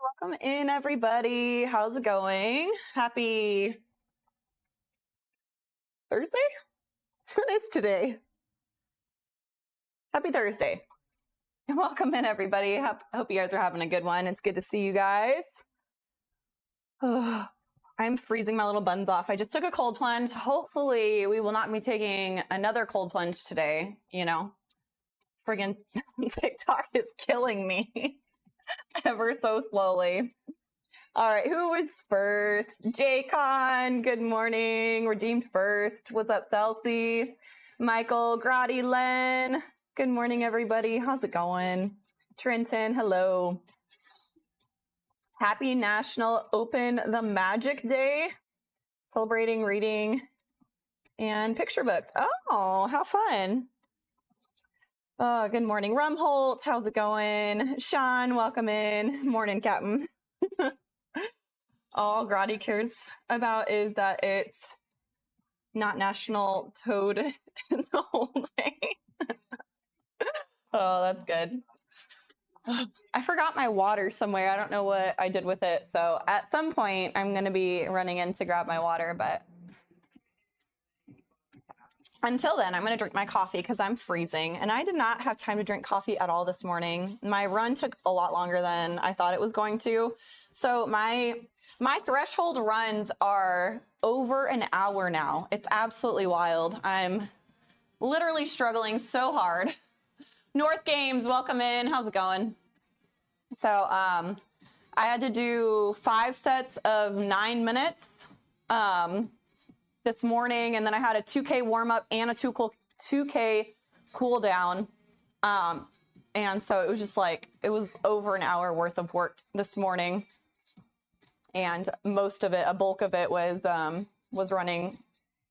Welcome in, everybody. How's it going? Happy Thursday? What is today? Happy Thursday. Welcome in, everybody. Hope you guys are having a good one. It's good to see you guys. Oh, I'm freezing my little buns off. I just took a cold plunge. Hopefully, we will not be taking another cold plunge today. You know, friggin' TikTok is killing me ever so slowly. All right, who was first? Jaycon, good morning. Redeemed first. What's up, Celsi? Michael, Grotty, Len. Good morning, everybody. How's it going? Trenton, hello. Happy National Open the Magic Day. Celebrating reading and picture books. Oh, how fun. Oh, good morning, Rumholt. How's it going? Sean, welcome in. Morning, Captain. All Grotty cares about is that it's not National Toad the whole day. Oh, that's good. I forgot my water somewhere. I don't know what I did with it. So at some point, I'm going to be running in to grab my water. But until then, I'm going to drink my coffee because I'm freezing. And I did not have time to drink coffee at all this morning. My run took a lot longer than I thought it was going to. So my threshold runs are over an hour now. It's absolutely wild. I'm literally struggling so hard. North Games, welcome in. How's it going? So I had to do 5 sets of 9 minutes this morning, and then I had a 2K warm up and a 2K cool down. And so it was just like, it was over an hour worth of work this morning. And most of it, a bulk of it was running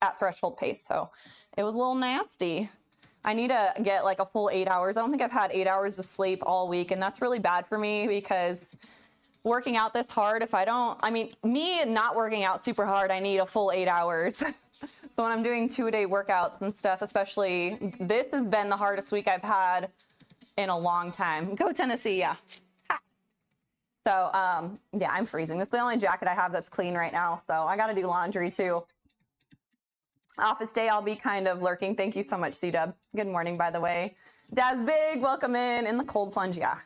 at threshold pace. So it was a little nasty. I need to get like a full 8 hours. I don't think I've had 8 hours of sleep all week. And that's really bad for me because working out this hard, me not working out super hard, I need a full 8 hours. So when I'm doing 2-a-day workouts and stuff, especially, this has been the hardest week I've had in a long time. Go Tennessee, yeah. So, yeah, I'm freezing. This is the only jacket I have that's clean right now. So I got to do laundry too. Office day, I'll be kind of lurking. Thank you so much, C-Dub. Good morning, by the way. Daz Big, welcome in the cold plunge. Yeah,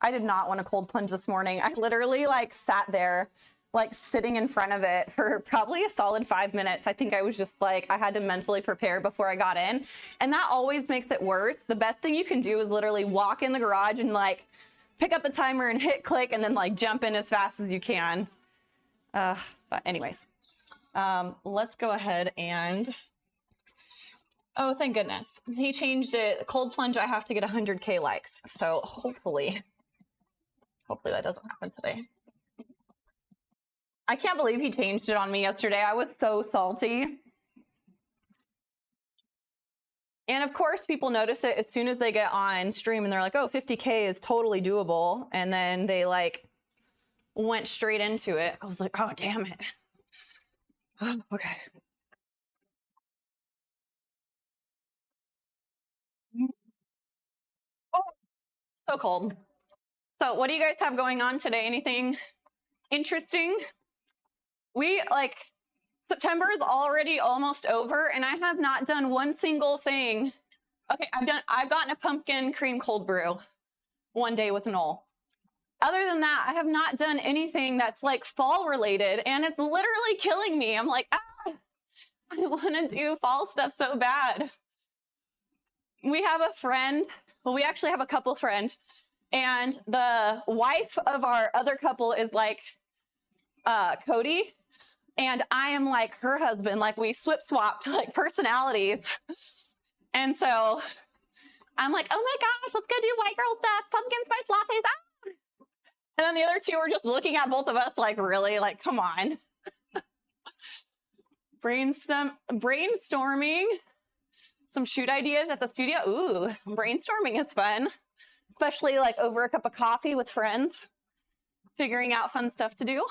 I did not want a cold plunge this morning. I literally sat there, sitting in front of it for probably a solid 5 minutes. I think I was just I had to mentally prepare before I got in. And that always makes it worse. The best thing you can do is literally walk in the garage and pick up the timer and hit click and then jump in as fast as you can. But anyways, let's go ahead and, oh, thank goodness. He changed it. Cold plunge, I have to get 100K likes. So hopefully that doesn't happen today. I can't believe he changed it on me yesterday. I was so salty. And of course, people notice it as soon as they get on stream and they're like, oh, 50K is totally doable. And then they went straight into it. I was like, oh, damn it. Oh, okay. Oh, so cold. So what do you guys have going on today? Anything interesting? September is already almost over and I have not done one single thing. Okay, I've gotten a pumpkin cream cold brew one day with Knoll. Other than that, I have not done anything that's fall related and it's literally killing me. I'm like, I want to do fall stuff so bad. We have a friend, well, we actually have a couple friend, and the wife of our other couple is Cody. And I am her husband, we swapped personalities. And so I'm like, oh my gosh, let's go do white girl stuff, pumpkin spice lattes. Ah! And then the other two are just looking at both of us really, come on. Brainstorming some shoot ideas at the studio. Ooh, brainstorming is fun, especially over a cup of coffee with friends, figuring out fun stuff to do.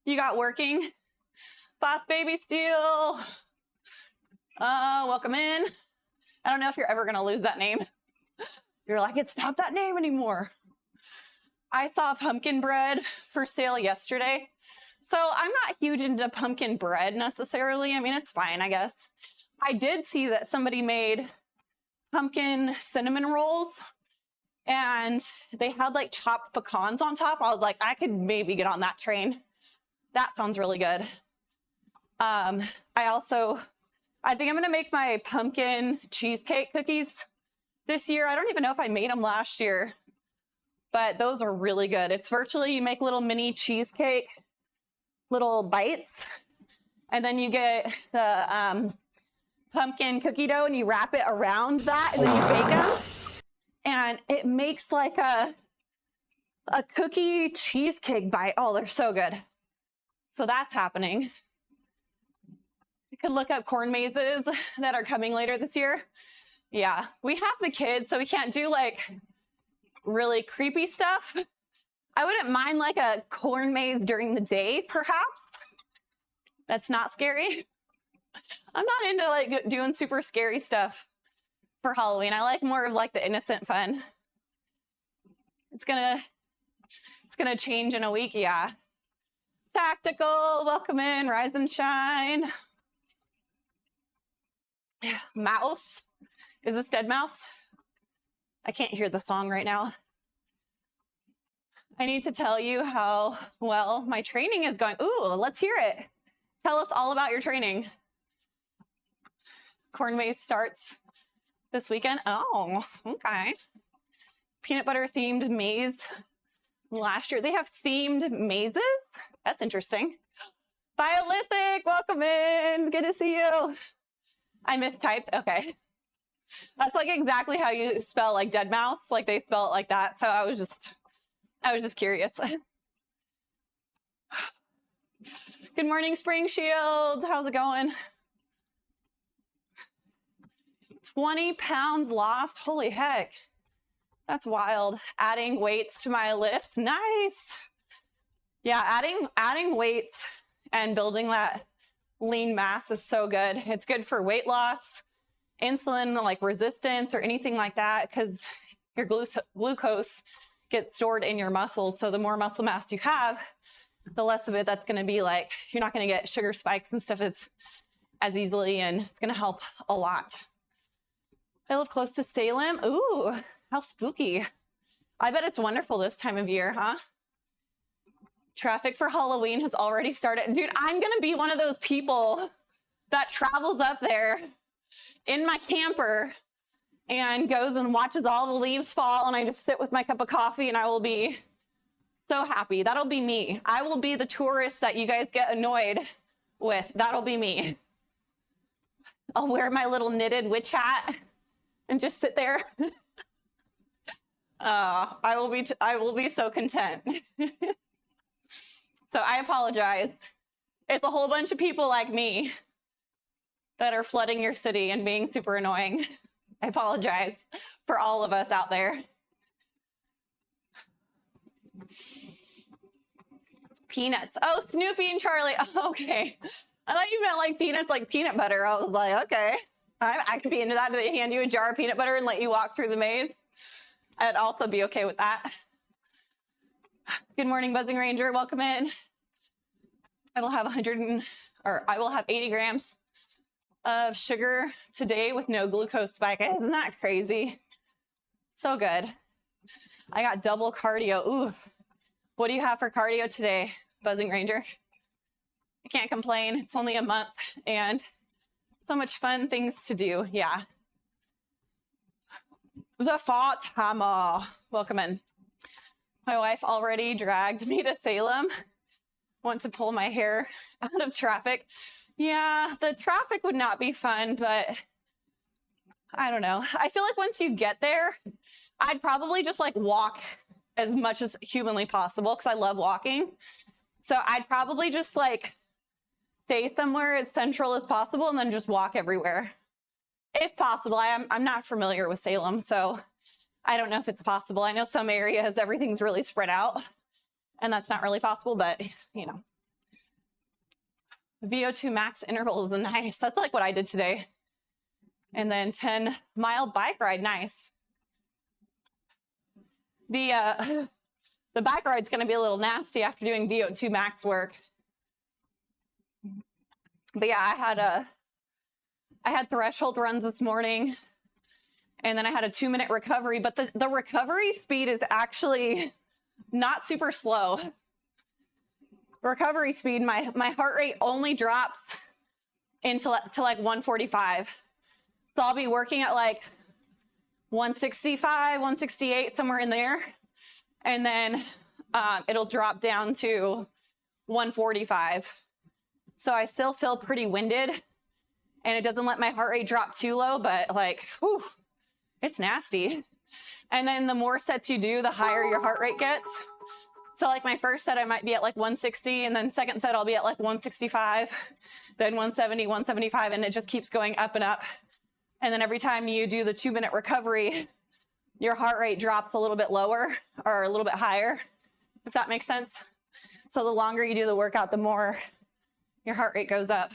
You got working. Boss Baby Steel. Welcome in. I don't know if you're ever going to lose that name. You're like, it's not that name anymore. I saw pumpkin bread for sale yesterday. So I'm not huge into pumpkin bread necessarily. I mean, it's fine, I guess. I did see that somebody made pumpkin cinnamon rolls and they had like chopped pecans on top. I was like, I could maybe get on that train. That sounds really good. I think I'm gonna make my pumpkin cheesecake cookies this year. I don't even know if I made them last year, but those are really good. It's virtually, you make little mini cheesecake, little bites, and then you get the pumpkin cookie dough and you wrap it around that and then you bake them. And it makes like a cookie cheesecake bite. Oh, they're so good. So that's happening. You could look up corn mazes that are coming later this year. Yeah, we have the kids, so we can't do like really creepy stuff. I wouldn't mind like a corn maze during the day, perhaps. That's not scary. I'm not into like doing super scary stuff for Halloween. I like more of like the innocent fun. It's gonna change in a week, yeah. Tactical, welcome in, rise and shine. Mouse, is this Dead Mouse? I can't hear the song right now. I need to tell you how well my training is going. Ooh, let's hear it. Tell us all about your training. Corn maze starts this weekend. Oh, okay. Peanut butter themed maze last year. They have themed mazes. That's interesting. Biolithic, welcome in. Good to see you. I mistyped. Okay. That's like exactly how you spell like dead mouse. Like they spell it like that. So I was just curious. Good morning, Spring Shield. How's it going? 20 pounds lost. Holy heck. That's wild. Adding weights to my lifts. Nice. Yeah, adding weights and building that lean mass is so good. It's good for weight loss, insulin like resistance or anything like that, because your glucose gets stored in your muscles. So the more muscle mass you have, the less of it that's going to be like, you're not going to get sugar spikes and stuff as easily, and it's going to help a lot. I live close to Salem. Ooh, how spooky. I bet it's wonderful this time of year, huh? Traffic for Halloween has already started. Dude, I'm going to be one of those people that travels up there in my camper and goes and watches all the leaves fall, and I just sit with my cup of coffee and I will be so happy. That'll be me. I will be the tourist that you guys get annoyed with. That'll be me. I'll wear my little knitted witch hat and just sit there. I will be so content. So I apologize. It's a whole bunch of people like me that are flooding your city and being super annoying. I apologize for all of us out there. Peanuts. Oh, Snoopy and Charlie. Oh, okay. I thought you meant like peanuts, like peanut butter. I was like, okay, I could be into that. Do they hand you a jar of peanut butter and let you walk through the maze? I'd also be okay with that. Good morning, Buzzing Ranger. Welcome in. I will have 80 grams of sugar today with no glucose spike. Isn't that crazy? So good. I got double cardio. Ooh. What do you have for cardio today, Buzzing Ranger? I can't complain. It's only a month and so much fun things to do. Yeah. The Fought Hammer. Welcome in. My wife already dragged me to Salem. Want to pull my hair out of traffic. Yeah, the traffic would not be fun, but I don't know. I feel like once you get there, I'd probably just like walk as much as humanly possible because I love walking. So I'd probably just like stay somewhere as central as possible and then just walk everywhere. If possible. I'm not familiar with Salem, so I don't know if it's possible. I know some areas, everything's really spread out and that's not really possible, but you know. VO2 max intervals is nice. That's like what I did today. And then 10-mile bike ride, nice. The The bike ride's gonna be a little nasty after doing VO2 max work. But yeah, I had threshold runs this morning, and then I had a 2-minute recovery, but the recovery speed is actually not super slow. Recovery speed, my heart rate only drops to like 145. So I'll be working at like 165, 168, somewhere in there. And then it'll drop down to 145. So I still feel pretty winded, and it doesn't let my heart rate drop too low, but like, whew, it's nasty. And then the more sets you do, the higher your heart rate gets. So like my first set, I might be at like 160, and then second set, I'll be at like 165, then 170, 175, and it just keeps going up and up. And then every time you do the 2-minute recovery, your heart rate drops a little bit lower or a little bit higher, if that makes sense. So the longer you do the workout, the more your heart rate goes up.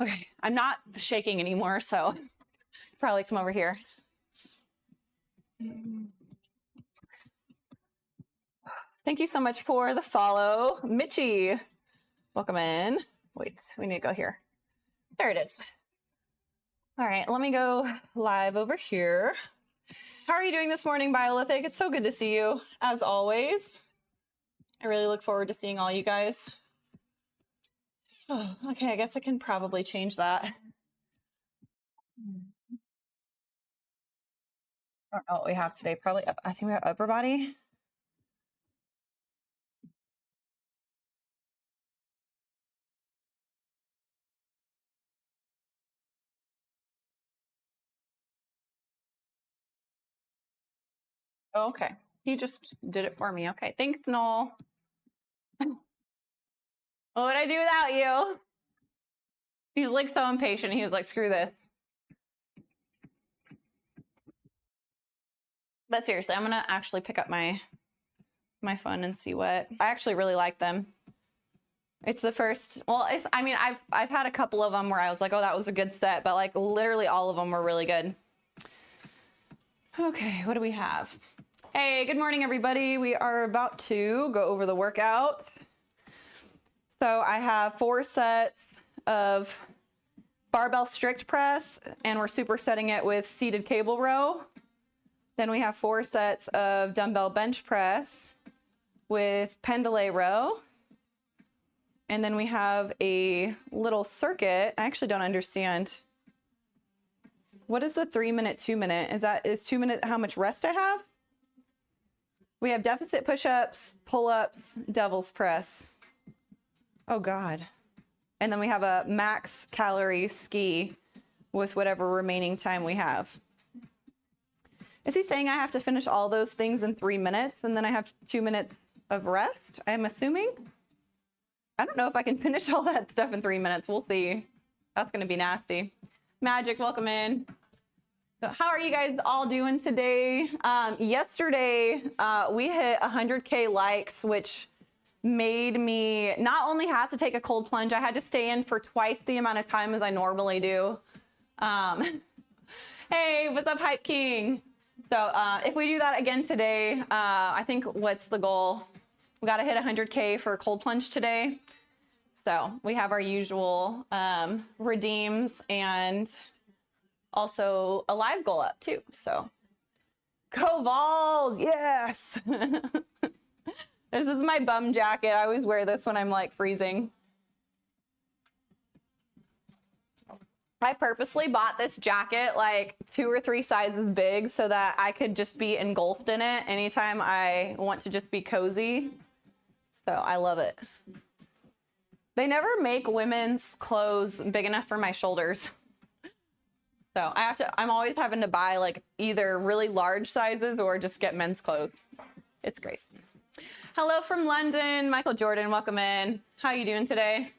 Okay, I'm not shaking anymore, so probably come over here. Thank you so much for the follow. Mitchie, welcome in. Wait, we need to go here. There it is. All right, let me go live over here. How are you doing this morning, Biolithic? It's so good to see you, as always. I really look forward to seeing all you guys. Oh, okay, I guess I can probably change that. I don't know what we have today. Probably, I think we have upper body. Oh, okay. He just did it for me. Okay, thanks, Noel. What would I do without you? He's like so impatient. He was like, screw this. But seriously, I'm gonna actually pick up my phone and see what. I actually really like them. It's the first, well, I mean, I've had a couple of them where I was like, oh, that was a good set, but like literally all of them were really good. Okay, what do we have? Hey, good morning, everybody. We are about to go over the workout. So I have 4 sets of barbell strict press, and we're supersetting it with seated cable row. Then we have 4 sets of dumbbell bench press with pendlay row. And then we have a little circuit. I actually don't understand. What is the 3-minute, 2-minute? Is 2-minute how much rest I have? We have deficit push-ups, pull-ups, devil's press. Oh God. And then we have a max calorie ski with whatever remaining time we have. Is he saying I have to finish all those things in 3 minutes and then I have 2 minutes of rest? I'm assuming. I don't know if I can finish all that stuff in 3 minutes. We'll see. That's going to be nasty. Magic, welcome in. So how are you guys all doing today? Yesterday, we hit 100K likes, which made me not only have to take a cold plunge, I had to stay in for twice the amount of time as I normally do. Hey, what's up, Hype King? So if we do that again today, I think what's the goal? We got to hit 100K for a cold plunge today. So we have our usual redeems and also a live goal up too. So go Vols, yes. This is my bum jacket. I always wear this when I'm like freezing. I purposely bought this jacket like 2 or 3 sizes big so that I could just be engulfed in it anytime I want to just be cozy. So I love it. They never make women's clothes big enough for my shoulders. So I'm always having to buy like either really large sizes or just get men's clothes. It's Grace. Hello from London, Michael Jordan, welcome in. How are you doing today?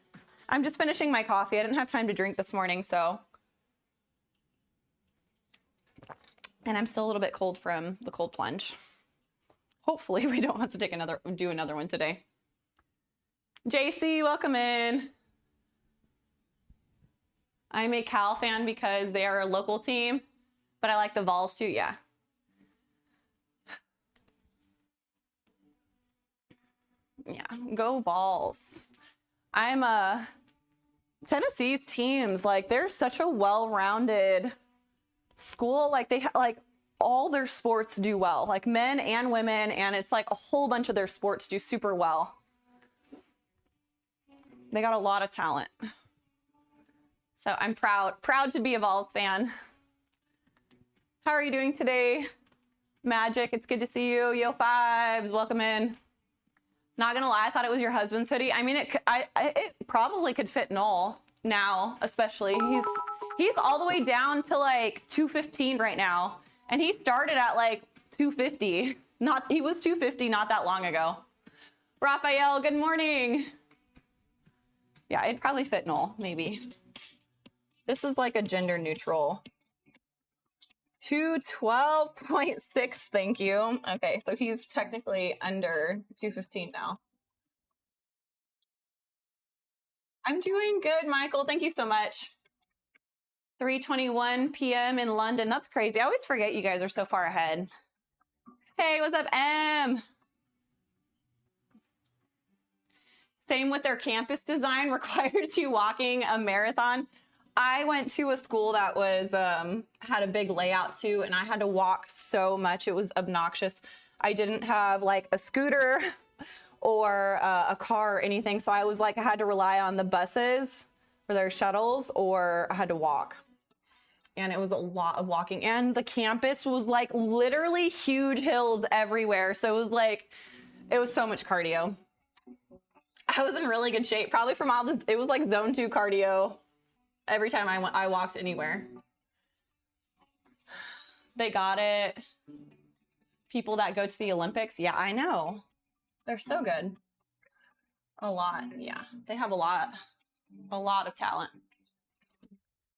I'm just finishing my coffee. I didn't have time to drink this morning, so. And I'm still a little bit cold from the cold plunge. Hopefully we don't have to do another one today. JC, welcome in. I'm a Cal fan because they are a local team, but I like the Vols too, yeah. Yeah, go Vols. I'm Tennessee's teams, like they're such a well-rounded school. Like they like all their sports do well, like men and women, and it's like a whole bunch of their sports do super well. They got a lot of talent. So I'm proud to be a Vols fan. How are you doing today? Magic, it's good to see you. Yo Fives, welcome in. Not gonna lie, I thought it was your husband's hoodie. I mean, it probably could fit Knoll now, especially. He's all the way down to like 215 right now, and he started at like 250. He was 250 not that long ago. Raphael, good morning. Yeah, it'd probably fit Knoll, maybe. This is like a gender neutral. 212.6, thank you. Okay, so he's technically under 215 now. I'm doing good, Michael. Thank you so much. 3:21 p.m. in London. That's crazy. I always forget you guys are so far ahead. Hey, what's up, M? Same with their campus design, required you walking a marathon. I went to a school that was had a big layout too, and I had to walk so much. It was obnoxious. I didn't have like a scooter or a car or anything, so I was like, I had to rely on the buses or their shuttles, or I had to walk. And it was a lot of walking, and the campus was like literally huge hills everywhere, so it was so much cardio. I was in really good shape, probably from all this. It was like zone 2 cardio every time I walked anywhere. They got it. People that go to the Olympics, yeah, I know. They're so good. A lot, yeah. They have a lot of talent.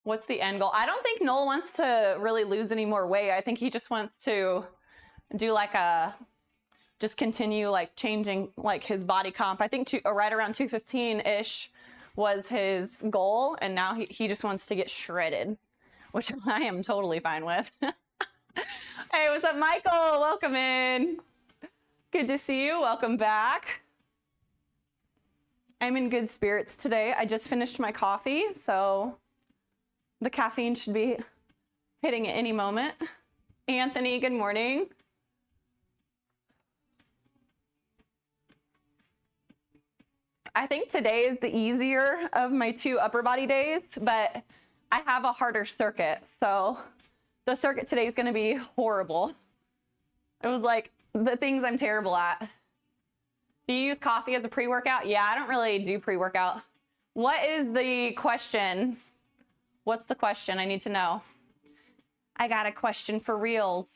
What's the end goal? I don't think Knoll wants to really lose any more weight. I think he just wants to do like just continue like changing like his body comp. I think right around 215-ish was his goal, and now he just wants to get shredded, which I am totally fine with. Hey, what's up, Michael? Welcome in. Good to see you. Welcome back. I'm in good spirits today. I just finished my coffee, so the caffeine should be hitting at any moment. Anthony, good morning. I think today is the easier of my 2 upper body days, but I have a harder circuit, so the circuit today is going to be horrible. It was like the things I'm terrible at. Do you use coffee as a pre-workout? Yeah, I don't really do pre-workout. What is the question? What's the question? I need to know. I got a question for reals.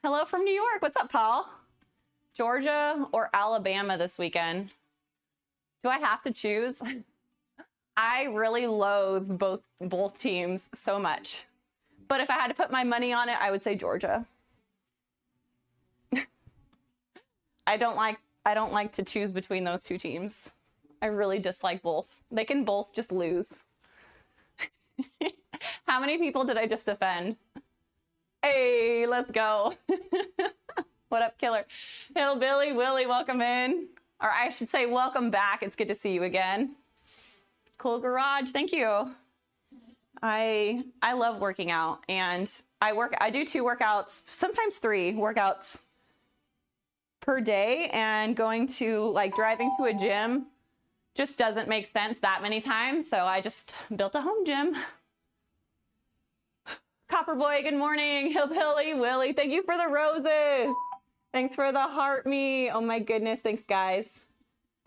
Hello from New York. What's up, Paul? Georgia or Alabama this weekend? Do I have to choose? I really loathe both teams so much. But if I had to put my money on it, I would say Georgia. I don't like to choose between those 2 teams. I really dislike both. They can both just lose. How many people did I just offend? Hey, let's go. What up, killer? Hillbilly Willie, welcome in. Or I should say welcome back. It's good to see you again. Cool Garage, thank you. I love working out, and I do 2 workouts, sometimes 3 workouts per day, and going to like driving to a gym just doesn't make sense that many times, so I just built a home gym. Copper Boy, good morning. Hillbilly Willie, thank you for the roses. Thanks for the heart me. Oh my goodness, thanks guys.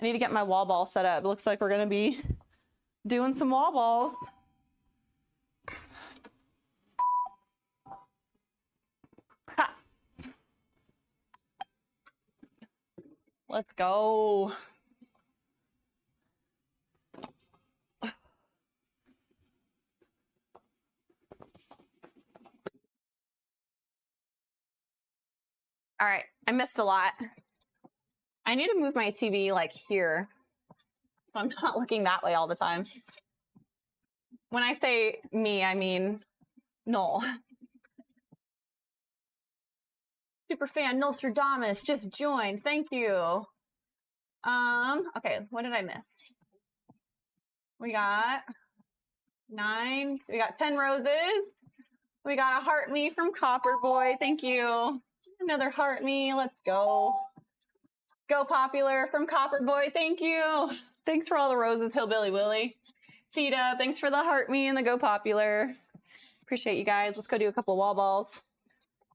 I need to get my wall ball set up. It looks like we're gonna be doing some wall balls. Ha. Let's go. All right, I missed a lot. I need to move my TV like here, so I'm not looking that way all the time. When I say me, I mean Knoll. Superfan Nostradamus just joined. Thank you. Okay, what did I miss? We got 9. We got 10 roses. We got a heart me from Copper Boy. Thank you. Another heart me. Let's go. Go Popular from Copper Boy. Thank you. Thanks for all the roses, Hillbilly Willie. C-Dub, thanks for the heart me and the Go Popular. Appreciate you guys. Let's go do a couple wall balls.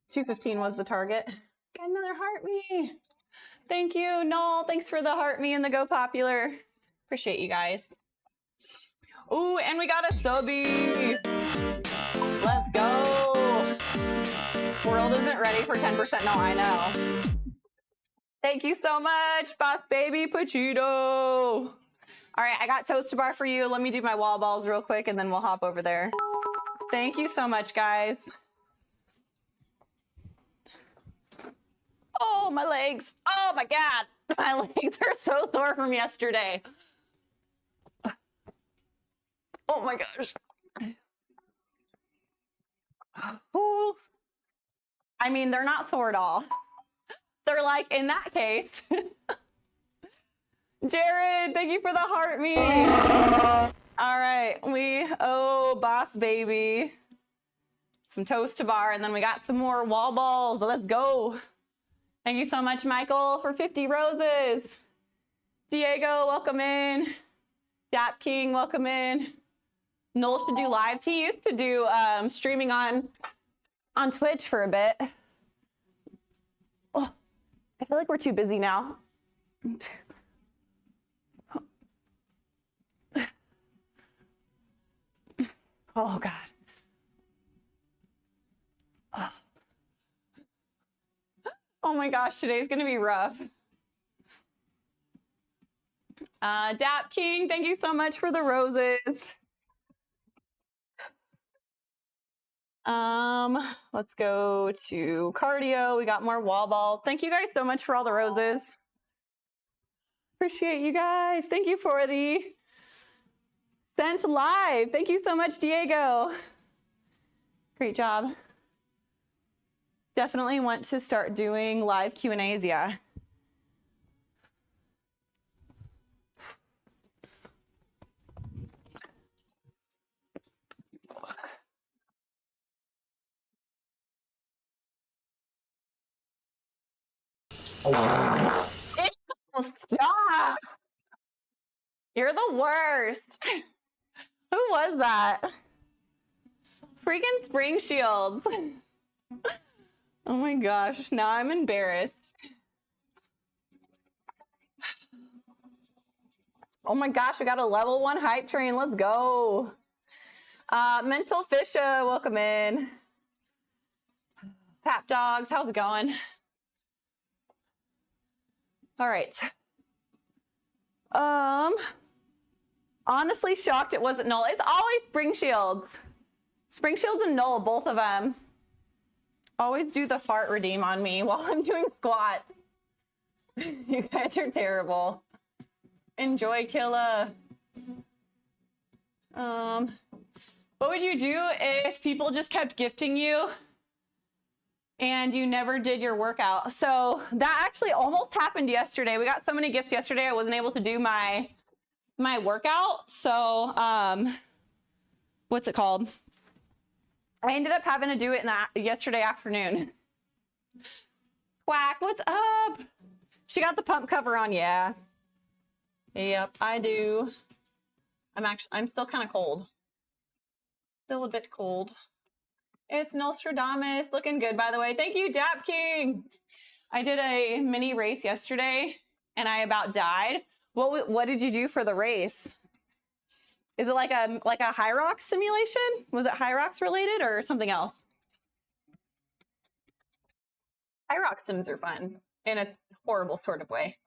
215 was the target. Got another heart me. Thank you, Knoll. Thanks for the heart me and the Go Popular. Appreciate you guys. Ooh, and we got a subby. Let's go. World isn't ready for 10%. No, I know. Thank you so much, Boss Baby Pachito. All right, I got Toaster Bar for you. Let me do my wall balls real quick, and then we'll hop over there. Thank you so much, guys. Oh, my legs. Oh, my God. My legs are so sore from yesterday. Oh, my gosh. Ooh. I mean, they're not sore at all. They're like, in that case. Jared, thank you for the heart me. All right, we owe Boss Baby some Toast to Bar, and then we got some more wall balls. Let's go. Thank you so much, Michael, for 50 roses. Diego, welcome in. Dap King, welcome in. Noel should do lives. He used to do streaming on Twitch for a bit. Oh, I feel like we're too busy now. Oh, God. Oh my gosh, today's gonna be rough. Dap King, thank you so much for the roses. Let's go to cardio. We got more wall balls. Thank you guys so much for all the roses. Appreciate you guys. Thank you for the sent live. Thank you so much, Diego. Great job. Definitely want to start doing live Q&As, yeah. Stop! You're the worst. Who was that? Freaking Spring Shields. Oh my gosh, now I'm embarrassed. Oh my gosh, I got a level 1 hype train. Let's go. Mental Fisha, welcome in. Pap Dogs, how's it going? All right. Honestly shocked it wasn't Knoll. It's always Spring Shields. Spring Shields and Knoll, both of them. Always do the fart redeem on me while I'm doing squats. You guys are terrible. Enjoy, Killa. What would you do if people just kept gifting you and you never did your workout? So that actually almost happened yesterday. We got so many gifts yesterday, I wasn't able to do my workout. So, what's it called? I ended up having to do it yesterday afternoon. Quack, what's up? She got the pump cover on, yeah. Yep, I do. I'm still kind of cold. Still a bit cold. It's Nostradamus, looking good, by the way. Thank you, Dap King. I did a mini race yesterday, and I about died. What did you do for the race? Is it like a HYROX simulation? Was it HYROX related or something else? HYROX sims are fun in a horrible sort of way.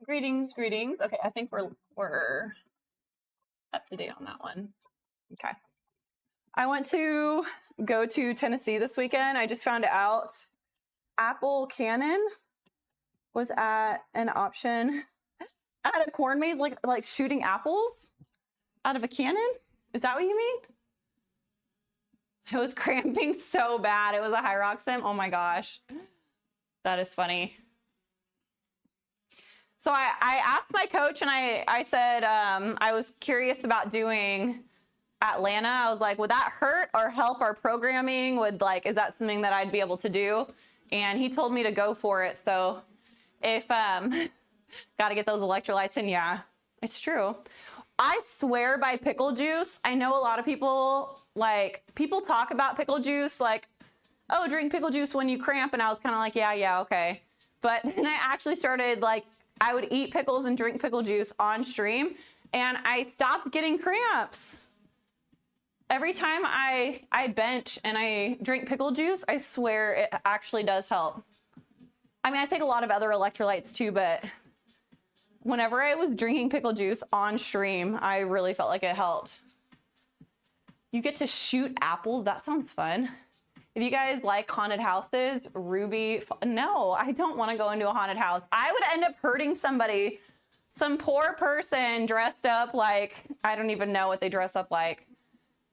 Greetings, greetings. Okay, I think we're up to date on that one. Okay. I want to go to Tennessee this weekend. I just found out Apple Cannon was at an option at a corn maze, like shooting apples out of a cannon. Is that what you mean? I was cramping so bad. It was a HYROX sim. Oh my gosh. That is funny. So I asked my coach and I said, I was curious about doing Atlanta. I was like, would that hurt or help our programming? Is that something that I'd be able to do? And he told me to go for it. So if, got to get those electrolytes in. Yeah, it's true. I swear by pickle juice. I know a lot of people, people talk about pickle juice, oh, drink pickle juice when you cramp. And I was kind of like, yeah, okay. But then I actually started I would eat pickles and drink pickle juice on stream, and I stopped getting cramps. Every time I bench and I drink pickle juice, I swear it actually does help. I mean, I take a lot of other electrolytes too, but whenever I was drinking pickle juice on stream, I really felt like it helped. You get to shoot apples. That sounds fun. If you guys like haunted houses, Ruby, no, I don't want to go into a haunted house. I would end up hurting somebody, some poor person dressed up I don't even know what they dress up like.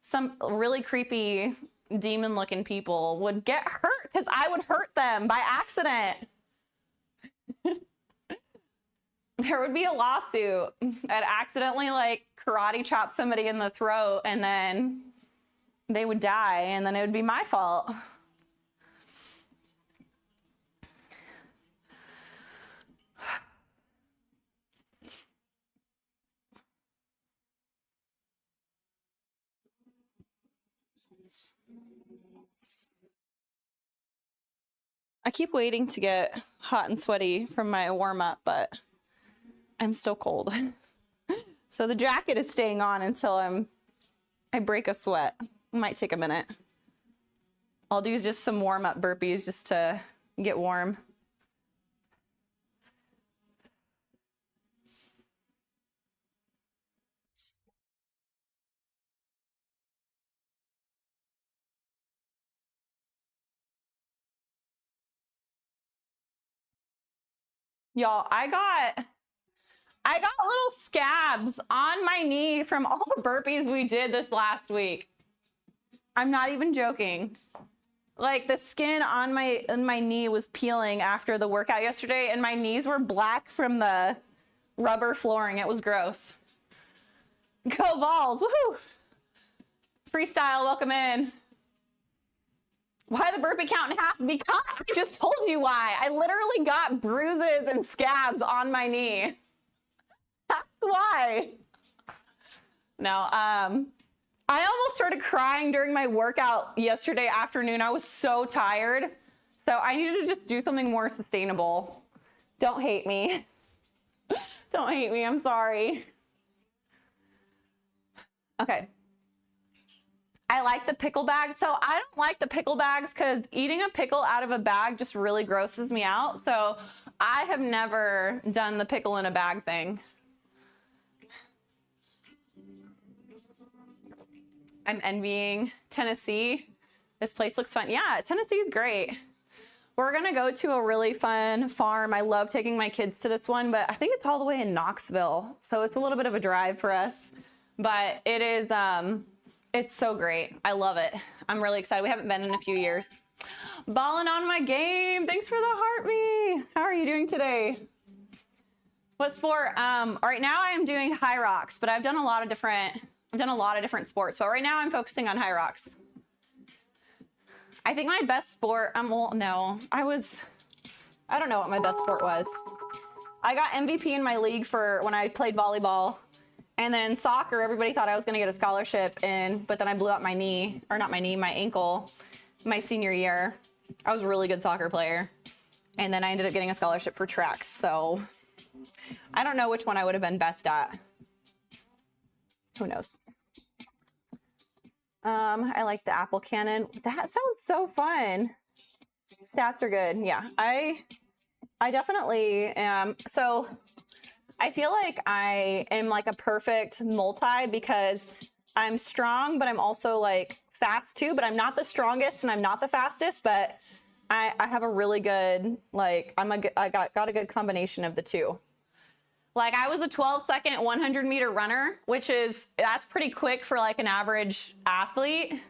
Some really creepy demon looking people would get hurt because I would hurt them by accident. There would be a lawsuit. I'd accidentally karate chop somebody in the throat and then they would die, and then it would be my fault. I keep waiting to get hot and sweaty from my warm-up, but I'm still cold. So the jacket is staying on until I break a sweat. It might take a minute. I'll do just some warm-up burpees just to get warm. Y'all, I got little scabs on my knee from all the burpees we did this last week. I'm not even joking. The skin on my knee was peeling after the workout yesterday, and my knees were black from the rubber flooring. It was gross. Go Vols, woohoo! Freestyle, welcome in. Why the burpee count in half? Because I just told you why. I literally got bruises and scabs on my knee. That's why. No, I almost started crying during my workout yesterday afternoon. I was so tired. So I needed to just do something more sustainable. Don't hate me. Don't hate me. I'm sorry. Okay. I like the pickle bag. So I don't like the pickle bags because eating a pickle out of a bag just really grosses me out. So I have never done the pickle in a bag thing. I'm envying Tennessee. This place looks fun. Yeah, Tennessee is great. We're gonna go to a really fun farm. I love taking my kids to this one, but I think it's all the way in Knoxville. So it's a little bit of a drive for us, but it is, it's so great. I love it. I'm really excited. We haven't been in a few years. Balling on my game. Thanks for the heart me. How are you doing today? What sport? Right now I am doing HYROX, but I've done a lot of different sports, but right now I'm focusing on HYROX. I think my best sport, I don't know what my best sport was. I got MVP in my league for when I played volleyball, and then soccer, everybody thought I was gonna get a scholarship but then I blew out my knee, or not my knee, my ankle, my senior year. I was a really good soccer player, and then I ended up getting a scholarship for track, so I don't know which one I would have been best at. Who knows? I like the apple cannon. That sounds so fun. Stats are good. Yeah, I definitely am. So I feel like I am a perfect multi because I'm strong, but I'm also fast too, but I'm not the strongest and I'm not the fastest, but I have a really good, I got a good combination of the two. I was a 12-second 100-meter runner, that's pretty quick for an average athlete.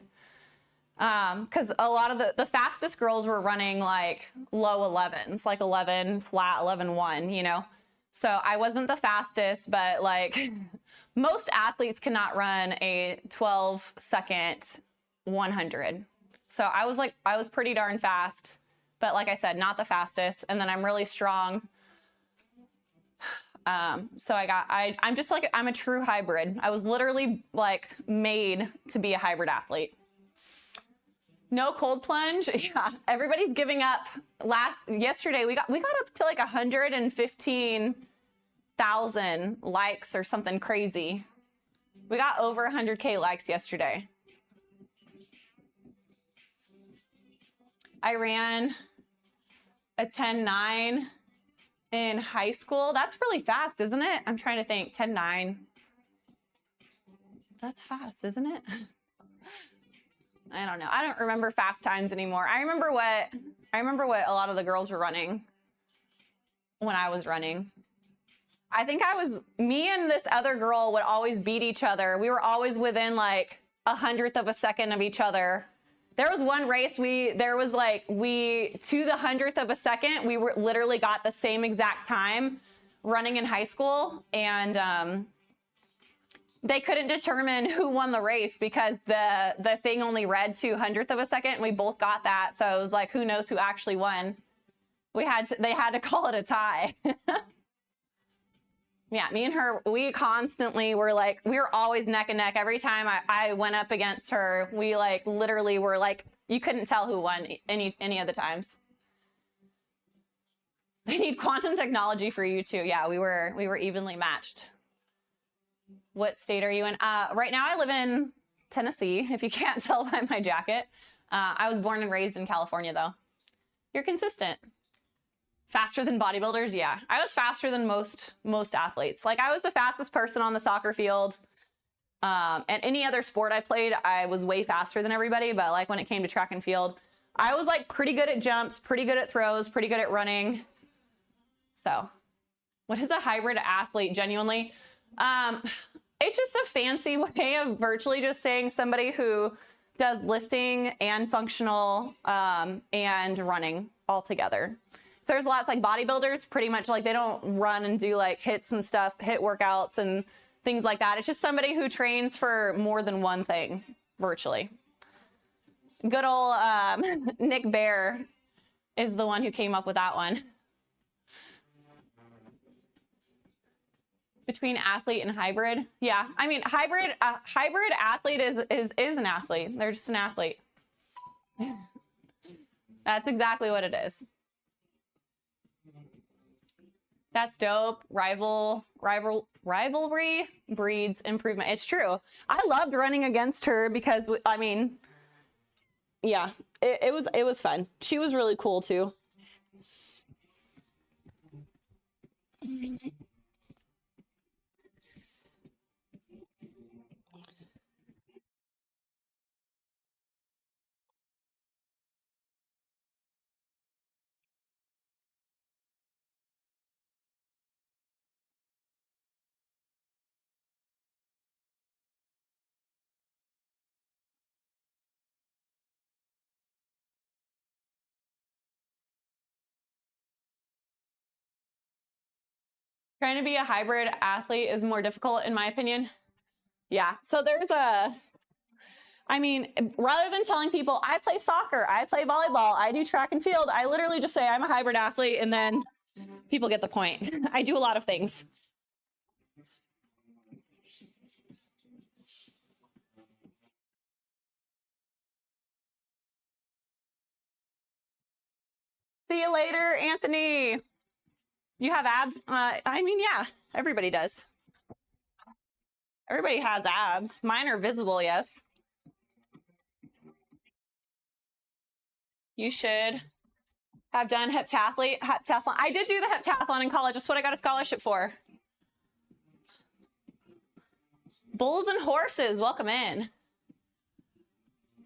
Because a lot of the fastest girls were running like low 11s, like 11 flat, 11.1, you know? So I wasn't the fastest, but like most athletes cannot run a 12-second 100. So I was pretty darn fast, but like I said, not the fastest. And then I'm really strong. So I'm just like, I'm a true hybrid. I was literally like made to be a hybrid athlete. No cold plunge. Yeah, everybody's giving up. Yesterday we got up to like 115,000 likes or something crazy. We got over 100K likes yesterday. I ran a 10.9 in high school. That's really fast, isn't it? I'm trying to think. 10.9. That's fast, isn't it? I don't know. I don't remember fast times anymore. I remember what a lot of the girls were running when I was running. I think me and this other girl would always beat each other. We were always within like 100th of a second of each other. There was one race to the 100th of a second, we literally got the same exact time running in high school. And, they couldn't determine who won the race because the thing only read 200th of a second. And we both got that. So it was like, who knows who actually won? They had to call it a tie. Yeah, me and her, we constantly were like, we were always neck and neck. Every time I went up against her, we like literally were like, you couldn't tell who won any of the times. They need quantum technology for you too. Yeah, we were evenly matched. What state are you in? Right now I live in Tennessee, if you can't tell by my jacket. I was born and raised in California though. You're consistent. Faster than bodybuilders? Yeah. I was faster than most athletes. Like I was the fastest person on the soccer field. And any other sport I played, I was way faster than everybody. But like when it came to track and field, I was like pretty good at jumps, pretty good at throws, pretty good at running. So what is a hybrid athlete genuinely? It's just a fancy way of virtually just saying somebody who does lifting and functional and running all together. So there's lots like bodybuilders, pretty much like they don't run and do like hits and stuff, hit workouts and things like that. It's just somebody who trains for more than one thing virtually. Good old Nick Bear is the one who came up with that one. Between athlete and hybrid. Yeah, I mean, hybrid athlete is an athlete. They're just an athlete. That's exactly what it is. That's dope. Rivalry breeds improvement. It's true. I loved running against her because, I mean, yeah, it was fun. She was really cool too. Trying to be a hybrid athlete is more difficult in my opinion. Yeah, so I mean, rather than telling people I play soccer, I play volleyball, I do track and field, I literally just say I'm a hybrid athlete and then people get the point. I do a lot of things. See you later, Anthony. You have abs? I mean, yeah, everybody does. Everybody has abs. Mine are visible, yes. You should have done heptathlon. I did do the heptathlon in college. That's what I got a scholarship for. Bulls and horses, welcome in.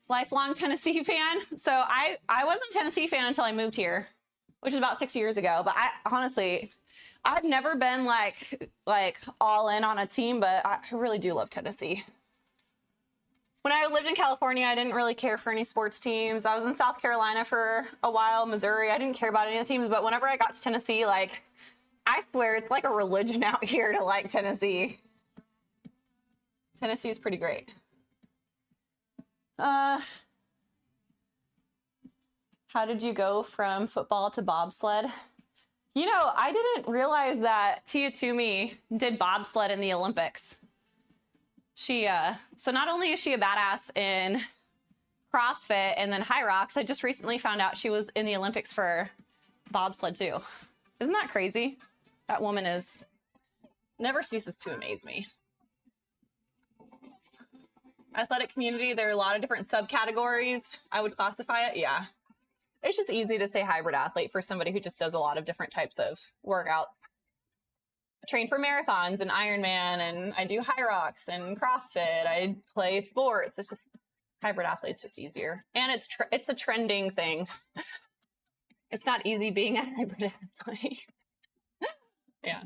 Lifelong Tennessee fan. So I wasn't a Tennessee fan until I moved here, which is about 6 years ago. But honestly, I've never been like all in on a team, but I really do love Tennessee. When I lived in California, I didn't really care for any sports teams. I was in South Carolina for a while, Missouri. I didn't care about any of the teams, but whenever I got to Tennessee, like, I swear it's like a religion out here to like Tennessee. Tennessee is pretty great. How did you go from football to bobsled? You know, I didn't realize that Tia Toomey did bobsled in the Olympics. So not only is she a badass in CrossFit and then HYROX, I just recently found out she was in the Olympics for bobsled too. Isn't that crazy? That woman never ceases to amaze me. Athletic community, there are a lot of different subcategories. I would classify it, yeah. It's just easy to say hybrid athlete for somebody who just does a lot of different types of workouts. I train for marathons and Ironman, and I do HYROX and CrossFit. I play sports. It's just hybrid athlete's just easier, and it's a trending thing. It's not easy being a hybrid athlete. Yeah.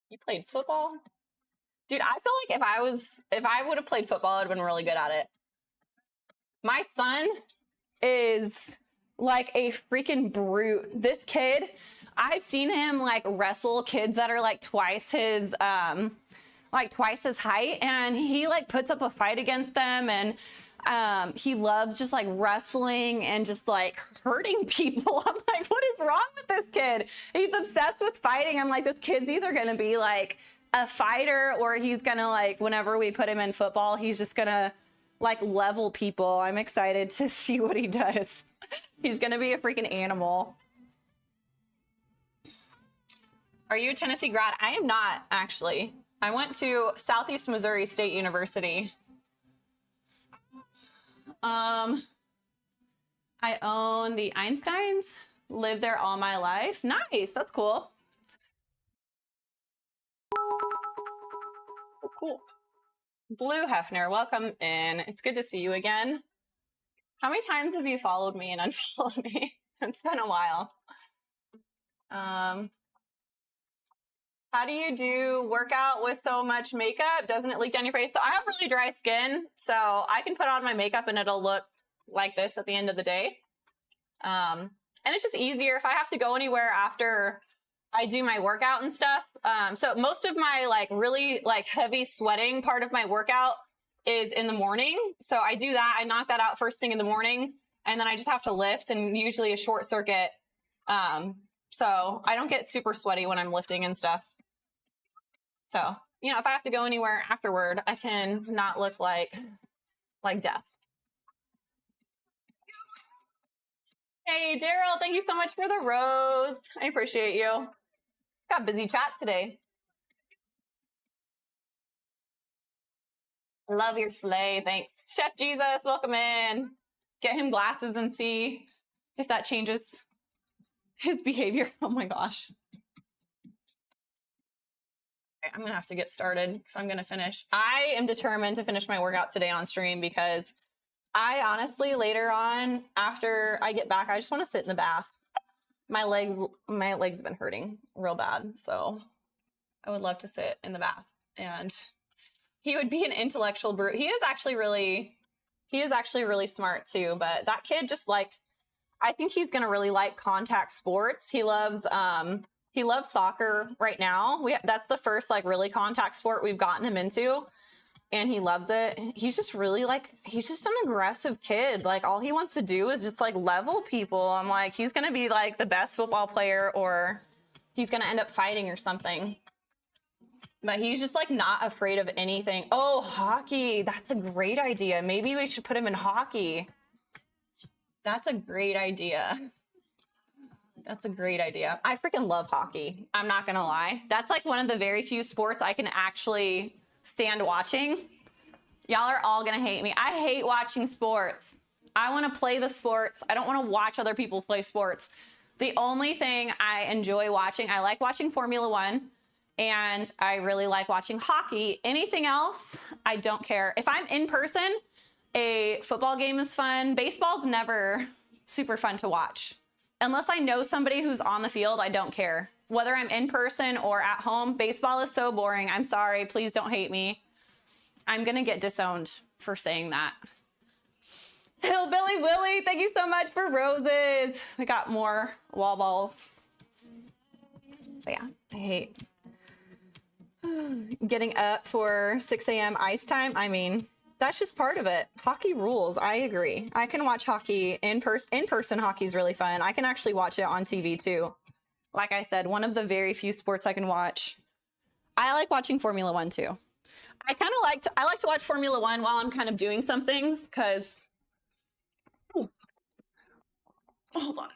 You played football? Dude, I feel like if I would have played football, I would have been really good at it. My son is like a freaking brute. This kid, I've seen him like wrestle kids that are like twice his height, and he like puts up a fight against them, and he loves just like wrestling and just like hurting people. I'm like, what is wrong with this kid? He's obsessed with fighting. I'm like, this kid's either gonna be like a fighter, or he's gonna like, whenever we put him in football, he's just gonna like level people. I'm excited to see what he does. He's gonna be a freaking animal. Are you a Tennessee grad? I am not, actually. I went to Southeast Missouri State University. I own the Einsteins, lived there all my life. Nice, that's cool. Oh, cool. Blue Hefner, welcome in. It's good to see you again. How many times have you followed me and unfollowed me? It's been a while. How do you do workout with so much makeup? Doesn't it leak down your face? So I have really dry skin, so I can put on my makeup and it'll look like this at the end of the day. And it's just easier if I have to go anywhere after I do my workout and stuff. So most of my like really like heavy sweating part of my workout is in the morning. So I do that. I knock that out first thing in the morning, and then I just have to lift, and usually a short circuit. So I don't get super sweaty when I'm lifting and stuff. So, you know, if I have to go anywhere afterward, I can not look like death. Hey, Daryl, thank you so much for the rose. I appreciate you. Got a busy chat today. Love your sleigh. Thanks. Chef Jesus, welcome in. Get him glasses and see if that changes his behavior. Oh my gosh. Okay, I'm going to have to get started if I'm going to finish. I am determined to finish my workout today on stream, because I honestly, later on, after I get back, I just want to sit in the bath. My legs have been hurting real bad, so I would love to sit in the bath. And he would be an intellectual brute. He is actually really smart too, but that kid just like, I think he's going to really like contact sports. He loves soccer right now. That's the first like really contact sport we've gotten him into, and he loves it. He's just really like, he's just an aggressive kid. Like all he wants to do is just like level people. I'm like, he's going to be like the best football player, or he's going to end up fighting or something. But he's just like not afraid of anything. Oh, hockey. That's a great idea. Maybe we should put him in hockey. That's a great idea. That's a great idea. I freaking love hockey. I'm not going to lie. That's like one of the very few sports I can actually stand watching. Y'all are all going to hate me. I hate watching sports. I want to play the sports. I don't want to watch other people play sports. The only thing I enjoy watching, I like watching Formula One. And I really like watching hockey. Anything else, I don't care. If I'm in person, a football game is fun. Baseball's never super fun to watch. Unless I know somebody who's on the field, I don't care. whether I'm in person or at home. Baseball is so boring. I'm sorry. Please don't hate me. I'm going to get disowned for saying that. Hillbilly Willie, thank you so much for roses. We got more wall balls. But yeah, I hate getting up for 6 a.m. ice time. I mean, that's just part of it. Hockey rules. I agree. I can watch hockey in person. In-person hockey is really fun. I can actually watch it on TV too. Like I said, one of the very few sports I can watch. I like watching Formula One too. I like to watch Formula One while I'm kind of doing some things because. Hold on.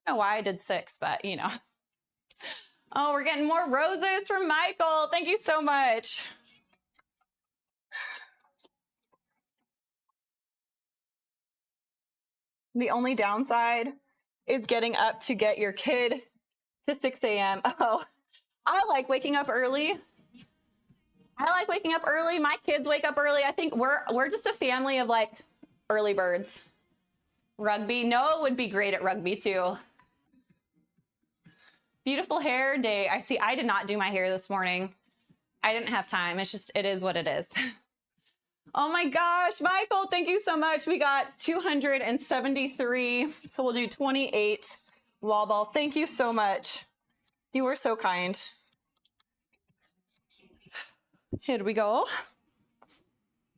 I don't know why I did 6, but you know. Oh, we're getting more roses from Michael. Thank you so much. The only downside is getting up to get your kid to 6 a.m. Oh, I like waking up early. My kids wake up early. I think we're just a family of like early birds. Rugby. Noah would be great at rugby too. Beautiful hair day. I see. I did not do my hair this morning. I didn't have time. It is what it is. Oh my gosh, Michael, thank you so much. We got 273. So we'll do 28 wall balls. Thank you so much. You were so kind. Here we go.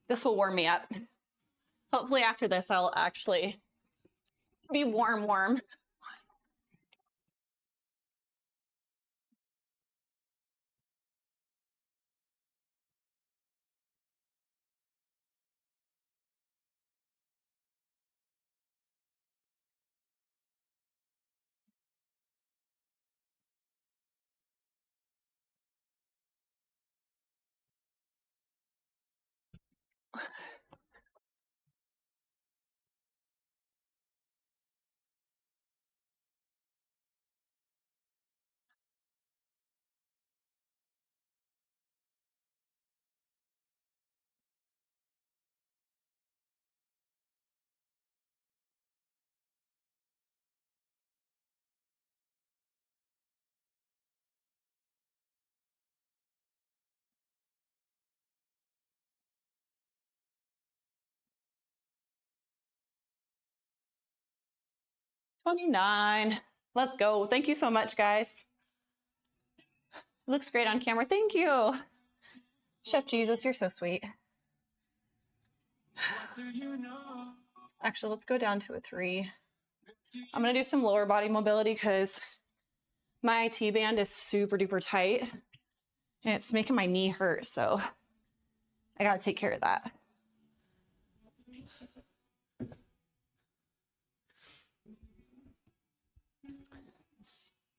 This will warm me up. Hopefully after this, I'll actually be warm. 29. Let's go. Thank you so much, guys. It looks great on camera. Thank you. Chef Jesus, you're so sweet. Actually, let's go down to a 3. I'm going to do some lower body mobility because my IT band is super duper tight and it's making my knee hurt. So I got to take care of that.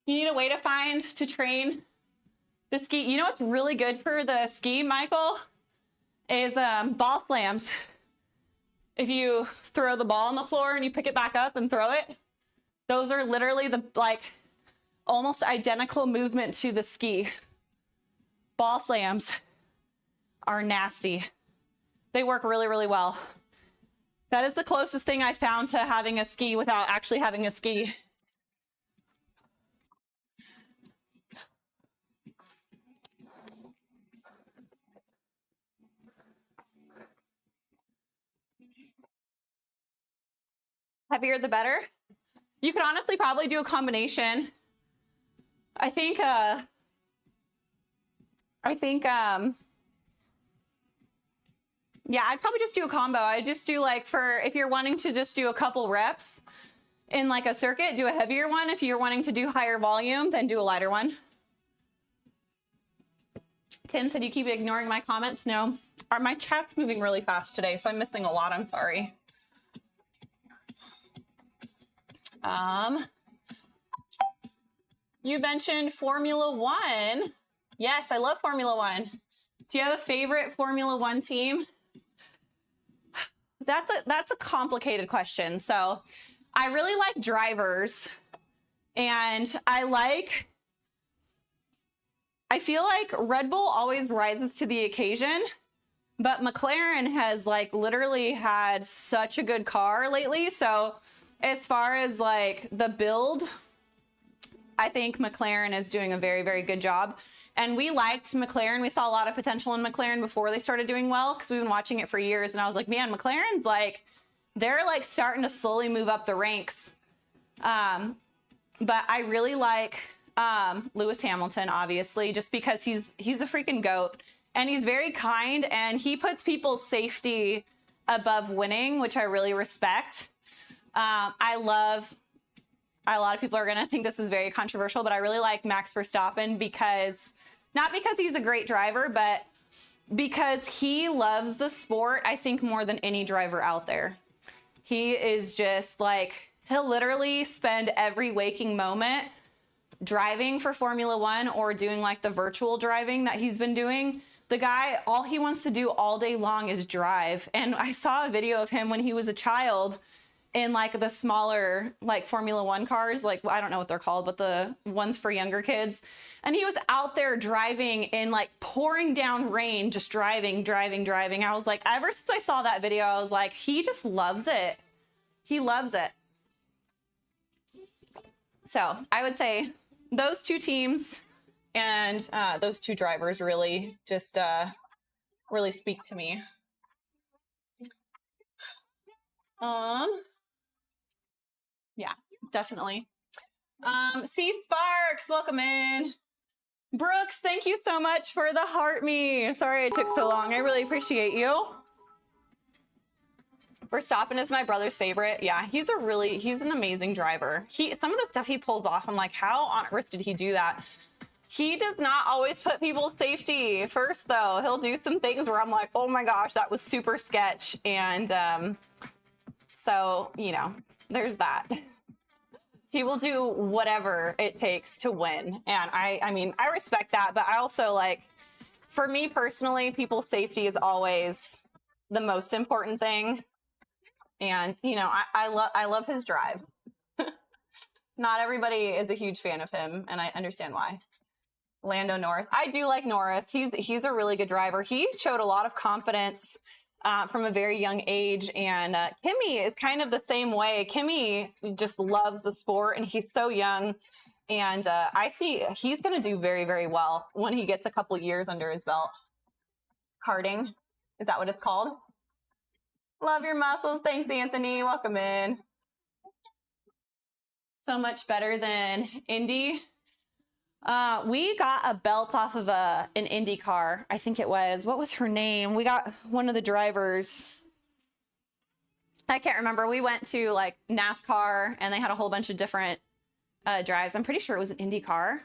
You need a way to train the ski. You know what's really good for the ski, Michael, is ball slams. If you throw the ball on the floor and you pick it back up and throw it, those are literally the almost identical movement to the ski. Ball slams are nasty. They work really, really well. That is the closest thing I found to having a ski without actually having a ski. Heavier the better. You could honestly probably do a combination. I think yeah, I'd probably just do a combo. I just do if you're wanting to just do a couple reps in like a circuit, do a heavier one. If you're wanting to do higher volume, then do a lighter one. Tim said you keep ignoring my comments. No, my chat's moving really fast today, so I'm missing a lot. I'm sorry. You mentioned Formula One. Yes, I love Formula One. Do you have a favorite Formula One team? That's a complicated question. So I really like drivers, and I feel like Red Bull always rises to the occasion. But McLaren has like literally had such a good car lately. So as far as like the build, I think McLaren is doing a very, very good job. And we liked McLaren. We saw a lot of potential in McLaren before they started doing well, because we've been watching it for years. And I was like, man, McLaren's like, they're like starting to slowly move up the ranks. But I really like Lewis Hamilton, obviously, just because he's a freaking GOAT. And he's very kind, and he puts people's safety above winning, which I really respect. A lot of people are going to think this is very controversial, but I really like Max Verstappen because, not because he's a great driver, but because he loves the sport, I think, more than any driver out there. He is just like, he'll literally spend every waking moment driving for Formula One or doing like the virtual driving that he's been doing. The guy, all he wants to do all day long is drive. And I saw a video of him when he was a child in like the smaller like Formula One cars, like I don't know what they're called, but the ones for younger kids. And he was out there driving in like pouring down rain, just driving. I was like, ever since I saw that video, I was like, he just loves it. He loves it. So I would say those two teams and those two drivers really just really speak to me. Yeah, definitely. C Sparks, welcome in. Brooks, thank you so much for the heart me. Sorry it took so long. I really appreciate you. Verstappen is my brother's favorite. Yeah, he's an amazing driver. Some of the stuff he pulls off, I'm like, how on earth did he do that? He does not always put people's safety first, though. He'll do some things where I'm like, oh my gosh, that was super sketch. And so, you know, there's that. He will do whatever it takes to win. And I mean, I respect that, but I also like, for me personally, people's safety is always the most important thing. And, you know, I love his drive. Not everybody is a huge fan of him, and I understand why. Lando Norris. I do like Norris. He's a really good driver. He showed a lot of confidence from a very young age, and Kimi is kind of the same way. Kimi just loves the sport, and he's so young, and I see he's going to do very, very well when he gets a couple years under his belt. Karting, is that what it's called? Love your muscles. Thanks, Anthony. Welcome in. So much better than Indy. We got a belt off of an Indy car. I think it was. What was her name? We got one of the drivers. I can't remember. We went to like NASCAR and they had a whole bunch of different drives. I'm pretty sure it was an Indy car.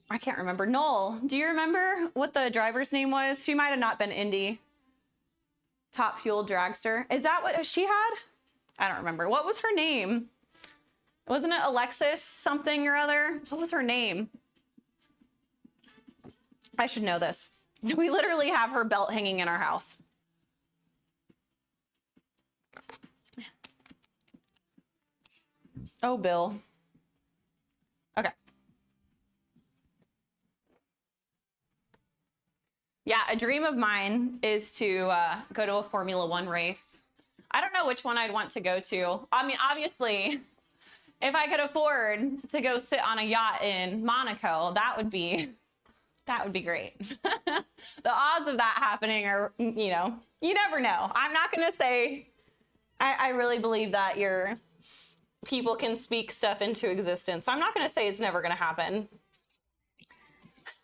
I can't remember. Knoll, do you remember what the driver's name was? She might have not been Indy. Top Fuel Dragster. Is that what she had? I don't remember. What was her name? Wasn't it Alexis something or other? What was her name? I should know this. We literally have her belt hanging in our house. Oh, Bill. Okay. Yeah, a dream of mine is to go to a Formula One race. I don't know which one I'd want to go to. I mean, obviously, if I could afford to go sit on a yacht in Monaco, that would be great. The odds of that happening are, you know, you never know. I'm not going to say, I really believe that people can speak stuff into existence. So I'm not going to say it's never going to happen.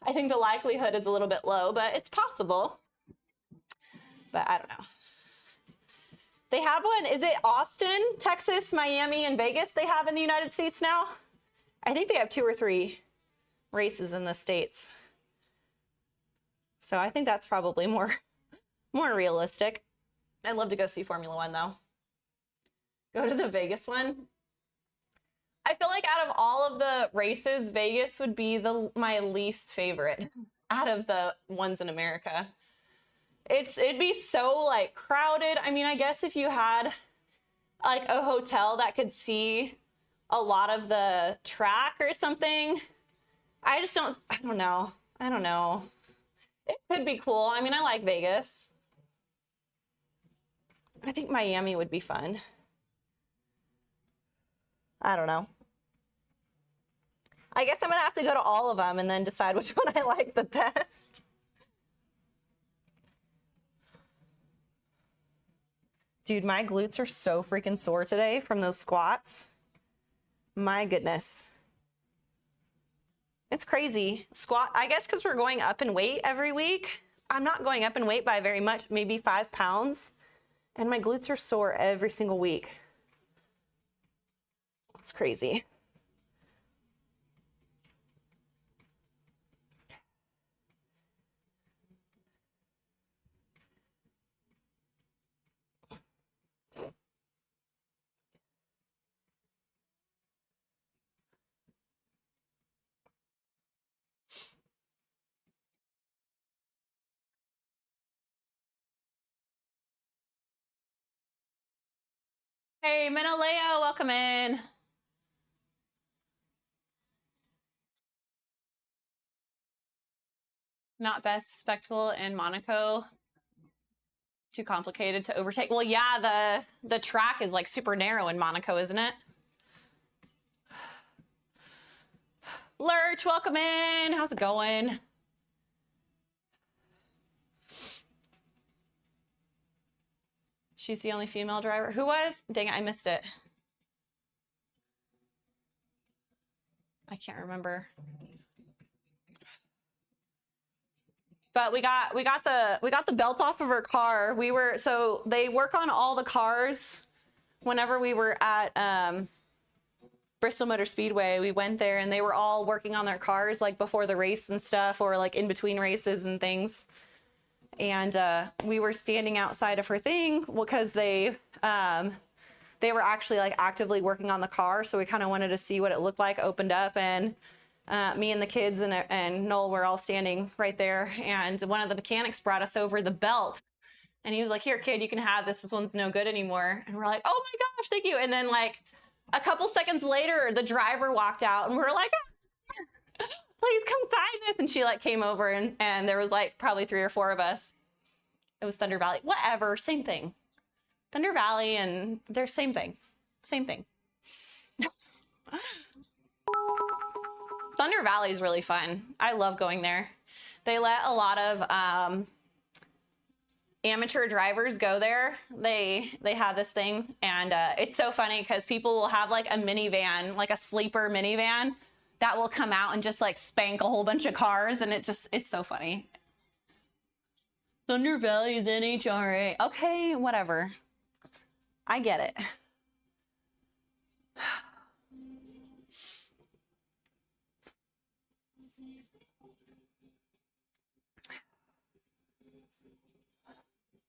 I think the likelihood is a little bit low, but it's possible. But I don't know. They have one. Is it Austin, Texas, Miami, and Vegas they have in the United States now? I think they have 2 or 3 races in the States. So I think that's probably more realistic. I'd love to go see Formula One, though. Go to the Vegas one. I feel like out of all of the races, Vegas would be my least favorite out of the ones in America. It'd be so like crowded. I mean, I guess if you had like a hotel that could see a lot of the track or something, I don't know. It could be cool. I mean, I like Vegas. I think Miami would be fun. I don't know. I guess I'm gonna have to go to all of them and then decide which one I like the best. Dude, my glutes are so freaking sore today from those squats. My goodness. It's crazy. I guess because we're going up in weight every week. I'm not going up in weight by very much, maybe 5 pounds. And my glutes are sore every single week. It's crazy. Hey, Menaleo, welcome in. Not best spectacle in Monaco. Too complicated to overtake. Well, yeah, the track is like super narrow in Monaco, isn't it? Lurch, welcome in. How's it going? She's the only female driver. Who was? Dang it, I missed it. I can't remember. But we got the belt off of her car. So they work on all the cars. Whenever we were at Bristol Motor Speedway, we went there and they were all working on their cars like before the race and stuff, or like in between races and things. And we were standing outside of her thing because they were actually like actively working on the car. So we kind of wanted to see what it looked like. Opened up, and me and the kids and Noel were all standing right there. And one of the mechanics brought us over the belt. And he was like, "Here, kid, you can have this. This one's no good anymore." And we're like, "Oh my gosh, thank you." And then like a couple seconds later, the driver walked out and we're like, "Oh, please come sign this." And she like came over and there was like probably 3 or 4 of us. It was Thunder Valley. Whatever, same thing. Thunder Valley and they're same thing. Same thing. Thunder Valley is really fun. I love going there. They let a lot of amateur drivers go there. They have this thing, and it's so funny because people will have like a minivan, like a sleeper minivan, that will come out and just like spank a whole bunch of cars, and it's so funny. Thunder Valley is NHRA. Okay, whatever. I get it.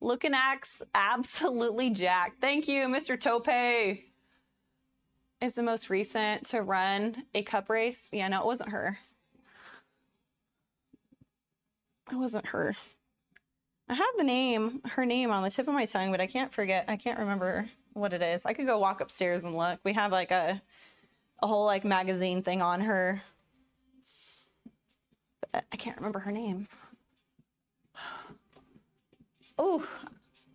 Looking absolutely jacked. Thank you, Mr. Tope. Is the most recent to run a cup race. Yeah, no, it wasn't her. It wasn't her. I have her name on the tip of my tongue, but I can't remember what it is. I could go walk upstairs and look. We have like a whole like magazine thing on her. But I can't remember her name. Oh,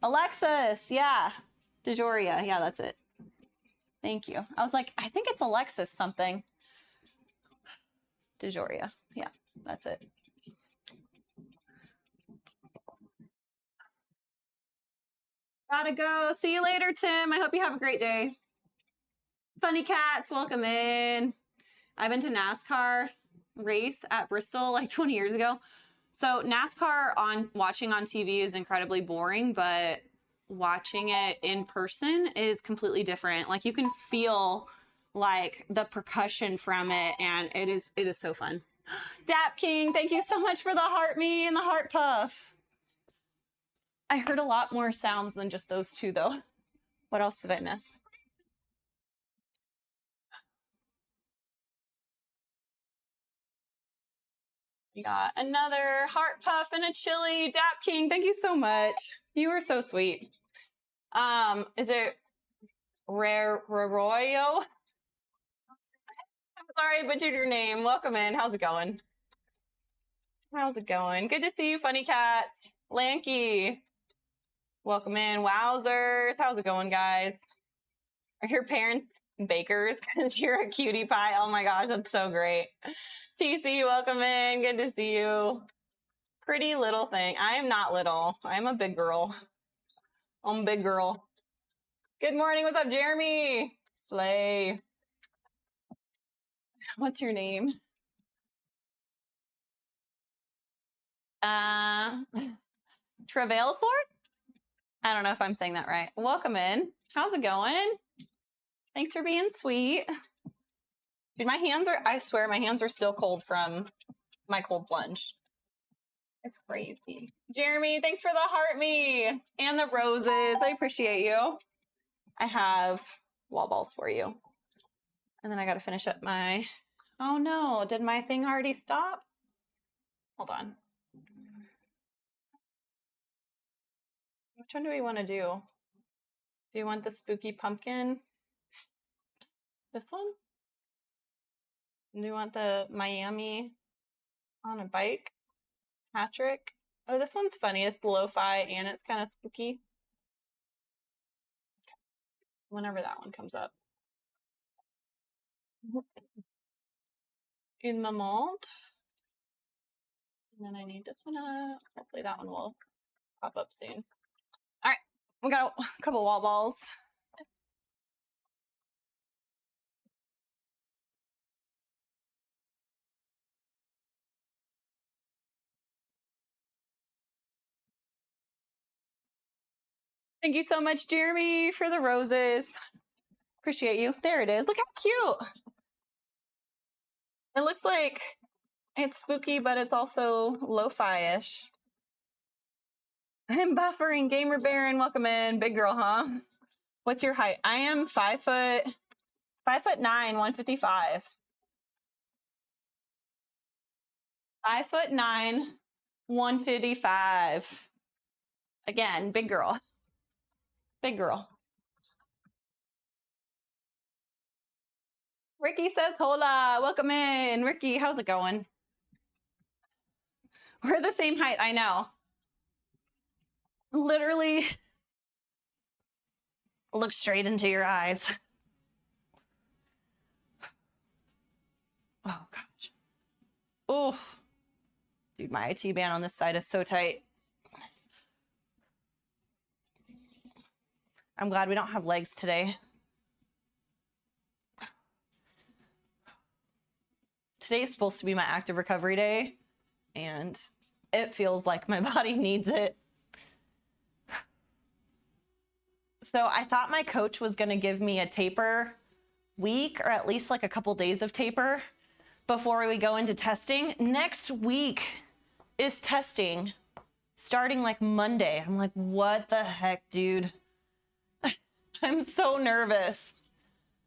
Alexis. Yeah. DeJoria. Yeah, that's it. Thank you. I was like, I think it's Alexis something. DeJoria. Yeah, that's it. Gotta go. See you later, Tim. I hope you have a great day. Funny Cats, welcome in. I've been to NASCAR race at Bristol like 20 years ago. So NASCAR watching on TV is incredibly boring, but watching it in person is completely different. Like you can feel like the percussion from it, and it is so fun. Dap King, thank you so much for the heart me and the heart puff. I heard a lot more sounds than just those two though. What else did I miss? We got another heart puff and a chili. Dap King, thank you so much. You were so sweet. Is it Raroyo? I'm sorry I butchered your name. Welcome in. How's it going? How's it going? Good to see you, Funny Cat. Lanky. Welcome in. Wowzers. How's it going, guys? Are your parents bakers because you're a cutie pie? Oh my gosh, that's so great. TC, welcome in. Good to see you. Pretty little thing. I am not little. I'm a big girl. I'm a big girl. Good morning. What's up, Jeremy? Slay. What's your name? Travailford? I don't know if I'm saying that right. Welcome in. How's it going? Thanks for being sweet. Dude, my hands are, I swear, my hands are still cold from my cold plunge. It's crazy. Jeremy, thanks for the heart me and the roses. I appreciate you. I have wall balls for you. And then I got to finish up my, oh no, did my thing already stop? Hold on. Which one do we want to do? Do you want the spooky pumpkin? This one? Do you want the Miami on a bike? Patrick? Oh, this one's funny. It's lo-fi and it's kind of spooky. Whenever that one comes up. In my mold. And then I need this one up. Hopefully that one will pop up soon. All right, we got a couple wall balls. Thank you so much, Jeremy, for the roses. Appreciate you. There it is. Look how cute. It looks like it's spooky, but it's also lo-fi-ish. I'm buffering. Gamer Baron, welcome in. Big girl, huh? What's your height? I am 5'9", 155. 5'9", 155. Again, big girl. Big girl. Ricky says, hola, welcome in. Ricky, how's it going? We're the same height, I know. Literally look straight into your eyes. Oh, gosh. Oh, dude, my IT band on this side is so tight. I'm glad we don't have legs today. Today is supposed to be my active recovery day, and it feels like my body needs it. So I thought my coach was going to give me a taper week, or at least like a couple days of taper before we go into testing. Next week is testing, starting like Monday. I'm like, what the heck, dude? I'm so nervous.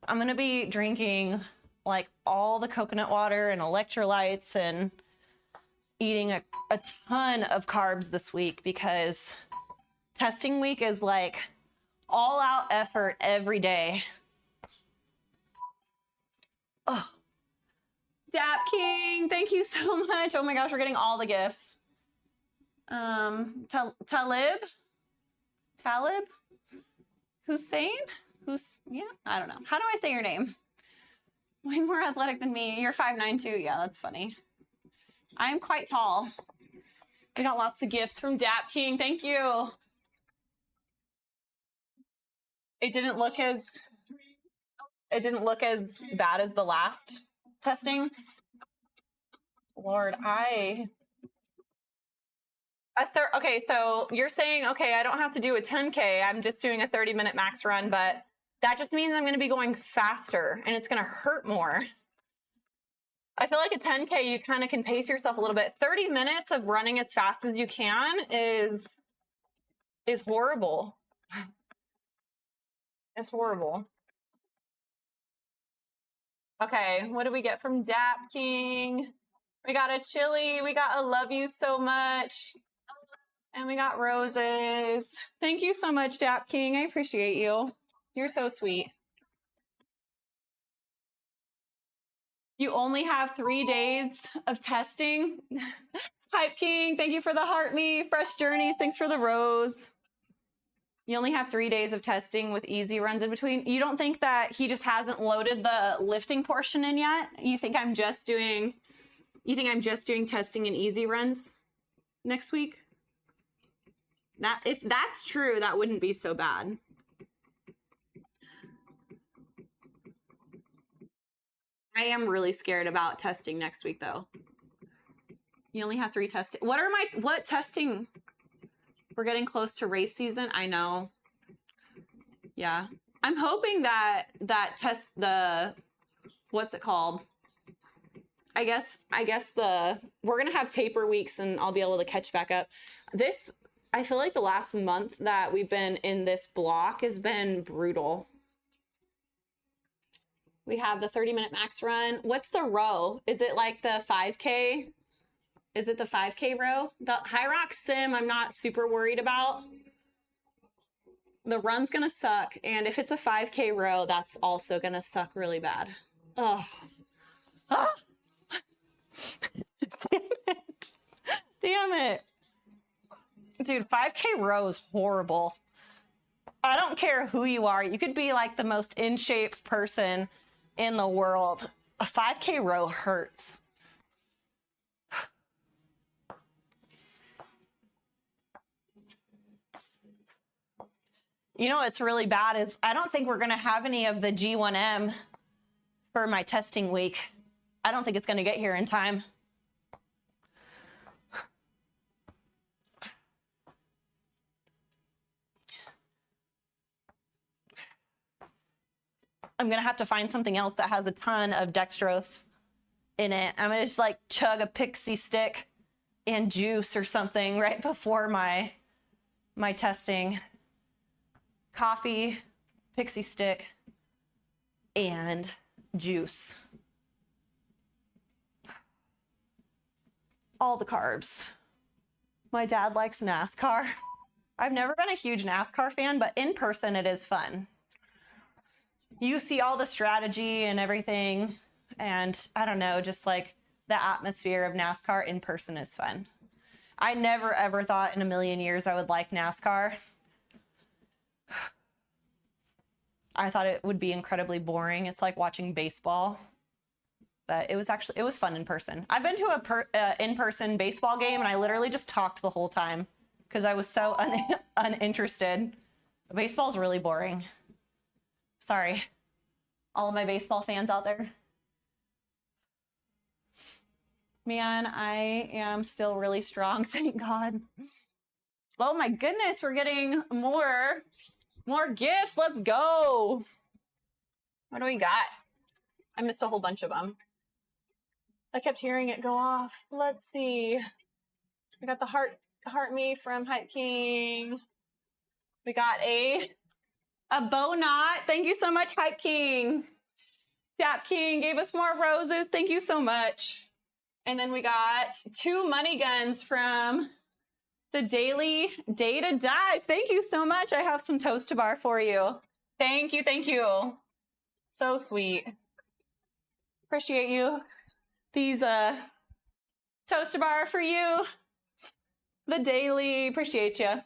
I'm going to be drinking like all the coconut water and electrolytes and eating a ton of carbs this week because testing week is like all out effort every day. Oh, Dap King, thank you so much. Oh my gosh, we're getting all the gifts. Talib? Hussein? Yeah, I don't know. How do I say your name? Way more athletic than me. You're 5'9" too. Yeah, that's funny. I am quite tall. We got lots of gifts from Dap King. Thank you. It didn't look as bad as the last testing. Lord, okay, so you're saying, okay, I don't have to do a 10K. I'm just doing a 30-minute max run, but that just means I'm going to be going faster and it's going to hurt more. I feel like a 10K, you kind of can pace yourself a little bit. 30 minutes of running as fast as you can is horrible. It's horrible. Okay, what do we get from Dap King? We got a chili. We got a love you so much. And we got roses. Thank you so much, Dap King. I appreciate you. You're so sweet. You only have 3 days of testing. Hype King, thank you for the heart me. Fresh Journeys, thanks for the rose. You only have 3 days of testing with easy runs in between. You don't think that he just hasn't loaded the lifting portion in yet? You think I'm just doing testing and easy runs next week? If that's true, that wouldn't be so bad. I am really scared about testing next week though. You only have 3 testing. What testing? We're getting close to race season. I know. Yeah. I'm hoping that what's it called? I guess we're going to have taper weeks and I'll be able to catch back up. I feel like the last month that we've been in this block has been brutal. We have the 30-minute max run. What's the row? Is it like the 5K? Is it the 5K row? The HYROX sim, I'm not super worried about. The run's gonna suck, and if it's a 5K row, that's also gonna suck really bad. Oh. Ah. Damn it. Damn it. Dude, 5K row is horrible. I don't care who you are. You could be like the most in shape person in the world. A 5K row hurts. You know what's really bad is I don't think we're going to have any of the G1M for my testing week. I don't think it's going to get here in time. I'm going to have to find something else that has a ton of dextrose in it. I'm going to just like chug a pixie stick and juice or something right before my testing. Coffee, pixie stick, and juice. All the carbs. My dad likes NASCAR. I've never been a huge NASCAR fan, but in person it is fun. You see all the strategy and everything, and I don't know, just like the atmosphere of NASCAR in person is fun. I never ever thought in a million years I would like NASCAR. I thought it would be incredibly boring. It's like watching baseball, but it was fun in person. I've been to a in-person baseball game and I literally just talked the whole time because I was so uninterested. Baseball is really boring. Sorry, all of my baseball fans out there. Man, I am still really strong, thank God. Oh my goodness, we're getting more gifts. Let's go. What do we got? I missed a whole bunch of them. I kept hearing it go off. Let's see. We got the heart me from Hype King. We got a bow knot. Thank you so much, Hype King. Dap King gave us more roses. Thank you so much. And then we got 2 money guns from the Daily Data Dive. Thank you so much. I have some toast bar for you. Thank you. Thank you. So sweet. Appreciate you. These toast bar for you. The Daily. Appreciate you.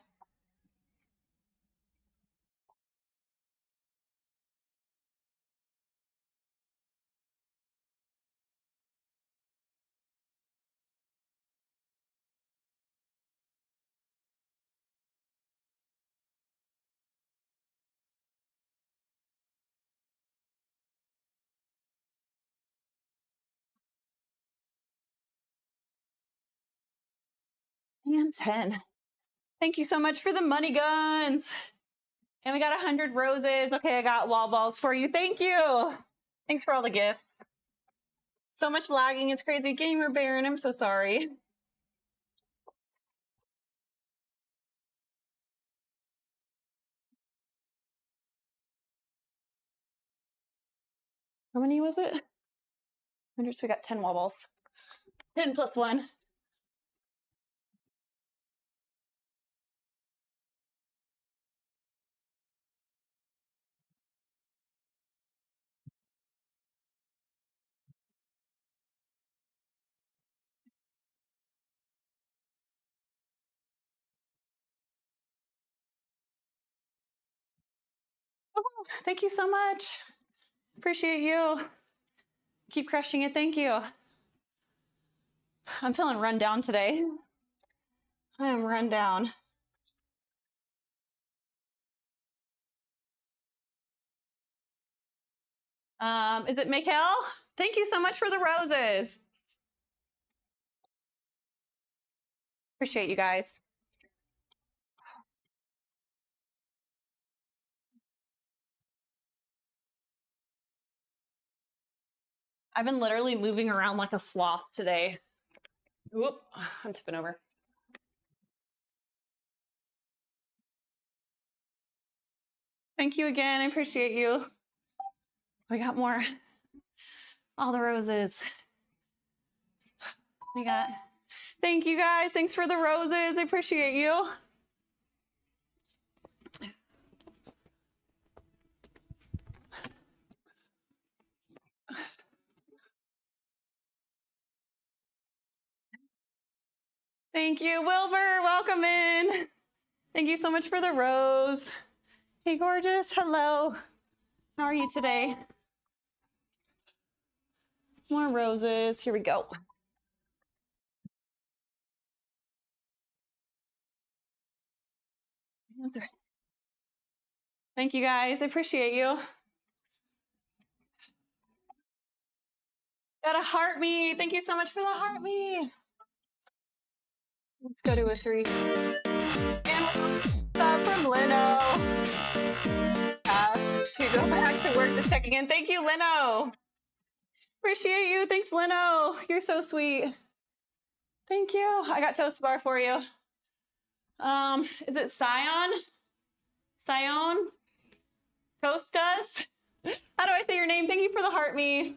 And 10. Thank you so much for the money guns. And we got 100 roses. Okay, I got wall balls for you. Thank you. Thanks for all the gifts. So much lagging. It's crazy. Gamer Baron, I'm so sorry. How many was it? 100, so we got 10 wall balls. 10 plus 1. Thank you so much. Appreciate you. Keep crushing it. Thank you. I'm feeling run down today. I am run down. Is it Mikhail? Thank you so much for the roses. Appreciate you guys. I've been literally moving around like a sloth today. Whoop, I'm tipping over. Thank you again. I appreciate you. We got more. All the roses. We got. Thank you guys. Thanks for the roses. I appreciate you. Thank you, Wilbur. Welcome in. Thank you so much for the rose. Hey, gorgeous. Hello. How are you today? More roses. Here we go. Thank you guys. I appreciate you. Got a heart me. Thank you so much for the heart me. Let's go to a 3. And from Lino. To go back to work this check again. Thank you, Lino. Appreciate you. Thanks, Lino. You're so sweet. Thank you. I got toast bar for you. Is it Sion? Sion? Costas? How do I say your name? Thank you for the heart me.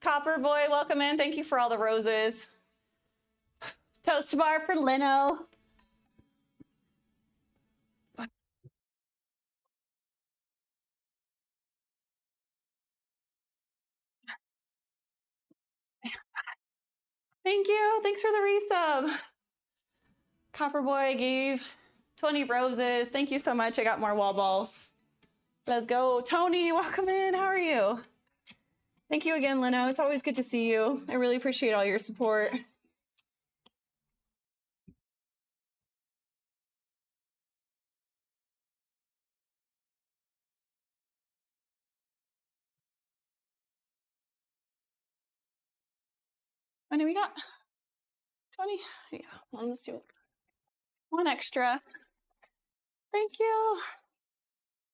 Copper boy, welcome in. Thank you for all the roses. Toast bar for Lino. Thank you. Thanks for the resub. Copper boy gave 20 roses. Thank you so much. I got more wall balls. Let's go. Tony, welcome in. How are you? Thank you again, Lino. It's always good to see you. I really appreciate all your support. How many we got? 20? Yeah, let's do it. One extra. Thank you.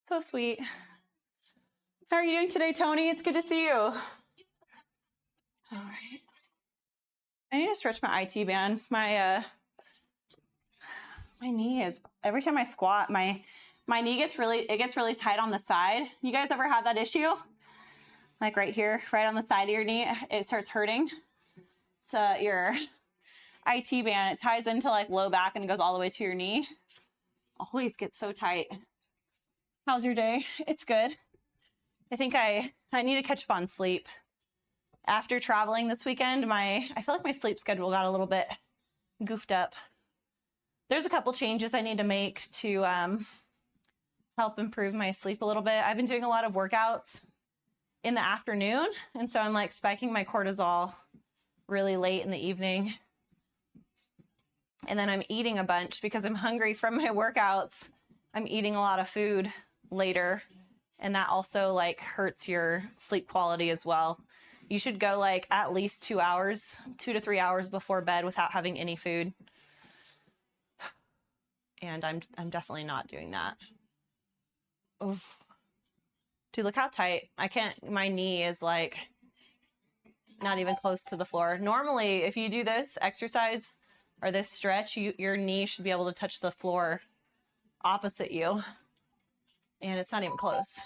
So sweet. How are you doing today, Tony? It's good to see you. All right. I need to stretch my IT band. My knee is, every time I squat, my knee gets really tight on the side. You guys ever have that issue? Like right here, right on the side of your knee, it starts hurting. So your IT band, it ties into like low back and it goes all the way to your knee. Always gets so tight. How's your day? It's good. I think I need to catch up on sleep. After traveling this weekend, I feel like my sleep schedule got a little bit goofed up. There's a couple changes I need to make to help improve my sleep a little bit. I've been doing a lot of workouts in the afternoon, and so I'm like spiking my cortisol really late in the evening. And then I'm eating a bunch because I'm hungry from my workouts. I'm eating a lot of food later, and that also like hurts your sleep quality as well. You should go like at least 2 hours, 2 to 3 hours before bed without having any food. And I'm definitely not doing that. Oof. Dude, look how tight. I can't, my knee is like not even close to the floor. Normally, if you do this exercise or this stretch, your knee should be able to touch the floor opposite you. And it's not even close.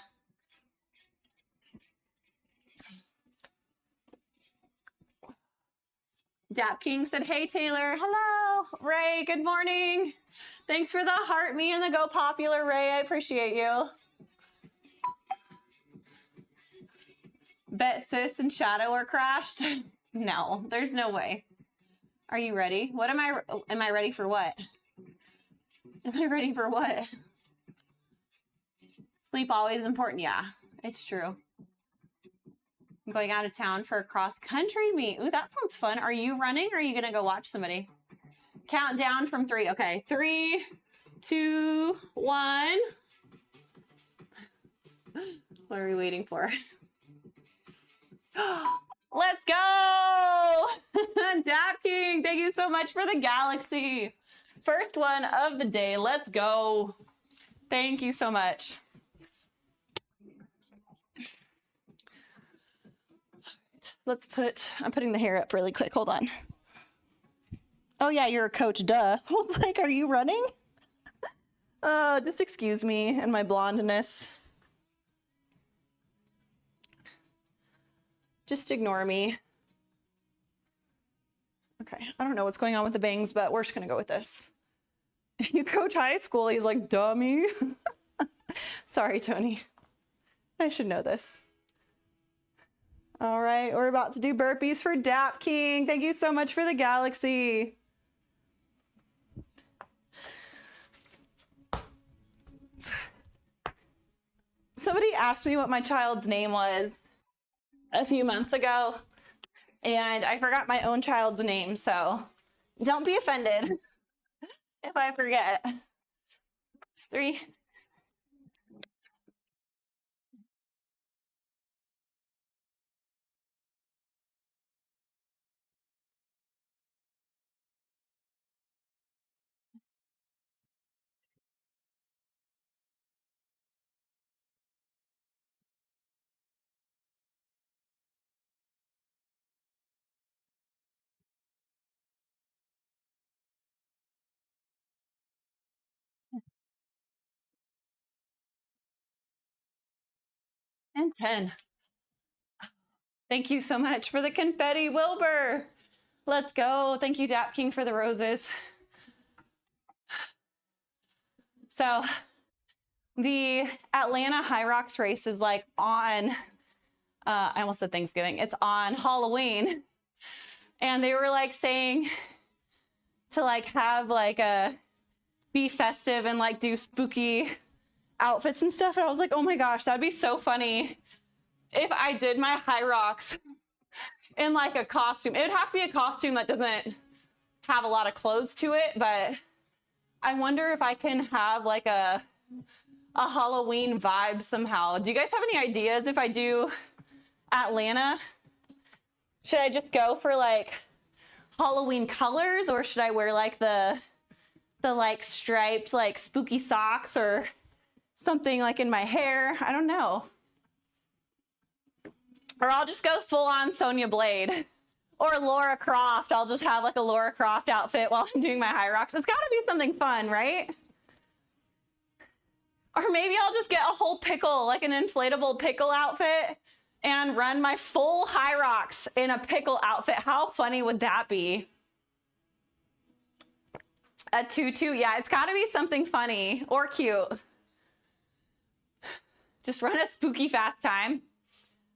Dap King said, hey, Taylor. Hello. Ray, good morning. Thanks for the heart me and the go popular, Ray. I appreciate you. Bet Sis and Shadow are crashed. No, there's no way. Are you ready? What am I ready for what? Am I ready for what? Sleep always important. Yeah, it's true. I'm going out of town for a cross-country meet. Ooh, that sounds fun. Are you running or are you going to go watch somebody? Count down from 3. Okay, 3, 2, 1. What are we waiting for? Let's go! Dap King, thank you so much for the galaxy. First one of the day. Let's go. Thank you so much. Let's I'm putting the hair up really quick. Hold on. Oh yeah, you're a coach, duh. Like, are you running? Just excuse me and my blondness. Just ignore me. Okay, I don't know what's going on with the bangs, but we're just gonna go with this. You coach high school, he's like, dummy. Sorry, Tony. I should know this. All right, we're about to do burpees for Dap King. Thank you so much for the galaxy. Somebody asked me what my child's name was a few months ago, and I forgot my own child's name, so don't be offended if I forget. It's 3. And 10. Thank you so much for the confetti, Wilbur. Let's go. Thank you, Dap King, for the roses. So the Atlanta HYROX race is like on, I almost said Thanksgiving. It's on Halloween. And they were like saying to like have like be festive and like do spooky outfits and stuff. And I was like, oh my gosh, that'd be so funny if I did my HYROX in like a costume. It would have to be a costume that doesn't have a lot of clothes to it, but I wonder if I can have like a Halloween vibe somehow. Do you guys have any ideas if I do Atlanta? Should I just go for like Halloween colors, or should I wear like the like striped like spooky socks or something like in my hair? I don't know. Or I'll just go full on Sonya Blade or Laura Croft. I'll just have like a Laura Croft outfit while I'm doing my HYROX. It's gotta be something fun, right? Or maybe I'll just get a whole pickle, like an inflatable pickle outfit, and run my full HYROX in a pickle outfit. How funny would that be? A tutu, yeah, it's gotta be something funny or cute. Just run a spooky fast time.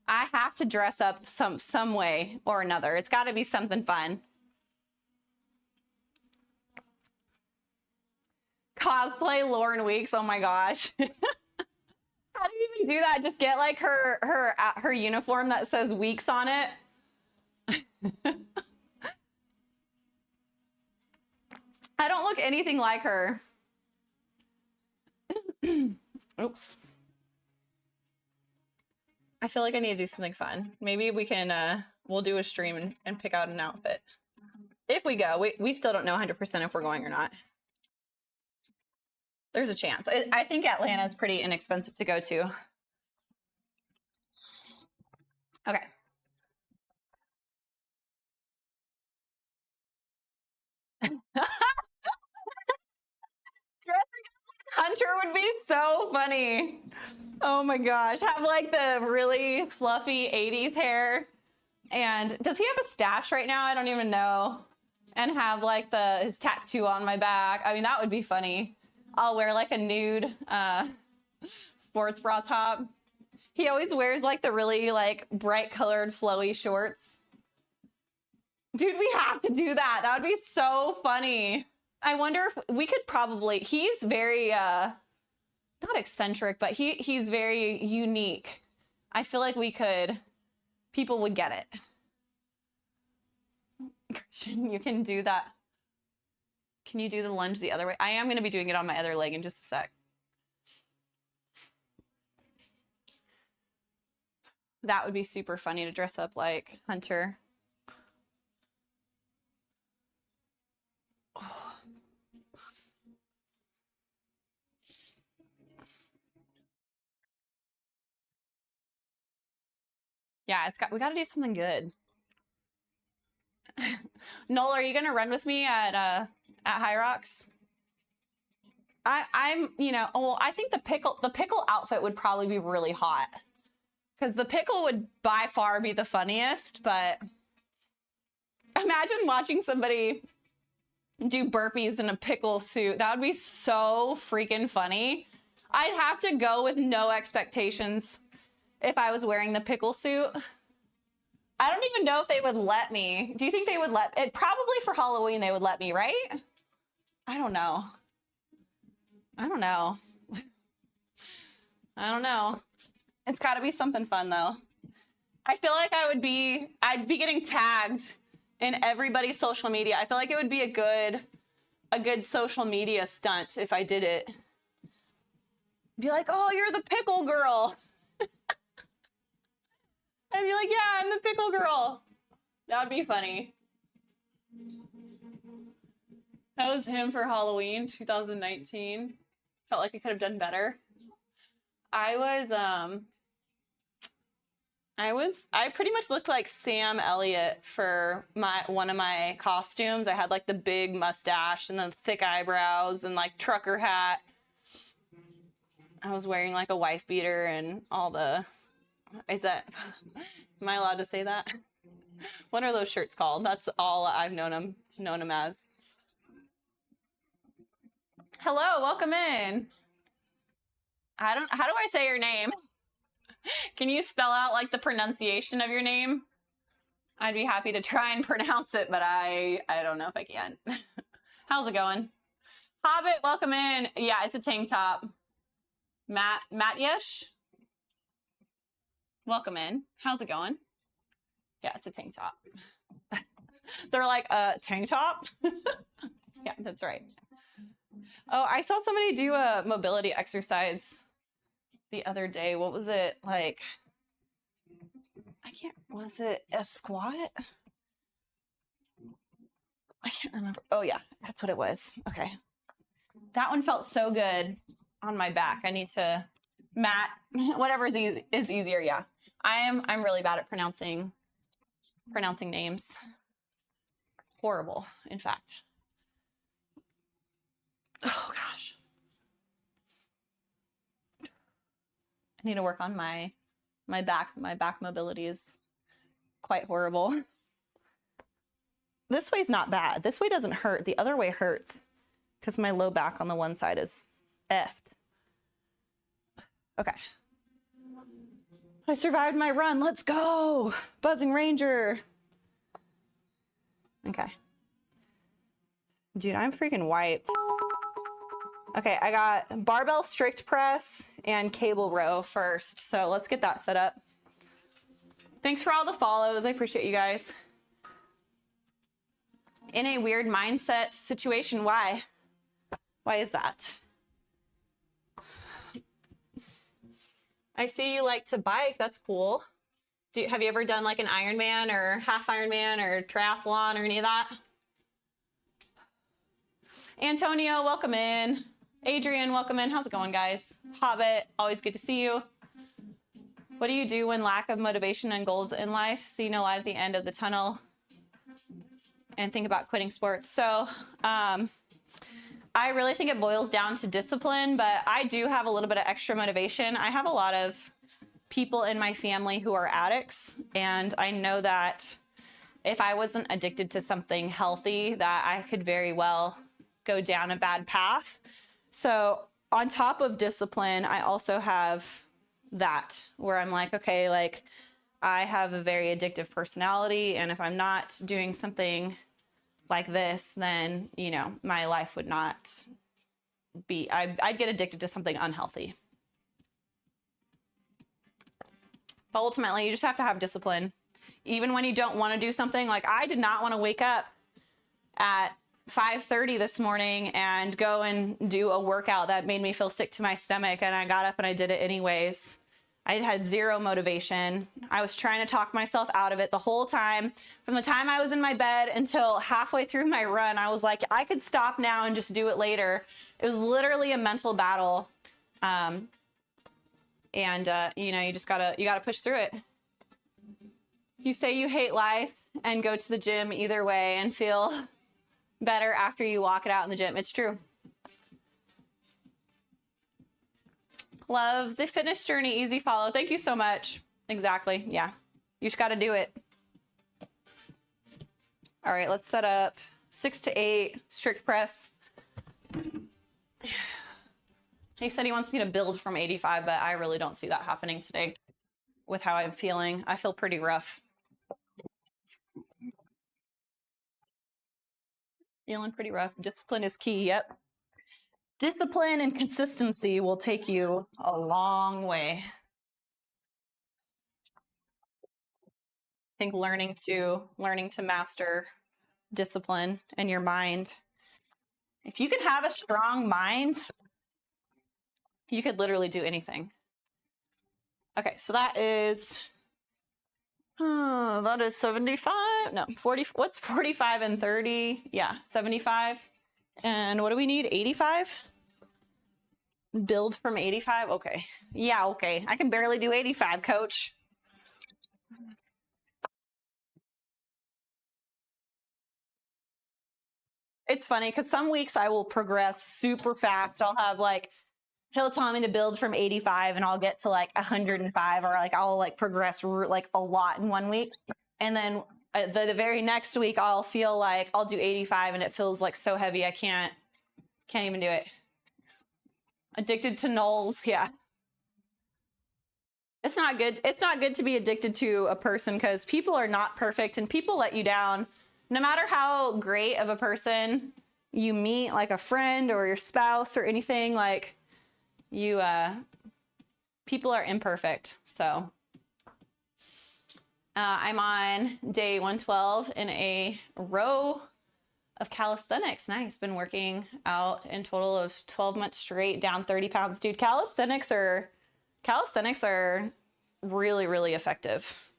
I have to dress up some way or another. It's gotta be something fun. Cosplay Lauren Weeks, oh my gosh. How do you even do that? Just get like her uniform that says Weeks on it. I don't look anything like her. Oops. I feel like I need to do something fun. Maybe we can, we'll do a stream and pick out an outfit. If we go, we still don't know 100% if we're going or not. There's a chance. I think Atlanta is pretty inexpensive to go to. Okay. Hunter would be so funny. Oh my gosh. Have like the really fluffy 80s hair. And does he have a stash right now? I don't even know. And have like his tattoo on my back. I mean, that would be funny. I'll wear like a nude sports bra top. He always wears like the really like bright colored flowy shorts. Dude, we have to do that. That would be so funny. I wonder if we could probably, he's very not eccentric, but he's very unique. I feel like people would get it. Christian, you can do that. Can you do the lunge the other way? I am going to be doing it on my other leg in just a sec. That would be super funny to dress up like Hunter. Oh. Yeah, we got to do something good. Noel, are you going to run with me at HYROX? I'm, well, I think the pickle outfit would probably be really hot. Because the pickle would by far be the funniest, but imagine watching somebody do burpees in a pickle suit. That would be so freaking funny. I'd have to go with no expectations if I was wearing the pickle suit. I don't even know if they would let me. Do you think they would let it? Probably for Halloween they would let me, right? I don't know. I don't know. I don't know. It's got to be something fun though. I feel like I'd be getting tagged in everybody's social media. I feel like it would be a good social media stunt if I did it. Be like, oh, you're the pickle girl. I'd be like, yeah, I'm the pickle girl. That would be funny. That was him for Halloween 2019. Felt like I could have done better. I pretty much looked like Sam Elliott for one of my costumes. I had like the big mustache and the thick eyebrows and like trucker hat. I was wearing like a wife beater and all the, am I allowed to say that? What are those shirts called? That's all I've known him as. Hello, welcome in. How do I say your name? Can you spell out like the pronunciation of your name? I'd be happy to try and pronounce it, but I don't know if I can. How's it going? Hobbit, welcome in. Yeah, it's a tank top. Matt Yesh, welcome in. How's it going? Yeah, it's a tank top. They're like, tank top? Yeah, that's right. Oh, I saw somebody do a mobility exercise the other day. What was it like? Was it a squat? I can't remember. Oh yeah, that's what it was. Okay. That one felt so good on my back. I need to, Matt, whatever is easier. Yeah. I'm really bad at pronouncing names. Horrible, in fact. Oh gosh. I need to work on my back. My back mobility is quite horrible. This way's not bad. This way doesn't hurt. The other way hurts because my low back on the one side is effed. Okay. I survived my run. Let's go. Buzzing Ranger. Okay. Dude, I'm freaking wiped. Okay, I got barbell strict press and cable row first. So let's get that set up. Thanks for all the follows. I appreciate you guys. In a weird mindset situation, why? Why is that? I see you like to bike. That's cool. Have you ever done like an Ironman or half Ironman or triathlon or any of that? Antonio, welcome in. Adrian, welcome in. How's it going, guys? Hobbit, always good to see you. What do you do when lack of motivation and goals in life? See no light at the end of the tunnel and think about quitting sports. So I really think it boils down to discipline, but I do have a little bit of extra motivation. I have a lot of people in my family who are addicts, and I know that if I wasn't addicted to something healthy, that I could very well go down a bad path. So on top of discipline, I also have that where I'm like, okay, like I have a very addictive personality, and if I'm not doing something like this, then, you know, my life would not I'd get addicted to something unhealthy. But ultimately, you just have to have discipline. Even when you don't want to do something, like I did not want to wake up at 5:30 this morning and go and do a workout that made me feel sick to my stomach, and I got up and I did it anyways. I had zero motivation. I was trying to talk myself out of it the whole time. From the time I was in my bed until halfway through my run, I was like, I could stop now and just do it later. It was literally a mental battle. You know, you gotta push through it. You say you hate life and go to the gym either way and feel better after you walk it out in the gym. It's true. Love the fitness journey, easy follow. Thank you so much. Exactly. Yeah. You just got to do it. All right, let's set up 6 to 8 strict press. He said he wants me to build from 85, but I really don't see that happening today with how I'm feeling. I feel pretty rough. Feeling pretty rough. Discipline is key. Yep. Discipline and consistency will take you a long way. I think learning to master discipline and your mind. If you can have a strong mind, you could literally do anything. Okay, so that is 75. No, 40. What's 45 and 30? Yeah, 75. And what do we need? 85? Build from 85? Okay. Yeah, okay. I can barely do 85, coach. It's funny because some weeks I will progress super fast. I'll have like, he'll tell me to build from 85 and I'll get to like 105, or like I'll like progress like a lot in one week. And then the very next week I'll feel like I'll do 85 and it feels like so heavy I can't even do it. Addicted to knolls, yeah. It's not good. It's not good to be addicted to a person because people are not perfect and people let you down. No matter how great of a person you meet, like a friend or your spouse or anything, like people are imperfect. So I'm on day 112 in a row of calisthenics. Nice. Been working out in total of 12 months straight, down 30 pounds. Dude, calisthenics are really, really effective.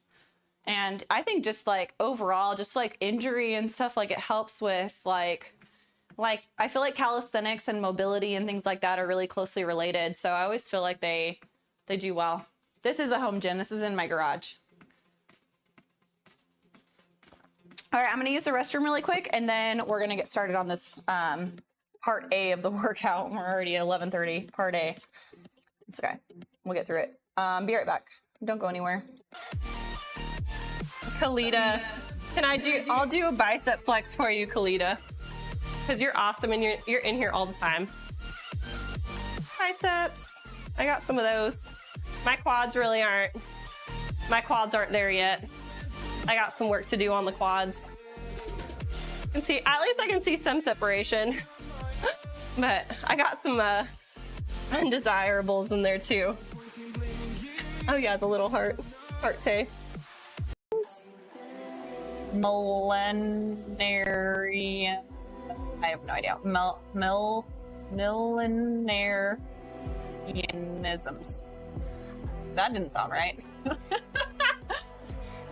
And I think just like overall, just like injury and stuff, like it helps with like I feel like calisthenics and mobility and things like that are really closely related. So I always feel like they do well. This is a home gym. This is in my garage. All right, I'm going to use the restroom really quick, and then we're going to get started on this part A of the workout. We're already at 11:30, part A. It's okay. We'll get through it. Be right back. Don't go anywhere. Kalita, I'll do a bicep flex for you, Kalita. Because you're awesome and you're in here all the time. Biceps. I got some of those. My quads aren't there yet. I got some work to do on the quads. At least I can see some separation. But I got some undesirables in there too. Oh yeah, the little heart tape. Millenarian. I have no idea. Millenarianisms. That didn't sound right.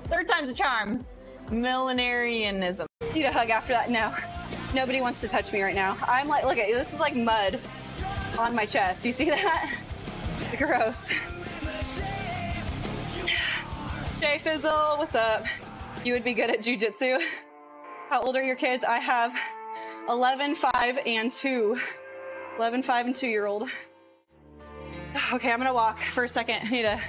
Third time's a charm. Millenarianism. Need a hug after that? No. Nobody wants to touch me right now. I'm like, look at you. This is like mud on my chest. You see that? It's gross. Jay Fizzle, what's up? You would be good at jujitsu. How old are your kids? I have 11, 5, and 2. 11, 5, and 2-year-old. Okay, I'm gonna walk for a second. I need to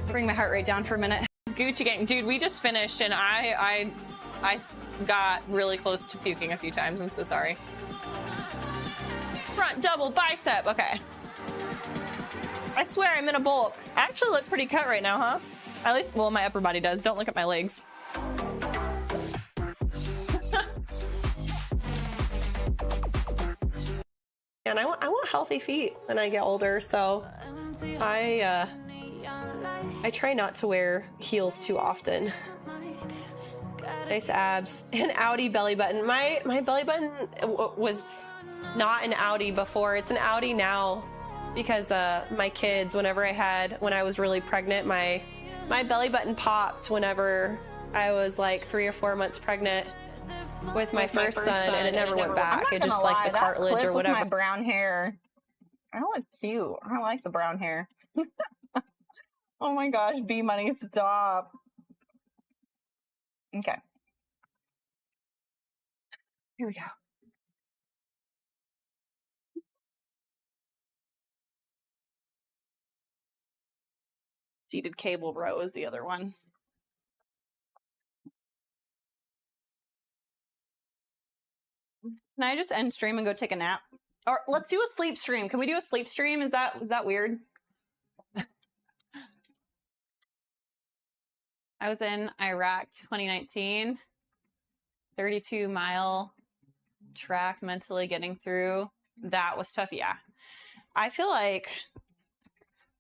bring my heart rate down for a minute. Gucci gang, dude, we just finished and I got really close to puking a few times. I'm so sorry. Front double bicep, okay. I swear I'm in a bulk. I actually look pretty cut right now, huh? At least, well, my upper body does. Don't look at my legs. And I want healthy feet when I get older, so I try not to wear heels too often. Nice abs and Audi belly button. My belly button was not an Audi before. It's an Audi now because my kids, when I was really pregnant, my belly button popped whenever I was like 3 or 4 months pregnant with my first son, and it never went back. It just like the cartilage or whatever. My brown hair. I look cute. I like the brown hair. Oh my gosh, B Money, stop. Okay. Here we go. Seated cable row is the other one. Can I just end stream and go take a nap? Or let's do a sleep stream. Can we do a sleep stream? Is that weird? I was in Iraq 2019, 32-mile track, mentally getting through. That was tough. Yeah. I feel like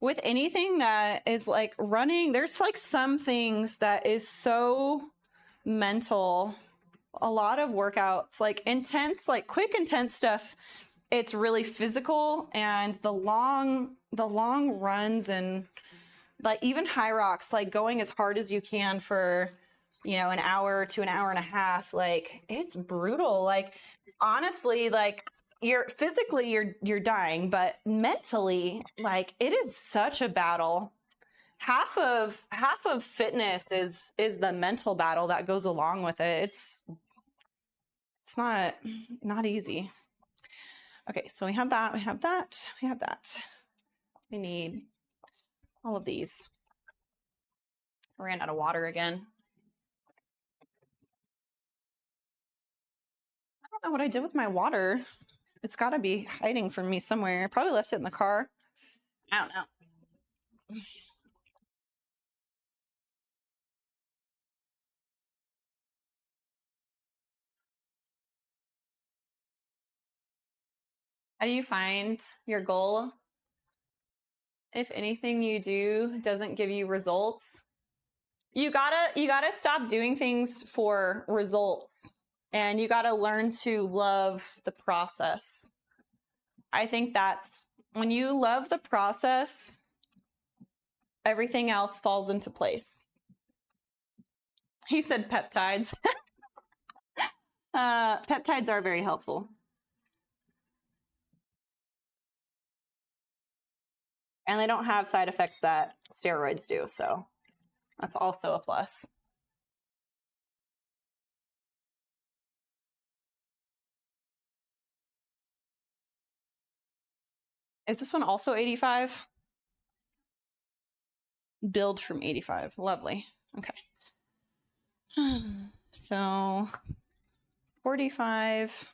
with anything that is like running, there's like some things that is so mental. A lot of workouts, like intense, like quick, intense stuff, it's really physical, and the long runs and like even HYROX, like going as hard as you can for, you know, an hour to an hour and a half, like it's brutal. Like honestly, like you're physically you're dying, but mentally, like it is such a battle. Half of fitness is the mental battle that goes along with it. It's not easy. Okay, so we have that, we have that, we have that. We need all of these. I ran out of water again. I don't know what I did with my water. It's got to be hiding from me somewhere. I probably left it in the car. I don't know. How do you find your goal? If anything you do doesn't give you results, you gotta stop doing things for results, and you gotta learn to love the process. I think that's when you love the process, everything else falls into place. He said peptides. Peptides are very helpful. And they don't have side effects that steroids do, so that's also a plus. Is this one also 85? Build from 85. Lovely. Okay. So 45.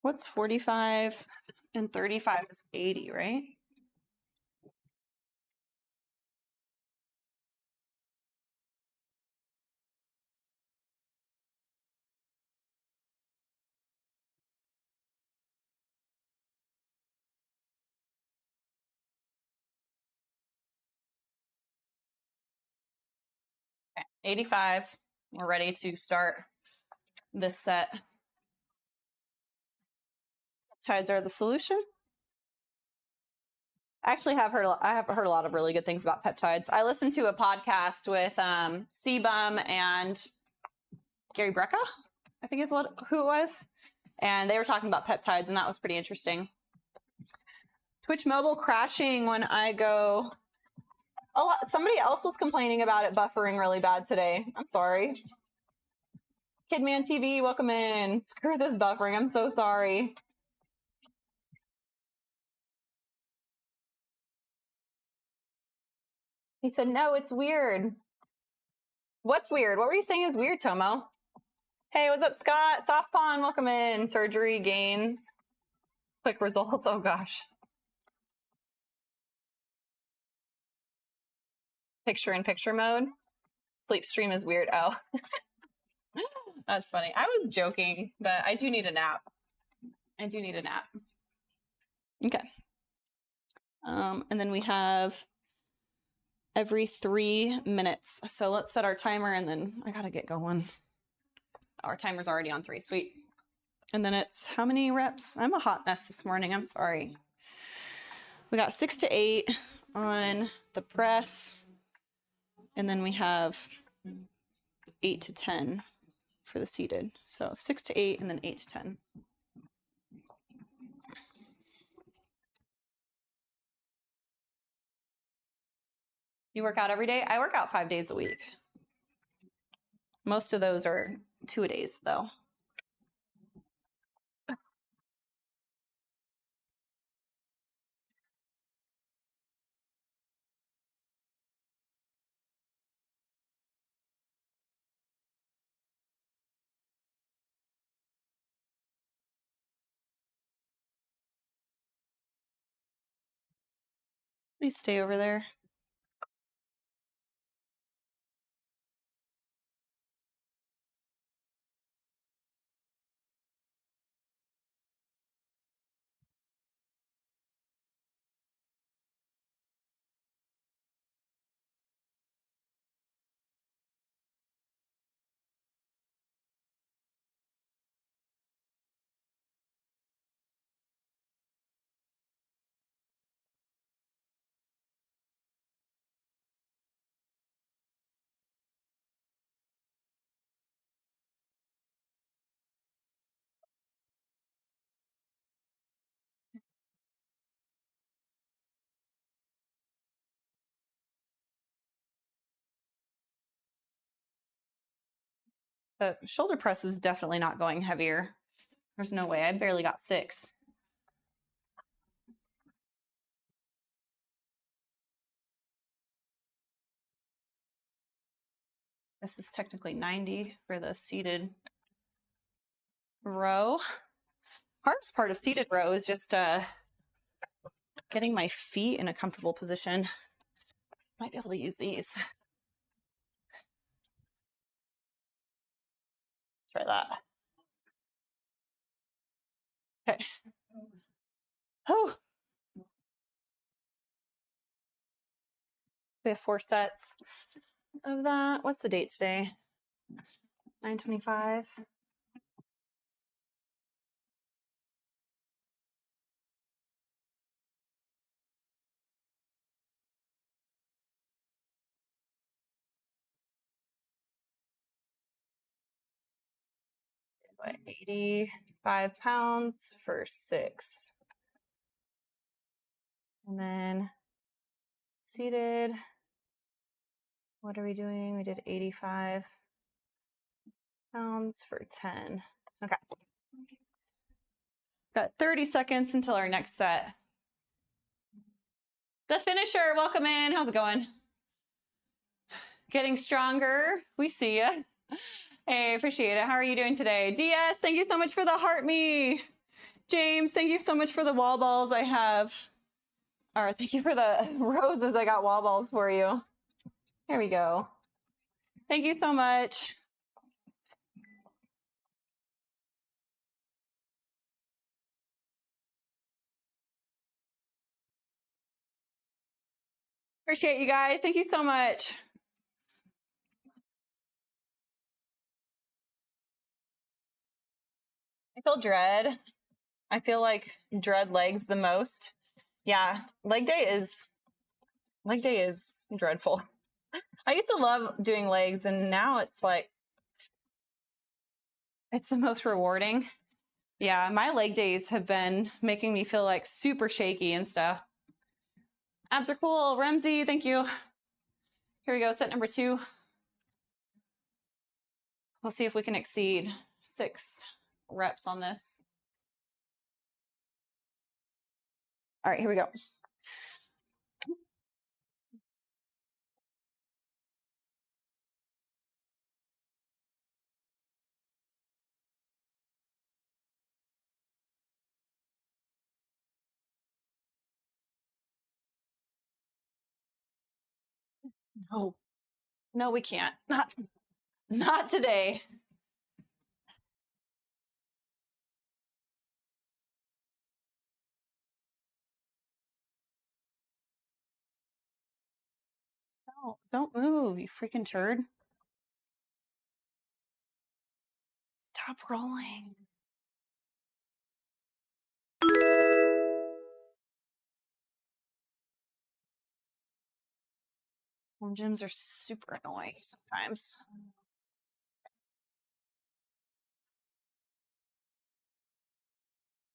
What's 45 and 35 is 80, right? Okay. 85. We're ready to start this set. Peptides are the solution. I have heard a lot of really good things about peptides. I listened to a podcast with Sebum and Gary Brecka, I think is who it was. And they were talking about peptides, and that was pretty interesting. Twitch mobile crashing when I go. Somebody else was complaining about it buffering really bad today. I'm sorry. Kidman TV, welcome in. Screw this buffering. I'm so sorry. He said, no, it's weird. What's weird? What were you saying is weird, Tomo? Hey, what's up, Scott? Soft Pawn, welcome in. Surgery gains. Quick results. Oh, gosh. Picture-in-picture mode. Sleep stream is weird. Oh. That's funny. I was joking, but I do need a nap. I do need a nap. Okay. And then we have every 3 minutes. So let's set our timer and then I gotta get going. Our timer's already on 3, sweet. And then it's how many reps? I'm a hot mess this morning, I'm sorry. We got 6 to 8 on the press. And then we have 8 to 10 for the seated. So 6 to 8 and then 8 to 10. You work out every day? I work out 5 days a week. Most of those are 2-a-days though. Please stay over there. The shoulder press is definitely not going heavier. There's no way. I barely got 6. This is technically 90 for the seated row. Hardest part of seated row is just getting my feet in a comfortable position. Might be able to use these. Try that. Okay. Oh. We have 4 sets of that. What's the date today? 9/25. What, 85 pounds for 6. And then seated. What are we doing? We did 85 pounds for 10. Okay. Got 30 seconds until our next set. The finisher, welcome in. How's it going? Getting stronger. We see ya. Hey, appreciate it. How are you doing today? DS, thank you so much for the heart me. James, thank you so much for the wall balls I have. Or thank you for the roses. I got wall balls for you. There we go. Thank you so much. Appreciate you guys. Thank you so much. I feel dread. I feel like dread legs the most. Yeah, leg day is dreadful. I used to love doing legs and now it's like it's the most rewarding. Yeah, my leg days have been making me feel like super shaky and stuff. Abs are cool. Ramsey, thank you. Here we go, set number 2. We'll see if we can exceed 6 reps on this. All right, here we go. No, no, we can't. Not today. Oh, don't move, you freaking turd. Stop rolling. Home gyms are super annoying sometimes.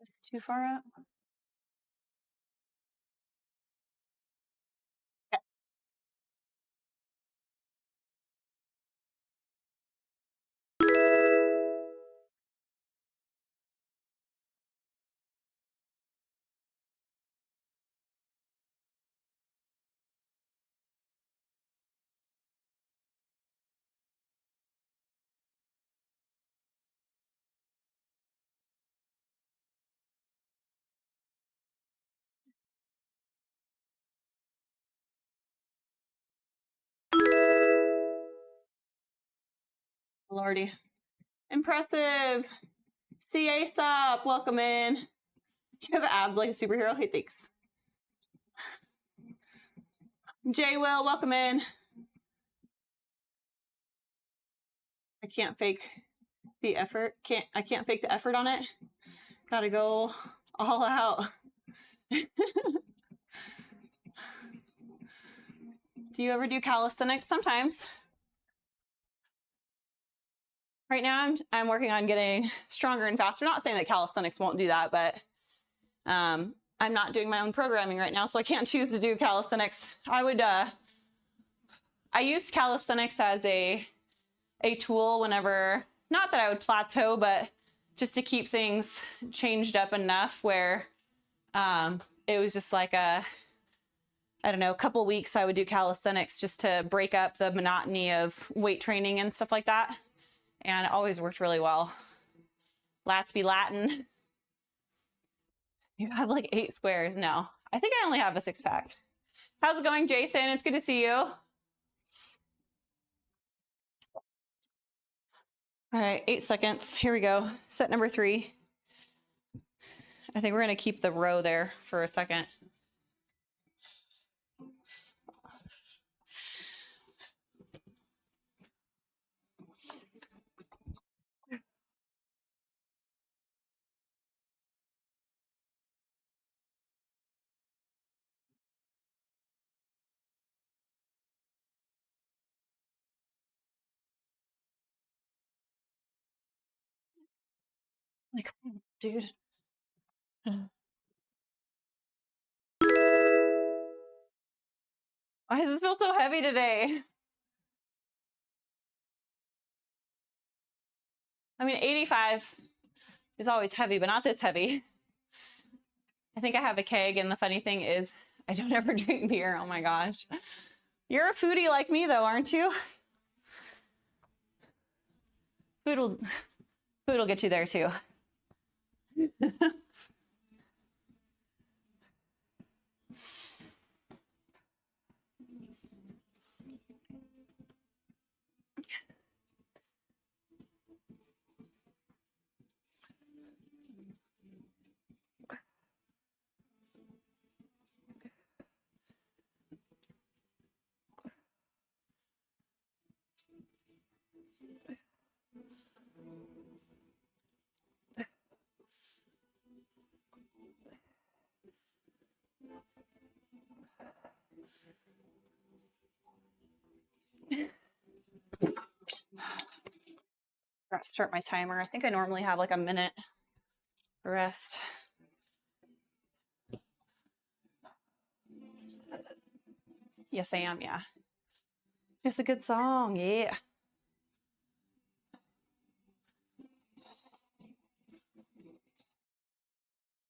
It's too far up. Okay. Lordy. Impressive. CA Sup, welcome in. You have abs like a superhero. Hey, thanks. Jay Will, welcome in. I can't fake the effort. I can't fake the effort on it. Gotta go all out. Do you ever do calisthenics? Sometimes. Right now, I'm working on getting stronger and faster. Not saying that calisthenics won't do that, but I'm not doing my own programming right now, so I can't choose to do calisthenics. I used calisthenics as a tool whenever, not that I would plateau, but just to keep things changed up enough where it was just like I don't know, a couple weeks I would do calisthenics just to break up the monotony of weight training and stuff like that. And it always worked really well. Lats be Latin. You have like 8 squares. No, I think I only have a 6-pack. How's it going, Jason? It's good to see you. All right, 8 seconds. Here we go. Set number 3. I think we're going to keep the row there for a second. Like, dude. Why does it feel so heavy today? I mean, 85 is always heavy, but not this heavy. I think I have a keg, and the funny thing is I don't ever drink beer. Oh my gosh. You're a foodie like me though, aren't you? Food will get you there too. Start my timer. I think I normally have like a minute rest. Yes, I am. Yeah. It's a good song. Yeah.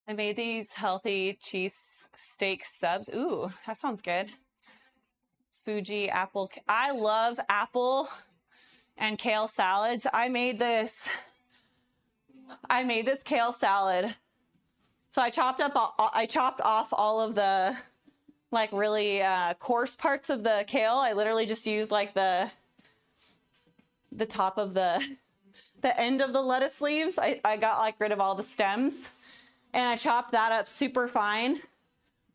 I made these healthy cheese steak subs. Ooh, that sounds good. Fuji apple. I love apple and kale salads. I made this kale salad. So I chopped off all of the like really coarse parts of the kale. I literally just used like the top of the end of the lettuce leaves. I got like rid of all the stems, and I chopped that up super fine.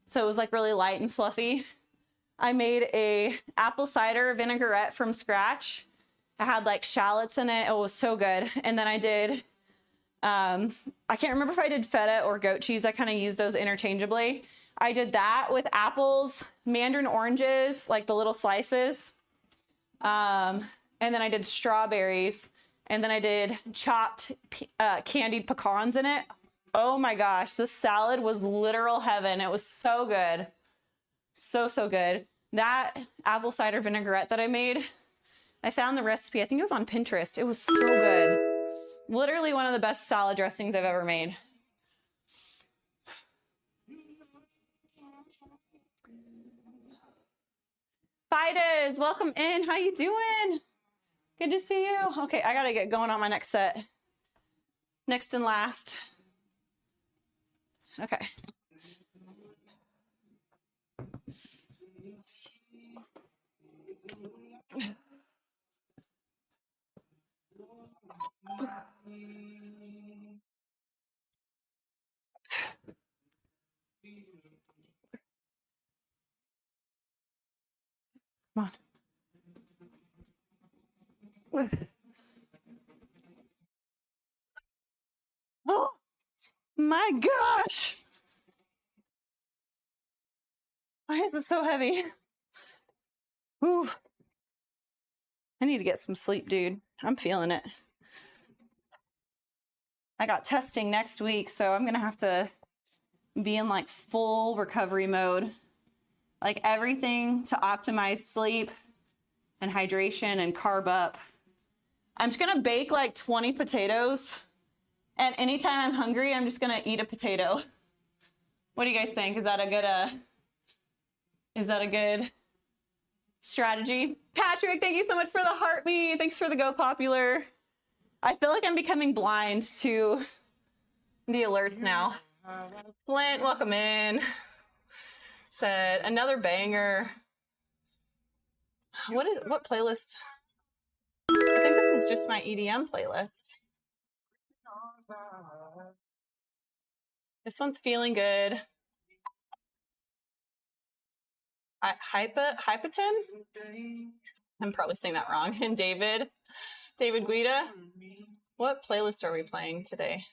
So it was like really light and fluffy. I made a apple cider vinaigrette from scratch. I had like shallots in it. It was so good. And then I did, I can't remember if I did feta or goat cheese. I kind of use those interchangeably. I did that with apples, mandarin oranges, like the little slices. And then I did strawberries. And then I did chopped candied pecans in it. Oh my gosh, this salad was literal heaven. It was so good. So, so good. That apple cider vinaigrette that I made, I found the recipe. I think it was on Pinterest. It was so good. Literally one of the best salad dressings I've ever made. Fides, welcome in. How you doing? Good to see you. Okay, I gotta get going on my next set. Next and last. Okay. Come on. Oh my gosh. Why is this so heavy? Ooh. I need to get some sleep, dude. I'm feeling it. I got testing next week, so I'm gonna have to be in like full recovery mode. Like everything to optimize sleep and hydration and carb up. I'm just gonna bake like 20 potatoes, and anytime I'm hungry, I'm just gonna eat a potato. What do you guys think? Is that a good strategy? Patrick, thank you so much for the heartbeat. Thanks for the go popular. I feel like I'm becoming blind to the alerts now. Flint, welcome in. Said another banger. What playlist? I think this is just my EDM playlist. This one's feeling good. Hypaton? I'm probably saying that wrong. And David Guida. What playlist are we playing today?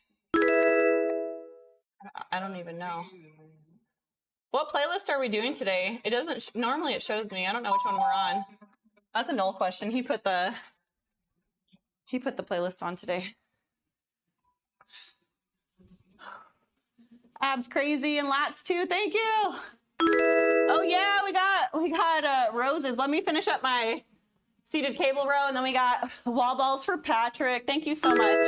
I don't even know. What playlist are we doing today? It doesn't, normally it shows me. I don't know which one we're on. That's a null question. He put the playlist on today. Abs crazy and lats too. Thank you. Oh yeah, we got roses. Let me finish up my seated cable row, and then we got wall balls for Patrick. Thank you so much.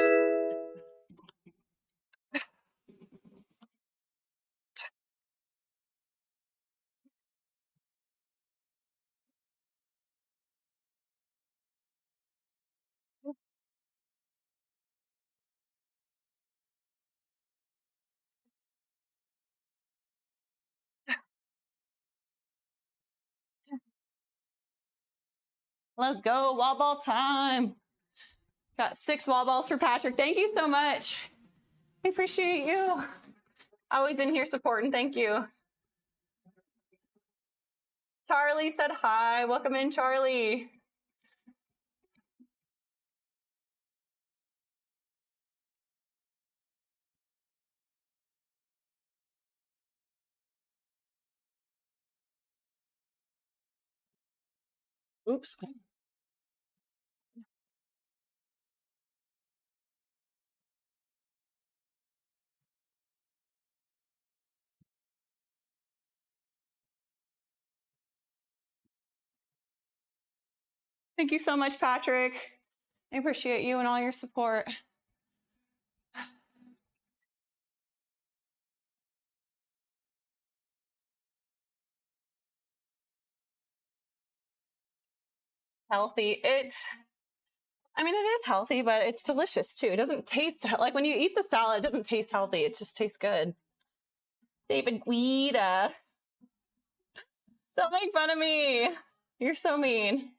Let's go, wall ball time. Got 6 wall balls for Patrick. Thank you so much. I appreciate you. Always in here supporting. Thank you. Charlie said hi. Welcome in, Charlie. Oops. Thank you so much, Patrick. I appreciate you and all your support. Healthy. I mean, it is healthy, but it's delicious too. It doesn't taste like when you eat the salad, it doesn't taste healthy. It just tastes good. David Guida. Don't make fun of me. You're so mean.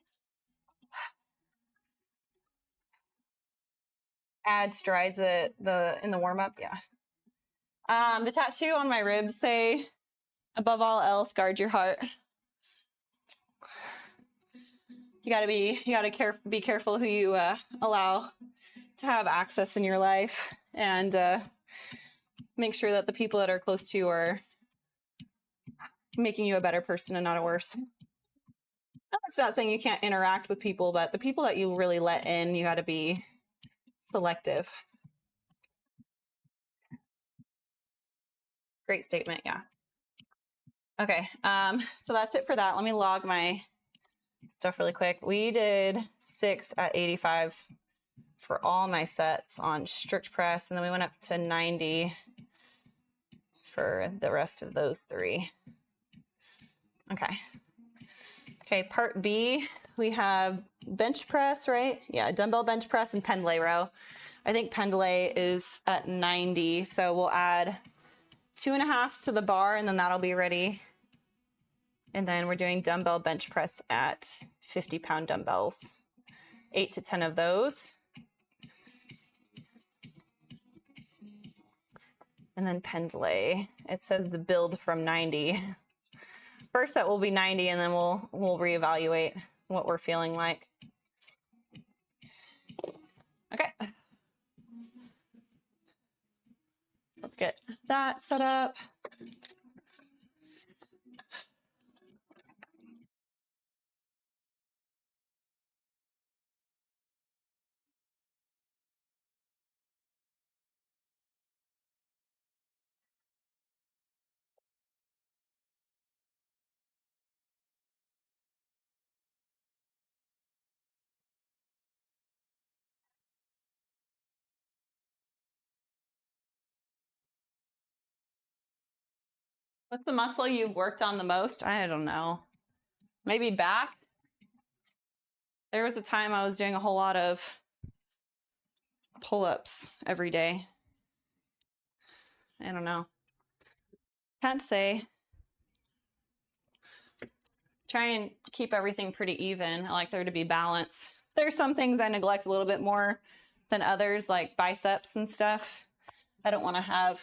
Add strides in the warm up. Yeah. The tattoo on my ribs say, above all else, guard your heart. you gotta be careful who you allow to have access in your life, and make sure that the people that are close to you are making you a better person and not a worse. That's not saying you can't interact with people, but the people that you really let in, you got to be selective. Great statement. Yeah. Okay. So that's it for that. Let me log my stuff really quick. We did 6 at 85 for all my sets on strict press, and then we went up to 90 for the rest of those 3. Okay. Okay, part B, we have bench press, right? Yeah, dumbbell bench press and pendlay row. I think pendlay is at 90, so we'll add 2.5s to the bar, and then that'll be ready. And then we're doing dumbbell bench press at 50-pound dumbbells, 8 to 10 of those. And then pendlay, it says the build from 90. First set will be 90, and then we'll reevaluate what we're feeling like. Okay. Let's get that set up. What's the muscle you've worked on the most? I don't know. Maybe back? There was a time I was doing a whole lot of pull-ups every day. I don't know. Can't say. Try and keep everything pretty even. I like there to be balance. There's some things I neglect a little bit more than others, like biceps and stuff. I don't want to have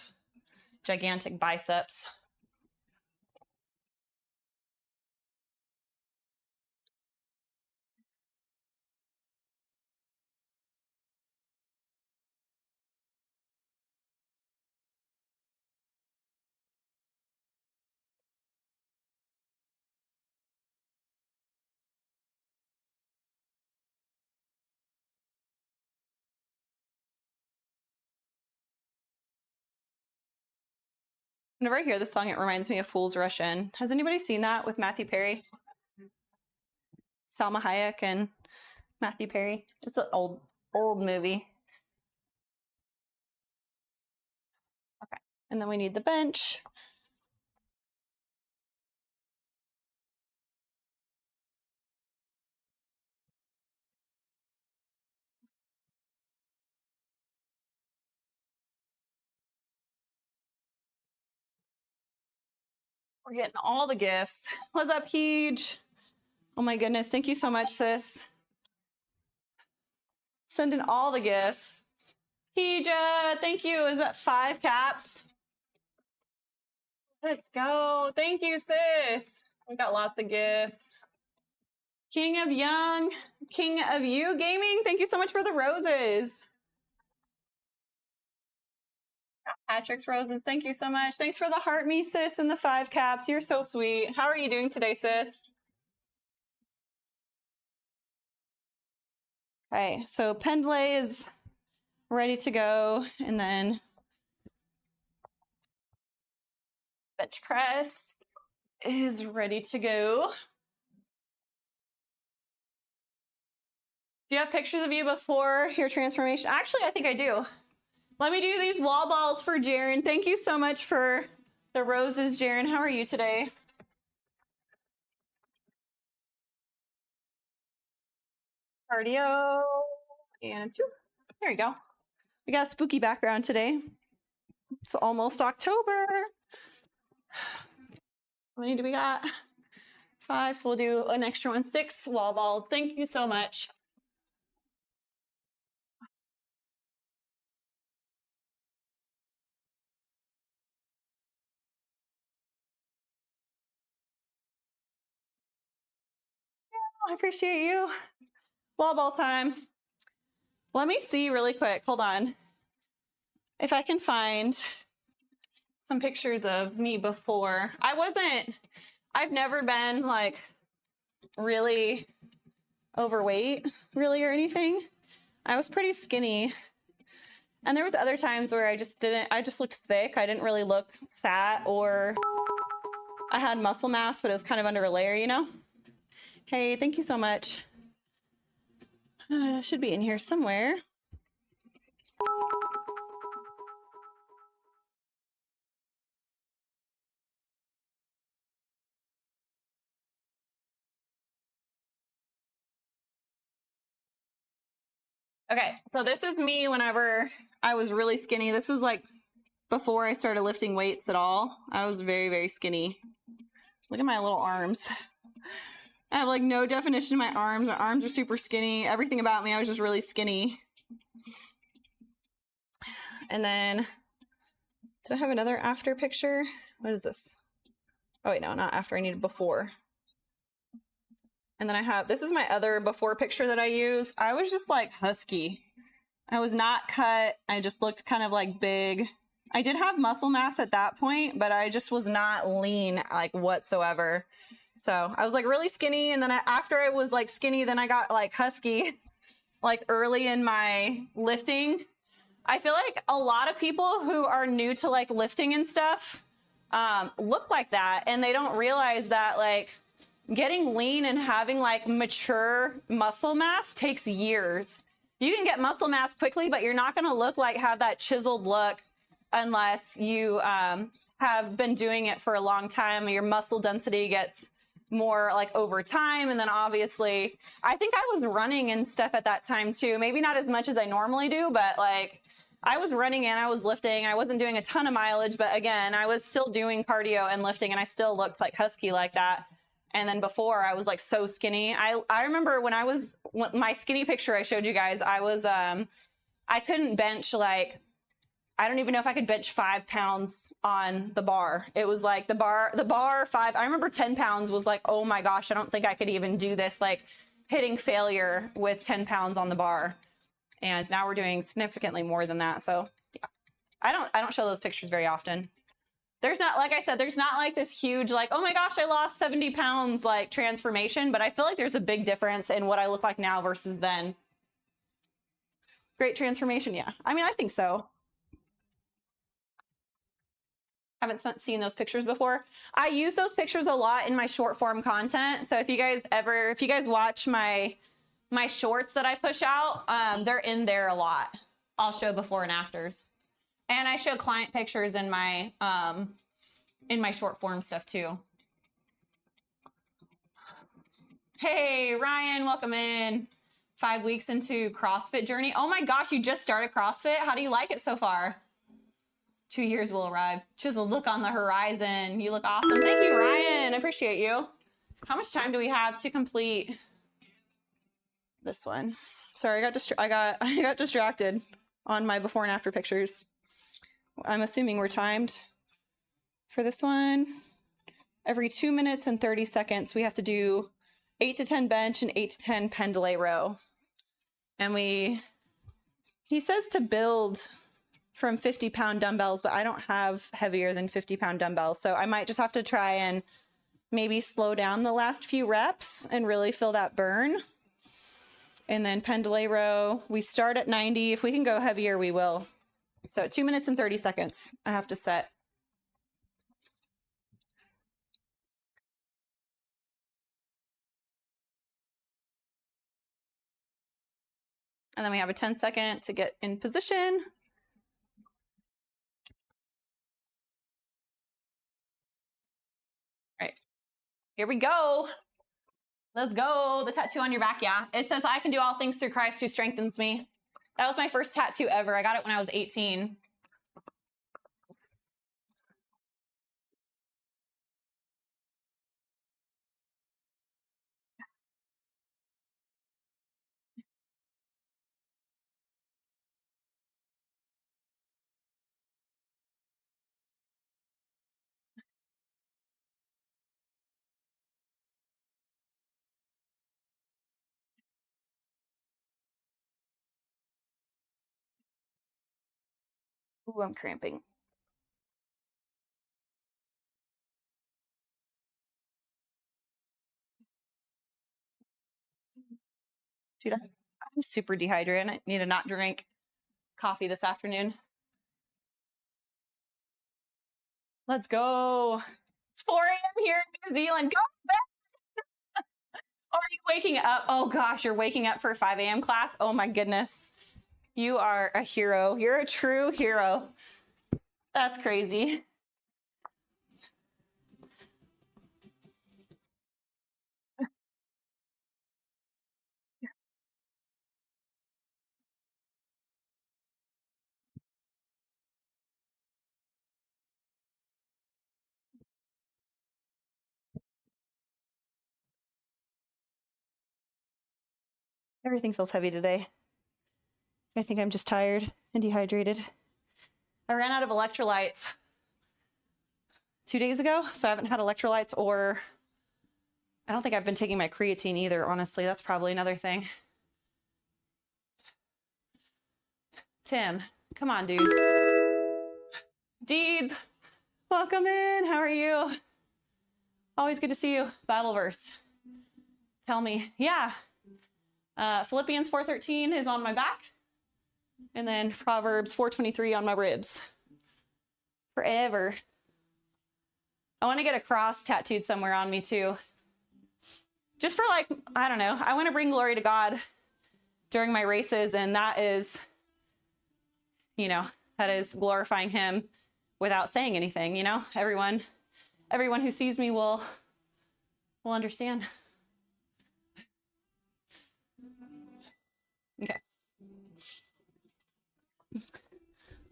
gigantic biceps. Whenever I hear this song, it reminds me of Fools Rush In. Has anybody seen that with Matthew Perry? Salma Hayek and Matthew Perry. It's an old movie. Okay. And then we need the bench. We're getting all the gifts. What's up, Huge? Oh my goodness. Thank you so much, sis. Sending all the gifts. Hija, thank you. Is that 5 caps? Let's go. Thank you, sis. We got lots of gifts. King of Young, King of You Gaming, thank you so much for the roses. Patrick's roses, thank you so much. Thanks for the heart me, sis, and the 5 caps. You're so sweet. How are you doing today, sis? Okay, so pendlay is ready to go, and then bench press is ready to go. Do you have pictures of you before your transformation? Actually, I think I do. Let me do these wall balls for Jaren. Thank you so much for the roses, Jaren. How are you today? Cardio and 2. There you go. We got a spooky background today. It's almost October. How many do we got? 5, so we'll do an extra one. 6 wall balls. Thank you so much. I appreciate you. Wall ball time. Let me see really quick. Hold on. If I can find some pictures of me before. I've never been like really overweight really or anything. I was pretty skinny. And there was other times where I just looked thick. I didn't really look fat, or I had muscle mass, but it was kind of under a layer, you know? Hey, thank you so much. Should be in here somewhere. Okay, so this is me whenever I was really skinny. This was like before I started lifting weights at all. I was very, very skinny. Look at my little arms. I have like no definition in my arms. My arms are super skinny. Everything about me, I was just really skinny. And then, do I have another after picture? What is this? Oh wait, no, not after. I need before. And then I have, this is my other before picture that I use. I was just like husky. I was not cut. I just looked kind of like big. I did have muscle mass at that point, but I just was not lean like whatsoever. So I was like really skinny. And then after I was like skinny, then I got like husky, like early in my lifting. I feel like a lot of people who are new to like lifting and stuff look like that. And they don't realize that like getting lean and having like mature muscle mass takes years. You can get muscle mass quickly, but you're not going to have that chiseled look unless you have been doing it for a long time. Your muscle density gets more like over time. And then obviously, I think I was running and stuff at that time too. Maybe not as much as I normally do, but like I was running and I was lifting. I wasn't doing a ton of mileage, but again, I was still doing cardio and lifting, and I still looked like husky like that. And then before, I was like so skinny. I remember when my skinny picture I showed you guys, I was, I couldn't bench like, I don't even know if I could bench 5 pounds on the bar. It was like the bar 5, I remember 10 pounds was like, oh my gosh, I don't think I could even do this, like hitting failure with 10 pounds on the bar. And now we're doing significantly more than that. So yeah, I don't show those pictures very often. There's not, like I said, there's not like this huge, like, oh my gosh, I lost 70 pounds, like transformation, but I feel like there's a big difference in what I look like now versus then. Great transformation, yeah. I mean, I think so. Haven't seen those pictures before. I use those pictures a lot in my short form content. So if you guys watch my shorts that I push out, they're in there a lot. I'll show before and afters. And I show client pictures in my short form stuff too. Hey, Ryan, welcome in. 5 weeks into CrossFit journey. Oh my gosh, you just started CrossFit? How do you like it so far? 2 years will arrive. Chiseled look on the horizon. You look awesome. Thank you, Ryan. I appreciate you. How much time do we have to complete this one? Sorry, I got distracted on my before and after pictures. I'm assuming we're timed for this one. Every 2 minutes and 30 seconds, we have to do 8 to 10 bench and 8 to 10 pendlay row. And he says to build from 50-pound dumbbells, but I don't have heavier than 50-pound dumbbells. So I might just have to try and maybe slow down the last few reps and really feel that burn. And then pendlay row, we start at 90. If we can go heavier, we will. So 2 minutes and 30 seconds, I have to set. And then we have a 10-second to get in position. All right, here we go. Let's go. The tattoo on your back, yeah. It says, I can do all things through Christ who strengthens me. That was my first tattoo ever. I got it when I was 18. Ooh, I'm cramping. Dude, I'm super dehydrated. I need to not drink coffee this afternoon. Let's go. It's 4 a.m. here in New Zealand. Go back. Are you waking up? Oh gosh, you're waking up for a 5 a.m. class? Oh my goodness. You are a hero. You're a true hero. That's crazy. Everything feels heavy today. I think I'm just tired and dehydrated. I ran out of electrolytes 2 days ago, so I haven't had electrolytes, or I don't think I've been taking my creatine either, honestly. That's probably another thing. Tim, come on, dude. Deeds, welcome in. How are you? Always good to see you. Bible verse. Tell me. Yeah. Philippians 4:13 is on my back. And then Proverbs 4:23 on my ribs. Forever. I want to get a cross tattooed somewhere on me too. Just for like, I don't know. I want to bring glory to God during my races, and that is, you know, that is glorifying him without saying anything, you know? Everyone who sees me will understand. Okay.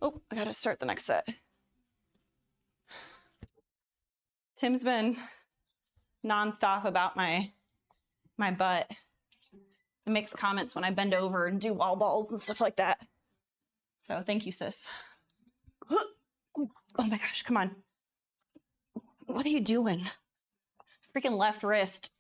Oh, I gotta start the next set. Tim's been nonstop about my butt. It makes comments when I bend over and do wall balls and stuff like that. So thank you, sis. Oh my gosh, come on. What are you doing? Freaking left wrist.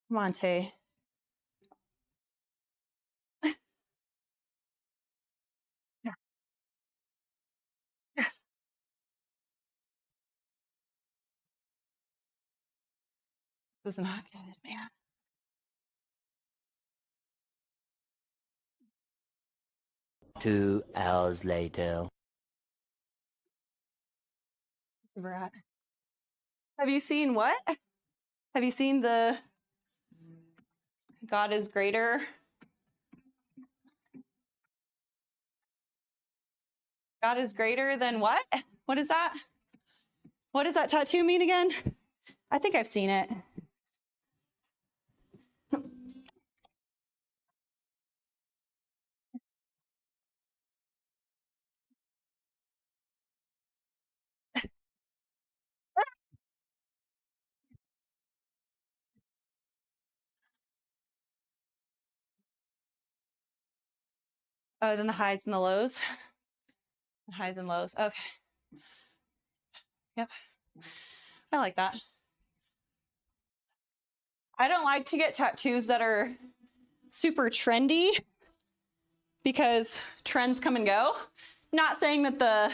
Come on, Tay. This is not good, man. Two hours later. Have you seen what? Have you seen the God is greater? God is greater than what? What is that? What does that tattoo mean again? I think I've seen it. Oh, then the highs and the lows. The highs and lows. Okay. Yep. I like that. I don't like to get tattoos that are super trendy because trends come and go. Not saying that the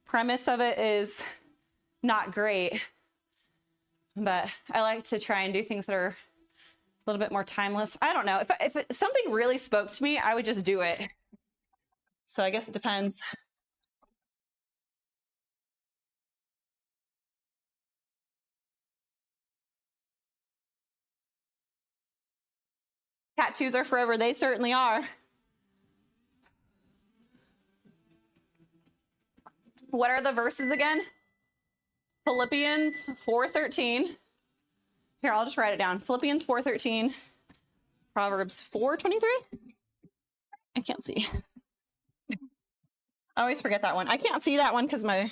premise of it is not great, but I like to try and do things that are a little bit more timeless. I don't know. If something really spoke to me, I would just do it. So I guess it depends. Tattoos are forever. They certainly are. What are the verses again? Philippians 4:13. Here, I'll just write it down. Philippians 4:13. Proverbs 4:23. I can't see. I always forget that one. I can't see that one because my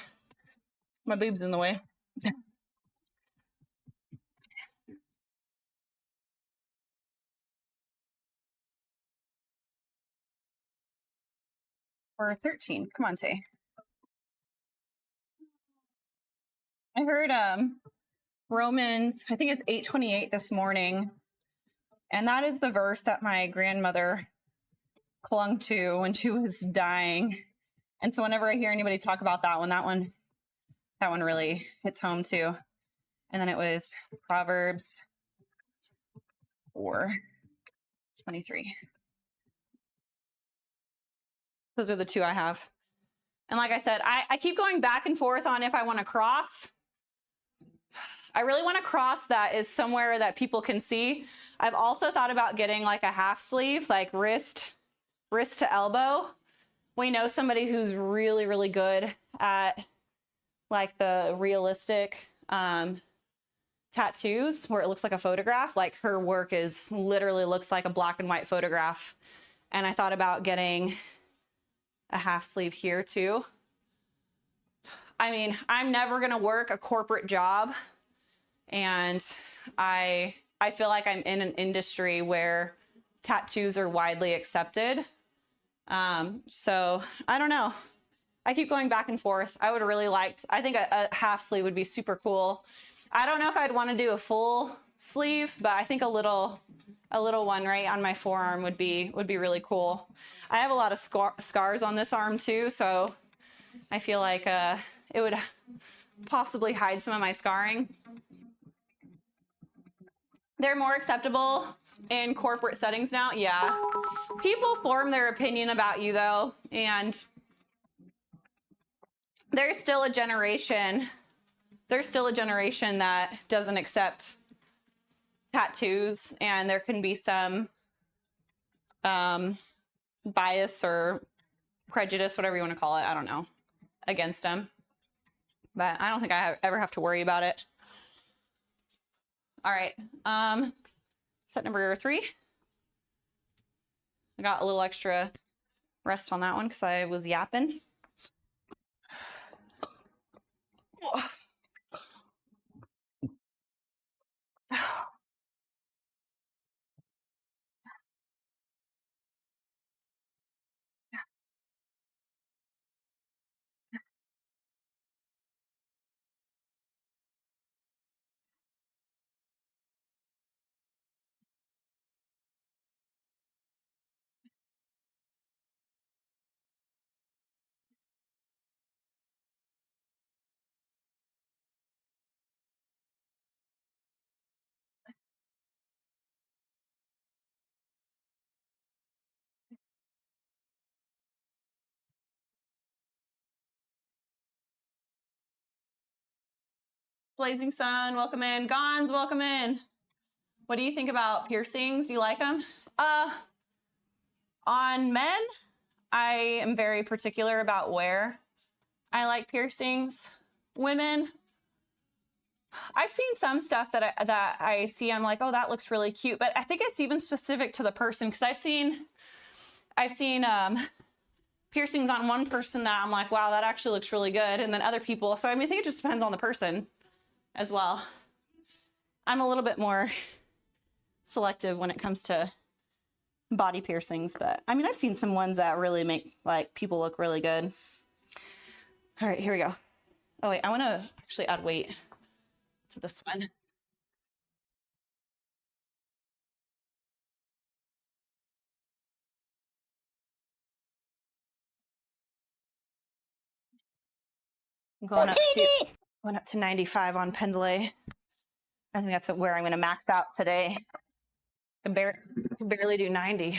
boob's in the way. or 13. Come on, Tay. I heard Romans, I think it's 8:28 this morning. And that is the verse that my grandmother clung to when she was dying. And so whenever I hear anybody talk about that one really hits home too. And then it was Proverbs 4:23. Those are the two I have. And like I said, I keep going back and forth on if I want to cross. I really want to cross that is somewhere that people can see. I've also thought about getting like a half sleeve, like wrist to elbow. We know somebody who's really, really good at like the realistic tattoos where it looks like a photograph. Like her work is literally looks like a black and white photograph. And I thought about getting a half sleeve here too. I mean, I'm never going to work a corporate job. And I feel like I'm in an industry where tattoos are widely accepted. So I don't know. I keep going back and forth. I would really I think a half sleeve would be super cool. I don't know if I'd want to do a full sleeve, but I think a little one right on my forearm would be really cool. I have a lot of scars on this arm too, so I feel like it would possibly hide some of my scarring. They're more acceptable in corporate settings now. Yeah. People form their opinion about you though, and there's still a generation that doesn't accept tattoos, and there can be some bias or prejudice, whatever you want to call it, I don't know, against them. But I don't think I ever have to worry about it. All right, set number 3. I got a little extra rest on that one because I was yapping. Blazing Sun, welcome in. Gons, welcome in. What do you think about piercings? Do you like them? On men, I am very particular about where I like piercings. Women, I've seen some stuff that I see. I'm like, oh, that looks really cute. But I think it's even specific to the person because I've seen piercings on one person that I'm like, wow, that actually looks really good, and then other people. So I mean, I think it just depends on the person as well. I'm a little bit more selective when it comes to body piercings, but I mean, I've seen some ones that really make like people look really good. All right, here we go. Oh wait, I want to actually add weight to this one. I'm going up to 95 on pendlay. I think that's where I'm going to max out today. I can barely do 90.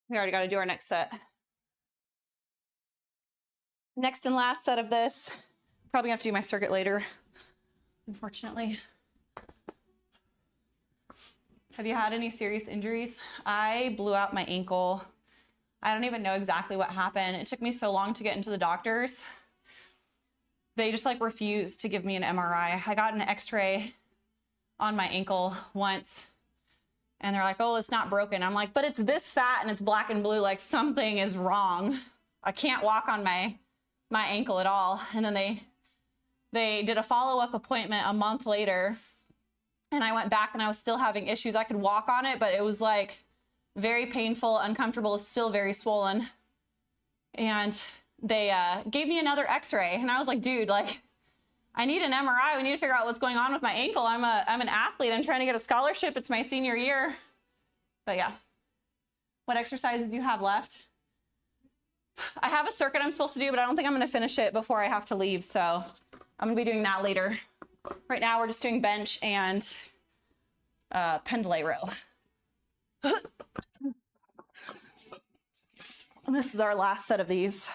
We already got to do our next set. Next and last set of this. Probably have to do my circuit later, unfortunately. Have you had any serious injuries? I blew out my ankle. I don't even know exactly what happened. It took me so long to get into the doctors. They just like refused to give me an MRI. I got an x-ray on my ankle once and they're like, oh, it's not broken. I'm like, but it's this fat and it's black and blue. Like something is wrong. I can't walk on my ankle at all. And then they did a follow-up appointment a month later and I went back and I was still having issues. I could walk on it, but it was like very painful, uncomfortable. It's still very swollen. And they gave me another x-ray and I was like, dude, like I need an MRI. We need to figure out what's going on with my ankle. I'm an athlete. I'm trying to get a scholarship. It's my senior year. But yeah. What exercises do you have left? I have a circuit I'm supposed to do, but I don't think I'm going to finish it before I have to leave. So I'm going to be doing that later. Right now we're just doing bench and pendlay row. And this is our last set of these.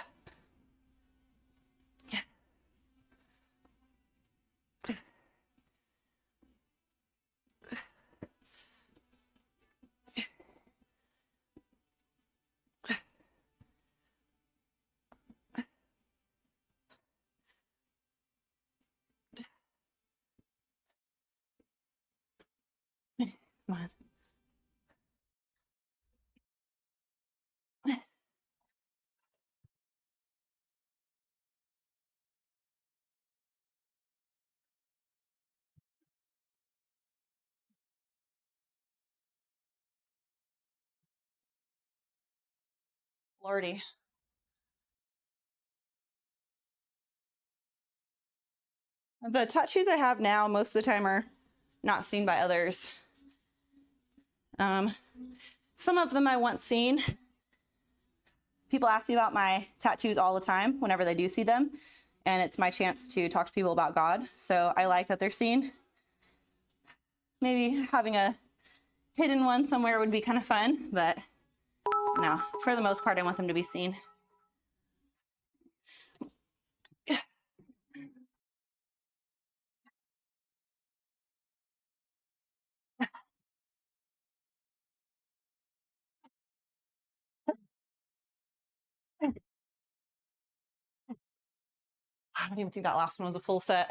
Come on. Lordy. The tattoos I have now, most of the time, are not seen by others. Some of them I once seen. People ask me about my tattoos all the time whenever they do see them, and it's my chance to talk to people about God. So I like that they're seen. Maybe having a hidden one somewhere would be kind of fun, but no, for the most part, I want them to be seen. I don't even think that last one was a full set.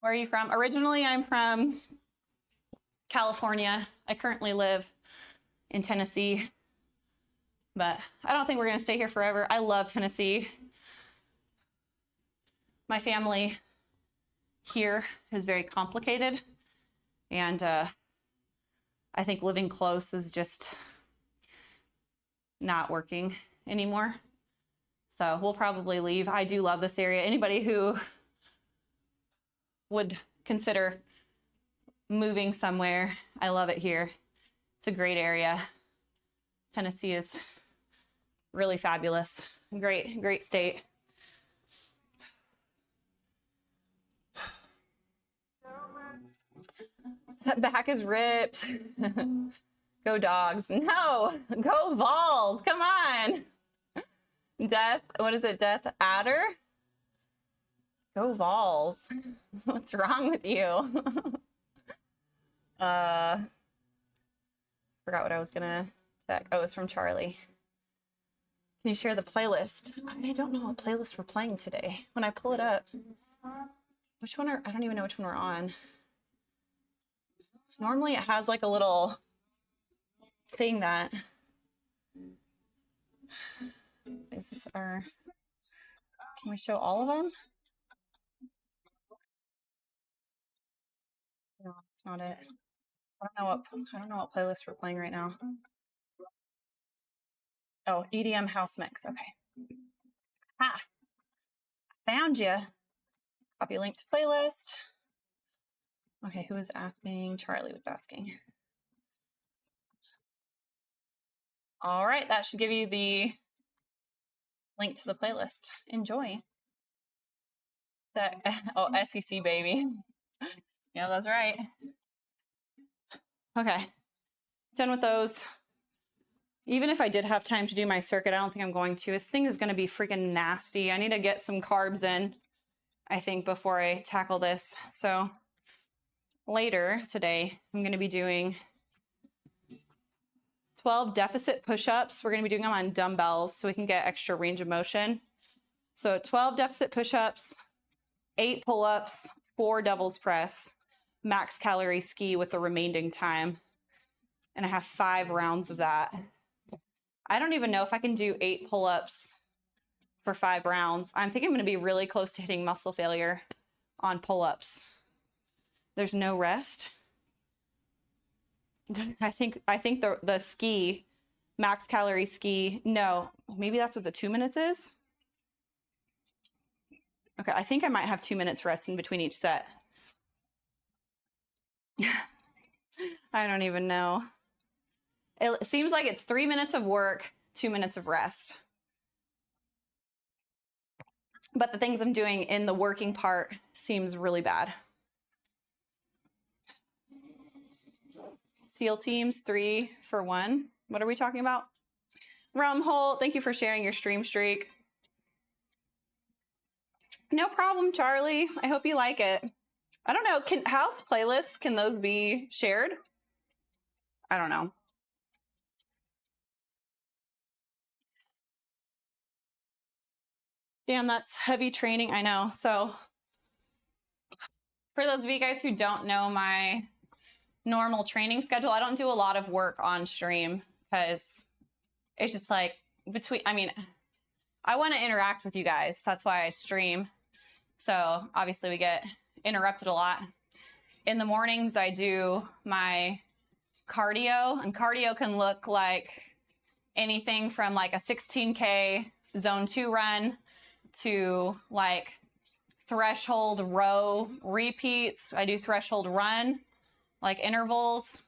Where are you from? Originally, I'm from California. I currently live in Tennessee, but I don't think we're going to stay here forever. I love Tennessee. My family here is very complicated, and I think living close is just not working anymore. So we'll probably leave. I do love this area. Anybody who would consider moving somewhere, I love it here. It's a great area. Tennessee is really fabulous. Great state. That back is ripped. Go dogs. No, go Vols. Come on. Death, what is it? Death Adder? Go Vols. What's wrong with you? Forgot what I was gonna check. Oh, it's from Charlie. Can you share the playlist? I don't know what playlist we're playing today. When I pull it up, which one I don't even know which one we're on. Normally it has like a little thing that, is this our, can we show all of them? No, it's not it. I don't know what playlist we're playing right now. Oh, EDM house mix. Okay. Ah, found you. Copy link to playlist. Okay, who was asking? Charlie was asking. All right, that should give you the link to the playlist. Enjoy. That, oh, SEC baby. Yeah, that's right. Okay, done with those. Even if I did have time to do my circuit, I don't think I'm going to. This thing is going to be freaking nasty. I need to get some carbs in, I think, before I tackle this. So later today, I'm going to be doing 12 deficit push-ups. We're going to be doing them on dumbbells so we can get extra range of motion. So 12 deficit push-ups, 8 pull-ups, 4 doubles press, max calorie ski with the remaining time. And I have 5 rounds of that. I don't even know if I can do 8 pull-ups for 5 rounds. I think I'm going to be really close to hitting muscle failure on pull-ups. There's no rest. I think the ski, max calorie ski, no, maybe that's what the 2 minutes is. Okay, I think I might have 2 minutes rest in between each set. I don't even know. It seems like it's 3 minutes of work, 2 minutes of rest. But the things I'm doing in the working part seems really bad. SEAL teams, 3 for 1. What are we talking about? Rumhole, thank you for sharing your stream streak. No problem, Charlie. I hope you like it. I don't know, house playlists, can those be shared? I don't know. Damn, that's heavy training, I know. So for those of you guys who don't know my normal training schedule, I don't do a lot of work on stream because it's just like I want to interact with you guys. That's why I stream. So obviously we get interrupted a lot. In the mornings, I do my cardio, and cardio can look like anything from like a 16K zone 2 run to like threshold row repeats. I do threshold run, like intervals.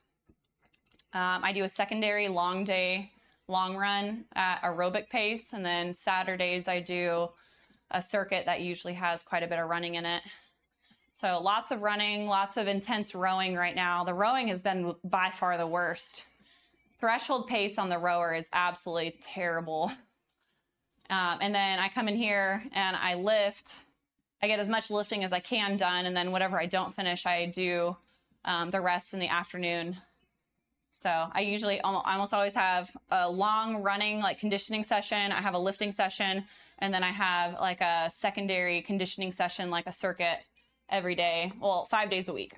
I do a secondary long day, long run at aerobic pace. And then Saturdays I do a circuit that usually has quite a bit of running in it. So lots of running, lots of intense rowing right now. The rowing has been by far the worst. Threshold pace on the rower is absolutely terrible. And then I come in here and I lift. I get as much lifting as I can done, and then whatever I don't finish, I do the rest in the afternoon. So I usually almost always have a long running, like conditioning session. I have a lifting session, and then I have like a secondary conditioning session, like a circuit every day. Well, 5 days a week.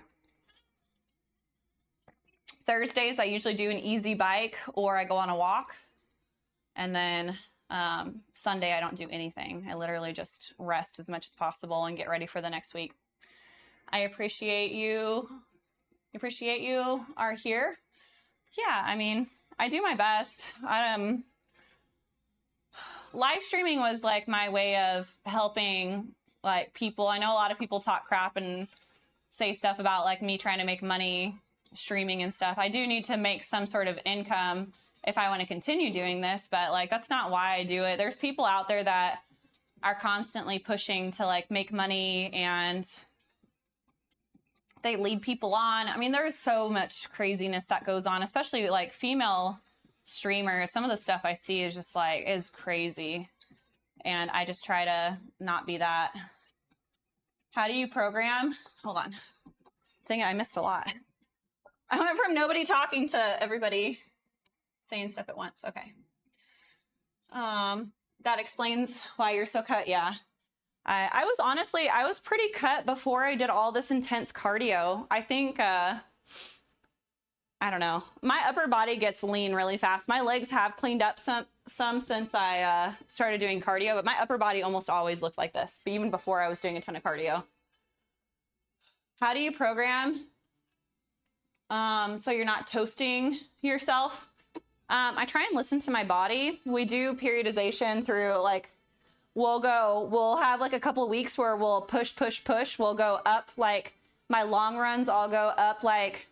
Thursdays, I usually do an easy bike or I go on a walk. And then Sunday, I don't do anything. I literally just rest as much as possible and get ready for the next week. I appreciate you. Appreciate you are here. Yeah, I mean, I do my best. Live streaming was like my way of helping like people. I know a lot of people talk crap and say stuff about like me trying to make money streaming and stuff. I do need to make some sort of income if I want to continue doing this, but like that's not why I do it. There's people out there that are constantly pushing to like make money, and they lead people on. I mean, there's so much craziness that goes on, especially like female streamers. Some of the stuff I see is just like, is crazy. And I just try to not be that. How do you program? Hold on. Dang it, I missed a lot. I went from nobody talking to everybody saying stuff at once. Okay. That explains why you're so cut. Yeah. I was pretty cut before I did all this intense cardio. I think, I don't know. My upper body gets lean really fast. My legs have cleaned up some since I started doing cardio, but my upper body almost always looked like this, but even before I was doing a ton of cardio. How do you program? So you're not toasting yourself? I try and listen to my body. We do periodization through like, we'll have like a couple of weeks where we'll push. We'll go up, like my long runs, I'll go up like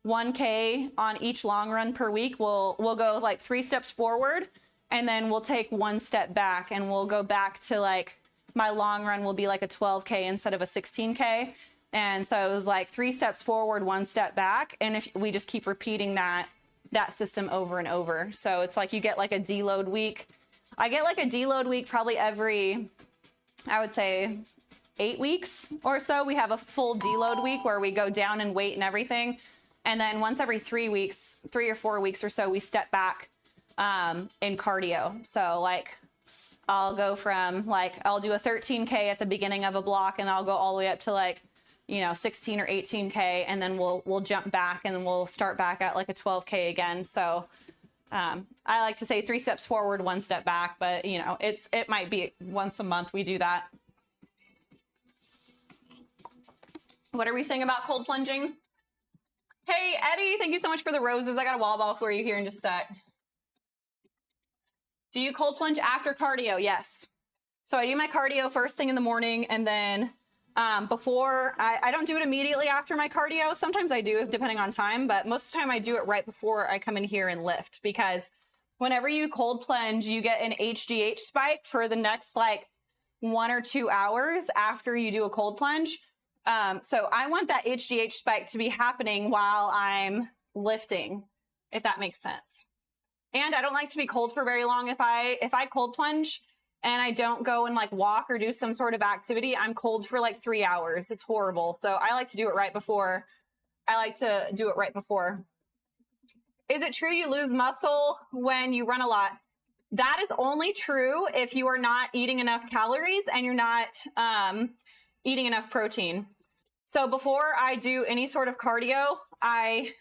1K on each long run per week. We'll go like 3 steps forward, and then we'll take 1 step back, and we'll go back to like my long run will be like a 12K instead of a 16K. And so it was like 3 steps forward, 1 step back. And if we just keep repeating that system over and over. So it's like you get like a deload week. I get like a deload week probably every, I would say 8 weeks or so. We have a full deload week where we go down in weight and everything. And then once every 3 weeks, 3 or 4 weeks or so, we step back in cardio. So like I'll go from like, I'll do a 13K at the beginning of a block, and I'll go all the way up to like, you know, 16 or 18K. And then we'll jump back and we'll start back at like a 12K again. So I like to say 3 steps forward, 1 step back, but you know, it might be once a month we do that. What are we saying about cold plunging? Hey, Eddie, thank you so much for the roses. I got a wall ball for you here in just a sec. Do you cold plunge after cardio? Yes. So I do my cardio first thing in the morning, and then before, I don't do it immediately after my cardio. Sometimes I do, depending on time, but most of the time I do it right before I come in here and lift, because whenever you cold plunge, you get an HGH spike for the next like 1 or 2 hours after you do a cold plunge. So I want that HGH spike to be happening while I'm lifting, if that makes sense. And I don't like to be cold for very long. If I cold plunge and I don't go and like walk or do some sort of activity, I'm cold for like 3 hours. It's horrible. So I like to do it right before. Is it true you lose muscle when you run a lot? That is only true if you are not eating enough calories and you're not eating enough protein. So before I do any sort of cardio, I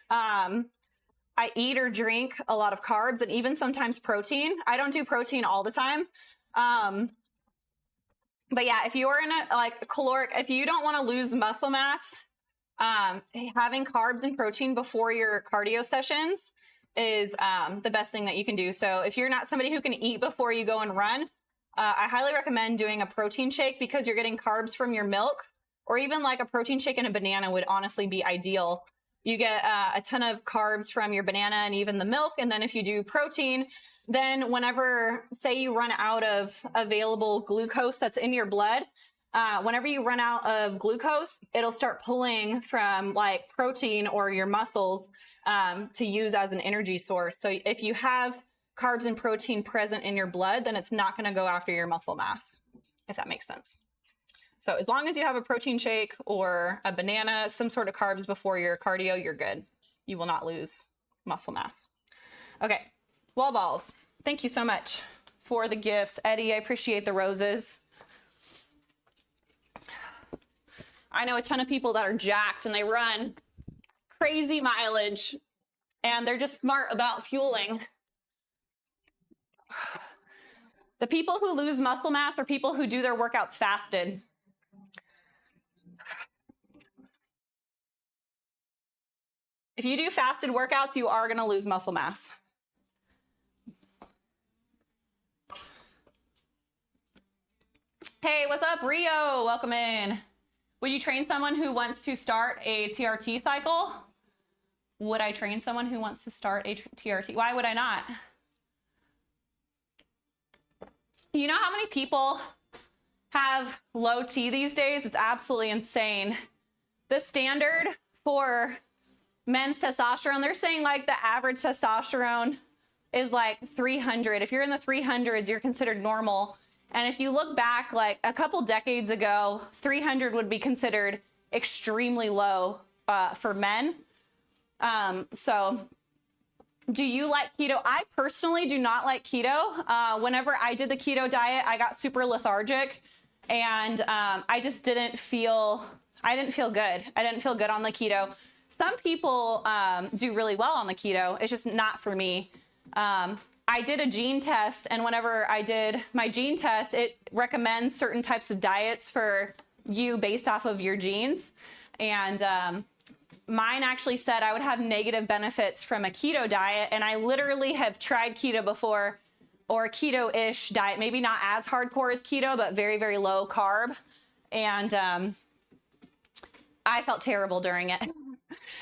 eat or drink a lot of carbs and even sometimes protein. I don't do protein all the time. But yeah, if you are in a like caloric, if you don't want to lose muscle mass, having carbs and protein before your cardio sessions is the best thing that you can do. So if you're not somebody who can eat before you go and run, I highly recommend doing a protein shake, because you're getting carbs from your milk, or even like a protein shake and a banana would honestly be ideal. You get a ton of carbs from your banana and even the milk. And then if you do protein, then whenever, say you run out of available glucose that's in your blood, whenever you run out of glucose, it'll start pulling from like protein or your muscles to use as an energy source. So if you have carbs and protein present in your blood, then it's not going to go after your muscle mass, if that makes sense. So as long as you have a protein shake or a banana, some sort of carbs before your cardio, you're good. You will not lose muscle mass. Okay, wall balls. Thank you so much for the gifts. Eddie, I appreciate the roses. I know a ton of people that are jacked and they run crazy mileage and they're just smart about fueling. The people who lose muscle mass are people who do their workouts fasted. If you do fasted workouts, you are going to lose muscle mass. Hey, what's up, Rio? Welcome in. Would you train someone who wants to start a TRT cycle? Would I train someone who wants to start a TRT? Why would I not? You know how many people have low T these days? It's absolutely insane. The standard for men's testosterone, they're saying like the average testosterone is like 300. If you're in the 300s, you're considered normal. And if you look back like a couple decades ago, 300 would be considered extremely low for men. So do you like keto? I personally do not like keto. Whenever I did the keto diet, I got super lethargic and I just didn't feel good. I didn't feel good on the keto. Some people do really well on the keto. It's just not for me. I did a gene test, and whenever I did my gene test, it recommends certain types of diets for you based off of your genes. And mine actually said I would have negative benefits from a keto diet. And I literally have tried keto before, or a keto-ish diet, maybe not as hardcore as keto, but very, very low carb. And I felt terrible during it.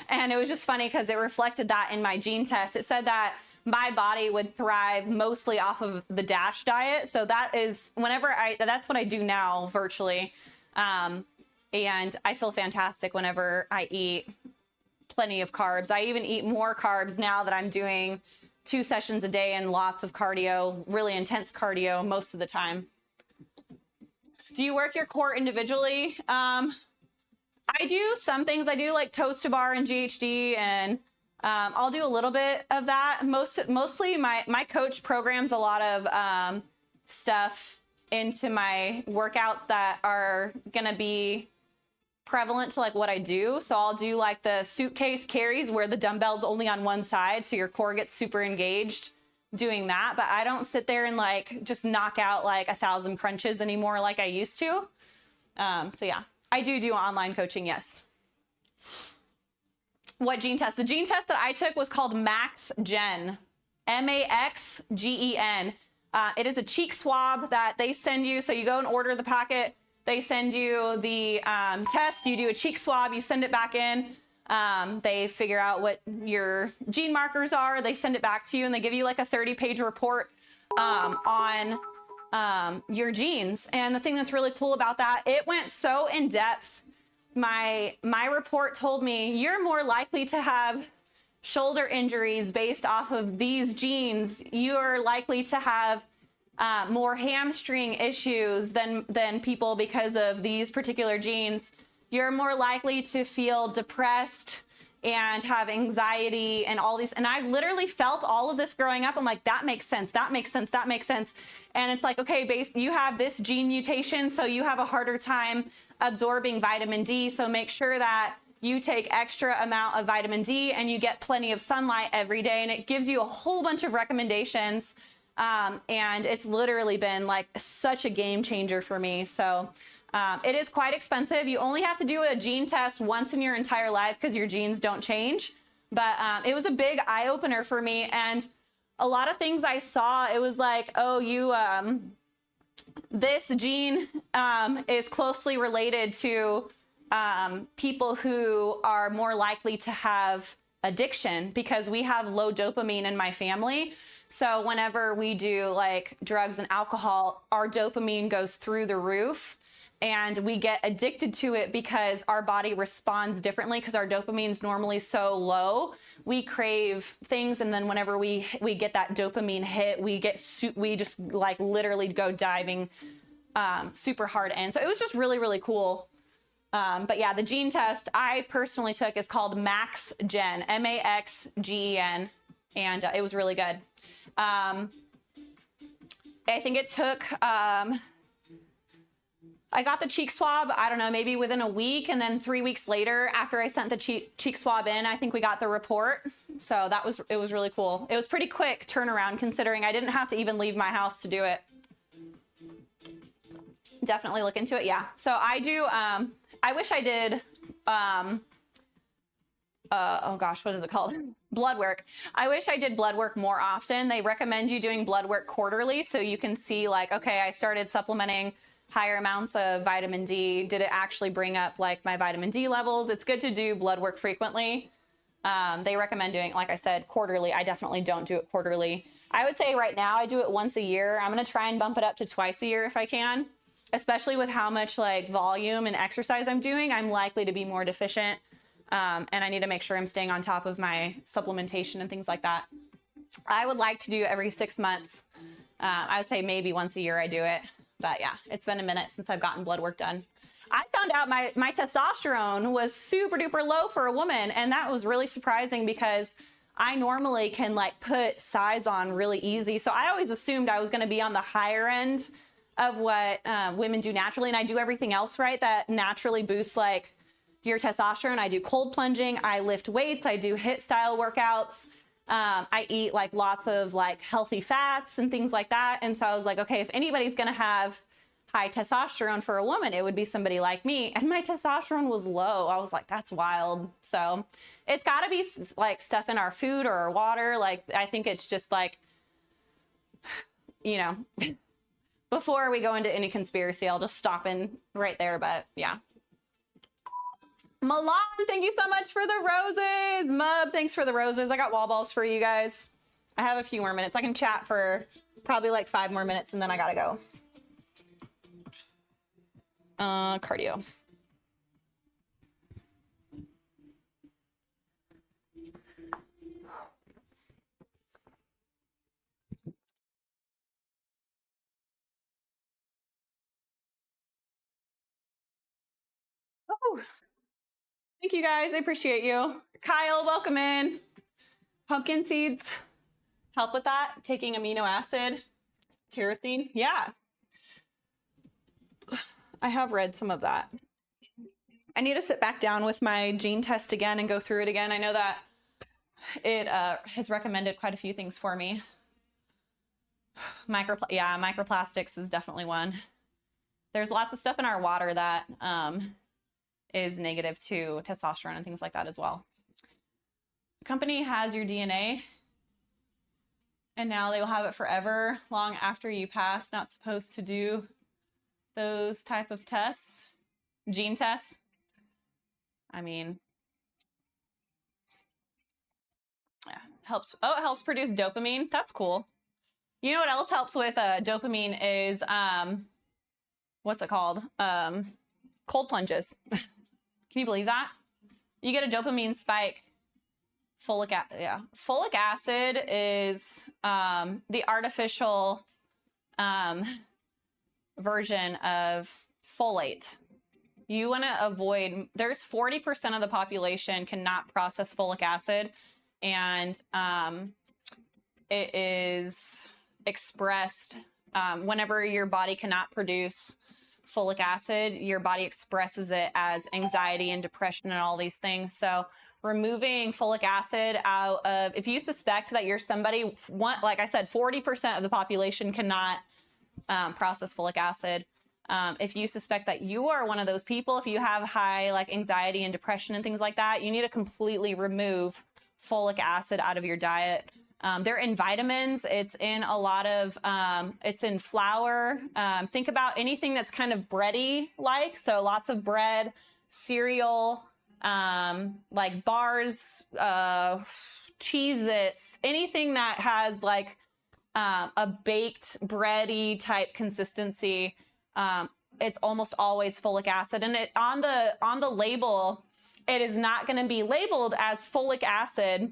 And it was just funny because it reflected that in my gene test. It said that my body would thrive mostly off of the DASH diet. So that is that's what I do now virtually. And I feel fantastic whenever I eat plenty of carbs. I even eat more carbs now that I'm doing 2 sessions a day and lots of cardio, really intense cardio most of the time. Do you work your core individually? I do some things. I do like toes to bar and GHD, and I'll do a little bit of that. Mostly my coach programs a lot of stuff into my workouts that are gonna be prevalent to like what I do. So I'll do like the suitcase carries where the dumbbell's only on one side, so your core gets super engaged doing that. But I don't sit there and like just knock out like 1,000 crunches anymore like I used to. So yeah, I do online coaching, yes. What gene test? The gene test that I took was called Max Gen, MAXGEN. It is a cheek swab that they send you. So you go and order the packet. They send you the test. You do a cheek swab. You send it back in. They figure out what your gene markers are. They send it back to you, and they give you like a 30-page report on your genes. And the thing that's really cool about that, it went so in depth. My report told me you're more likely to have shoulder injuries based off of these genes. You're likely to have more hamstring issues than people because of these particular genes. You're more likely to feel depressed and have anxiety and all these. And I literally felt all of this growing up. I'm like, that makes sense. That makes sense. That makes sense. And it's like, okay, you have this gene mutation, so you have a harder time absorbing vitamin D. So make sure that you take extra amount of vitamin D and you get plenty of sunlight every day. And it gives you a whole bunch of recommendations. And it's literally been like such a game changer for me. So it is quite expensive. You only have to do a gene test once in your entire life because your genes don't change. But it was a big eye opener for me. And a lot of things I saw, it was like, oh, this gene is closely related to people who are more likely to have addiction because we have low dopamine in my family. So whenever we do like drugs and alcohol, our dopamine goes through the roof and we get addicted to it because our body responds differently because our dopamine is normally so low. We crave things, and then whenever we get that dopamine hit, we just like literally go diving super hard in. So it was just really, really cool. But yeah, the gene test I personally took is called Max Gen, MAXGEN, and it was really good. I think it took, I got the cheek swab, I don't know, maybe within a week, and then 3 weeks later, after I sent the cheek swab in, I think we got the report. So it was really cool. It was pretty quick turnaround considering I didn't have to even leave my house to do it. Definitely look into it. Yeah. So I do, I wish I did, oh gosh, what is it called? Blood work. I wish I did blood work more often. They recommend you doing blood work quarterly so you can see like, okay, I started supplementing higher amounts of vitamin D. Did it actually bring up like my vitamin D levels? It's good to do blood work frequently. They recommend doing, like I said, quarterly. I definitely don't do it quarterly. I would say right now I do it once a year. I'm going to try and bump it up to twice a year if I can, especially with how much like volume and exercise I'm doing. I'm likely to be more deficient. And I need to make sure I'm staying on top of my supplementation and things like that. I would like to do every 6 months. I would say maybe once a year I do it. But yeah, it's been a minute since I've gotten blood work done. I found out my testosterone was super duper low for a woman. And that was really surprising because I normally can like put size on really easy. So I always assumed I was going to be on the higher end of what women do naturally. And I do everything else right that naturally boosts like your testosterone. I do cold plunging, I lift weights, I do HIIT style workouts. I eat like lots of like healthy fats and things like that. And so I was like, okay, if anybody's going to have high testosterone for a woman, it would be somebody like me. And my testosterone was low. I was like, that's wild. So it's got to be like stuff in our food or our water. Like, I think it's just like, you know, before we go into any conspiracy, I'll just stop in right there. But yeah. Milan, thank you so much for the roses. Mub, thanks for the roses. I got wall balls for you guys. I have a few more minutes. I can chat for probably like 5 more minutes and then I gotta go. Cardio. Woo! Thank you guys. I appreciate you. Kyle, welcome in. Pumpkin seeds help with that. Taking amino acid, tyrosine. Yeah. I have read some of that. I need to sit back down with my gene test again and go through it again. I know that it has recommended quite a few things for me. Microplastics is definitely one. There's lots of stuff in our water that is negative to testosterone and things like that as well. The company has your DNA, and now they will have it forever, long after you pass. Not supposed to do those type of tests, gene tests. I mean, yeah, helps. Oh, it helps produce dopamine. That's cool. You know what else helps with dopamine is, what's it called? Cold plunges. Can you believe that? You get a dopamine spike. Folic acid is the artificial version of folate. You want to avoid, there's 40% of the population cannot process folic acid, and it is expressed whenever your body cannot produce folic acid, your body expresses it as anxiety and depression and all these things. So removing folic acid out of, if you suspect that you're somebody, like I said, 40% of the population cannot process folic acid. If you suspect that you are one of those people, if you have high like anxiety and depression and things like that, you need to completely remove folic acid out of your diet. They're in vitamins. It's in a lot of, it's in flour. Think about anything that's kind of bready like. So lots of bread, cereal, like bars, Cheez-Its, anything that has like a baked bready type consistency. It's almost always folic acid, and it on the label, it is not going to be labeled as folic acid.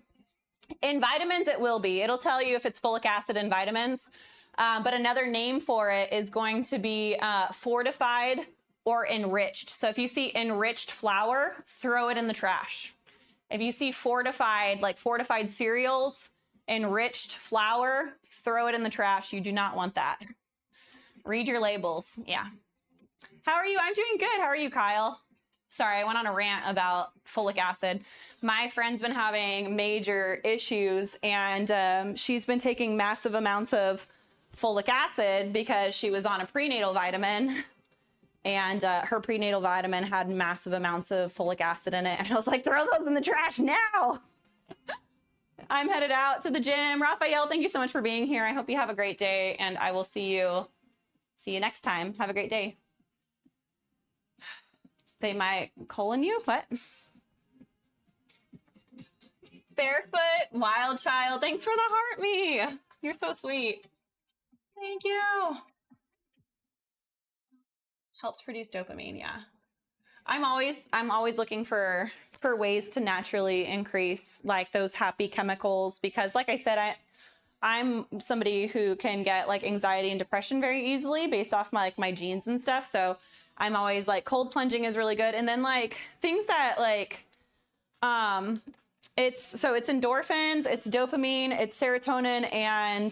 In vitamins, it will be. It'll tell you if it's folic acid in vitamins, but another name for it is going to be fortified or enriched. So if you see enriched flour, throw it in the trash. If you see fortified, like fortified cereals, enriched flour, throw it in the trash. You do not want that. Read your labels. Yeah. How are you? I'm doing good. How are you, Kyle? Sorry, I went on a rant about folic acid. My friend's been having major issues, and she's been taking massive amounts of folic acid because she was on a prenatal vitamin, and her prenatal vitamin had massive amounts of folic acid in it. And I was like, throw those in the trash now. I'm headed out to the gym. Raphael, thank you so much for being here. I hope you have a great day, and I will see you next time. Have a great day. They might colon you? What? Barefoot, wild child. Thanks for the heart me. You're so sweet. Thank you. Helps produce dopamine, yeah. I'm always looking for ways to naturally increase like those happy chemicals, because like I said, I'm somebody who can get like anxiety and depression very easily based off my genes and stuff. So I'm always like, cold plunging is really good. And then like things that like, it's endorphins, it's dopamine, it's serotonin and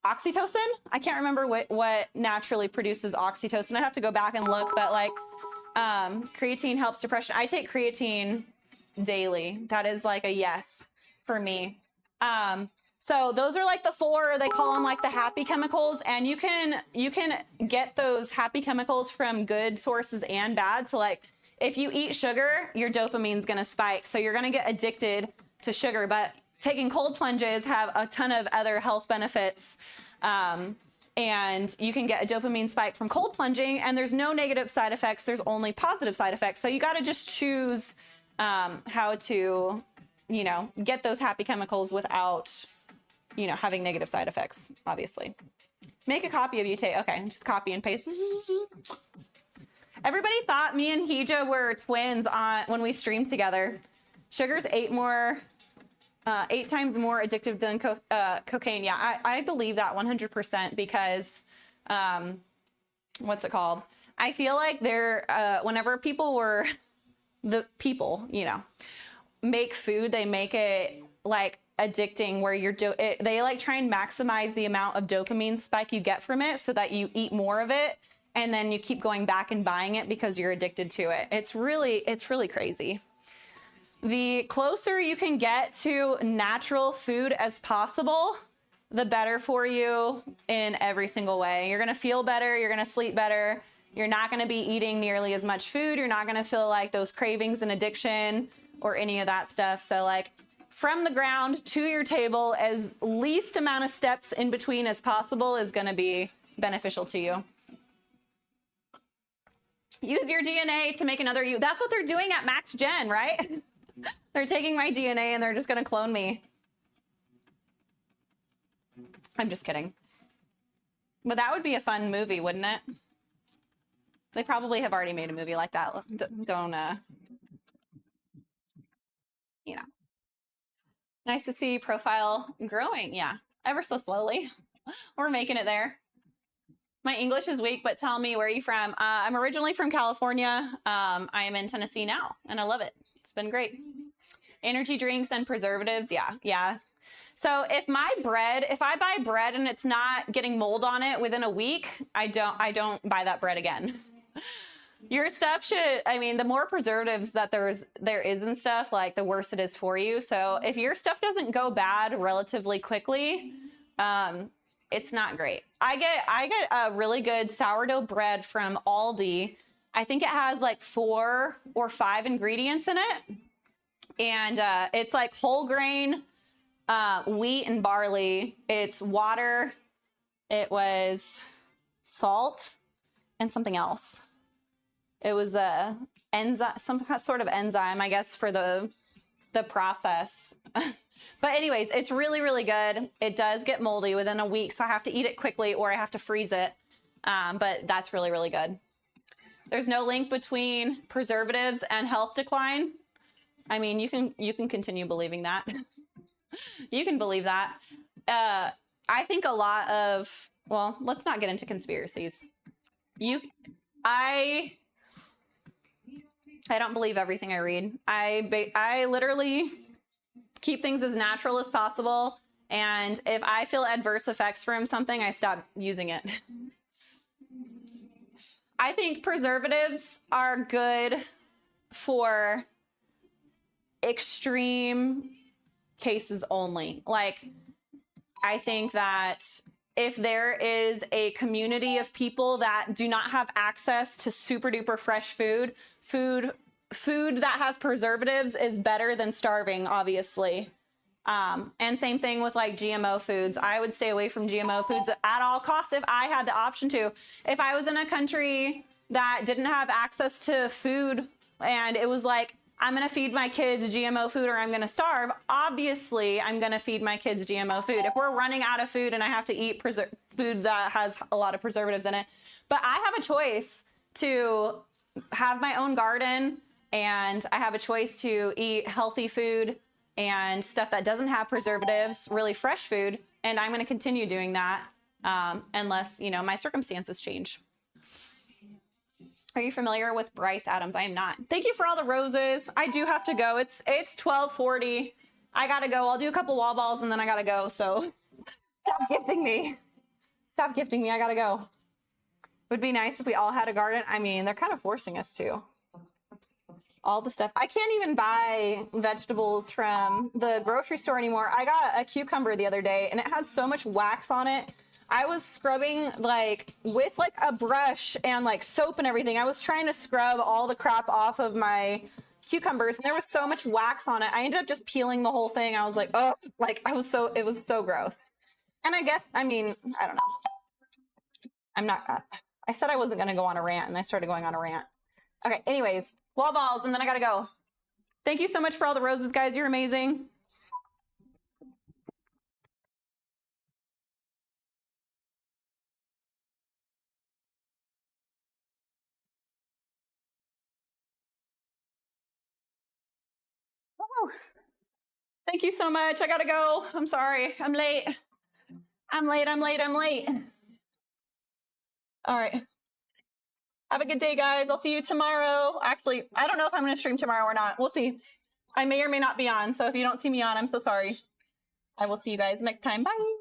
oxytocin. I can't remember what naturally produces oxytocin. I'd have to go back and look, but like, creatine helps depression. I take creatine daily. That is like a yes for me. So those are like the four, they call them like the happy chemicals, and you can get those happy chemicals from good sources and bad. So like if you eat sugar, your dopamine's going to spike. So you're going to get addicted to sugar, but taking cold plunges have a ton of other health benefits. And you can get a dopamine spike from cold plunging, and there's no negative side effects. There's only positive side effects. So you got to just choose how to, get those happy chemicals without, having negative side effects, obviously. Make a copy of you, Tay. Okay, just copy and paste. Everybody thought me and Hija were twins when we streamed together. Sugar's 8 times more addictive than cocaine. Yeah, I believe that 100% because, what's it called? I feel like whenever the people, make food, they make it like addicting where they like try and maximize the amount of dopamine spike you get from it so that you eat more of it and then you keep going back and buying it because you're addicted to it. It's really crazy. The closer you can get to natural food as possible, the better for you in every single way. You're gonna feel better, you're gonna sleep better, you're not gonna be eating nearly as much food, you're not gonna feel like those cravings and addiction or any of that stuff. So like from the ground to your table, as least amount of steps in between as possible is gonna be beneficial to you. Use your DNA to make another you. That's what they're doing at Max Gen, right? They're taking my DNA and they're just gonna clone me. I'm just kidding. But that would be a fun movie, wouldn't it? They probably have already made a movie like that. Don't, Nice to see profile growing. Yeah, ever so slowly. We're making it there. My English is weak, but tell me, where are you from? I'm originally from California. I am in Tennessee now, and I love it. It's been great. Energy drinks and preservatives. Yeah. So if I buy bread and it's not getting mold on it within a week, I don't buy that bread again. Your stuff the more preservatives that there is in stuff, like the worse it is for you. So if your stuff doesn't go bad relatively quickly, it's not great. I get a really good sourdough bread from Aldi. I think it has like 4 or 5 ingredients in it. And it's like whole grain, wheat and barley. It's water. It was salt and something else. It was a enzyme, some sort of enzyme, I guess, for the process. But anyways, it's really, really good. It does get moldy within a week, so I have to eat it quickly or I have to freeze it. But that's really, really good. There's no link between preservatives and health decline. I mean, you can continue believing that. You can believe that. I think a lot of, well, let's not get into conspiracies. I don't believe everything I read. I literally keep things as natural as possible. And if I feel adverse effects from something, I stop using it. I think preservatives are good for extreme cases only. Like, I think that if there is a community of people that do not have access to super duper fresh food that has preservatives is better than starving, obviously. And same thing with like GMO foods. I would stay away from GMO foods at all costs if I had the option to. If I was in a country that didn't have access to food and it was like, I'm going to feed my kids GMO food or I'm going to starve, obviously I'm going to feed my kids GMO food. If we're running out of food and I have to eat food that has a lot of preservatives in it, but I have a choice to have my own garden and I have a choice to eat healthy food and stuff that doesn't have preservatives, really fresh food, and I'm going to continue doing that unless, my circumstances change. Are you familiar with Bryce Adams? I am not. Thank you for all the roses. I do have to go. It's 12:40. I gotta go. I'll do a couple wall balls and then I gotta go. So stop gifting me. Stop gifting me. I gotta go. Would be nice if we all had a garden. I mean, they're kind of forcing us to. All the stuff. I can't even buy vegetables from the grocery store anymore. I got a cucumber the other day and it had so much wax on it. I was scrubbing with a brush and soap and everything. I was trying to scrub all the crap off of my cucumbers and there was so much wax on it. I ended up just peeling the whole thing. I was like, oh, it was so gross. And I don't know. I said I wasn't going to go on a rant and I started going on a rant. Okay. Anyways, wall balls and then I got to go. Thank you so much for all the roses, guys. You're amazing. Thank you so much. I gotta go. I'm sorry. I'm late. I'm late. All right. Have a good day, guys. I'll see you tomorrow. Actually, I don't know if I'm going to stream tomorrow or not. We'll see. I may or may not be on. So if you don't see me on, I'm so sorry. I will see you guys next time. Bye.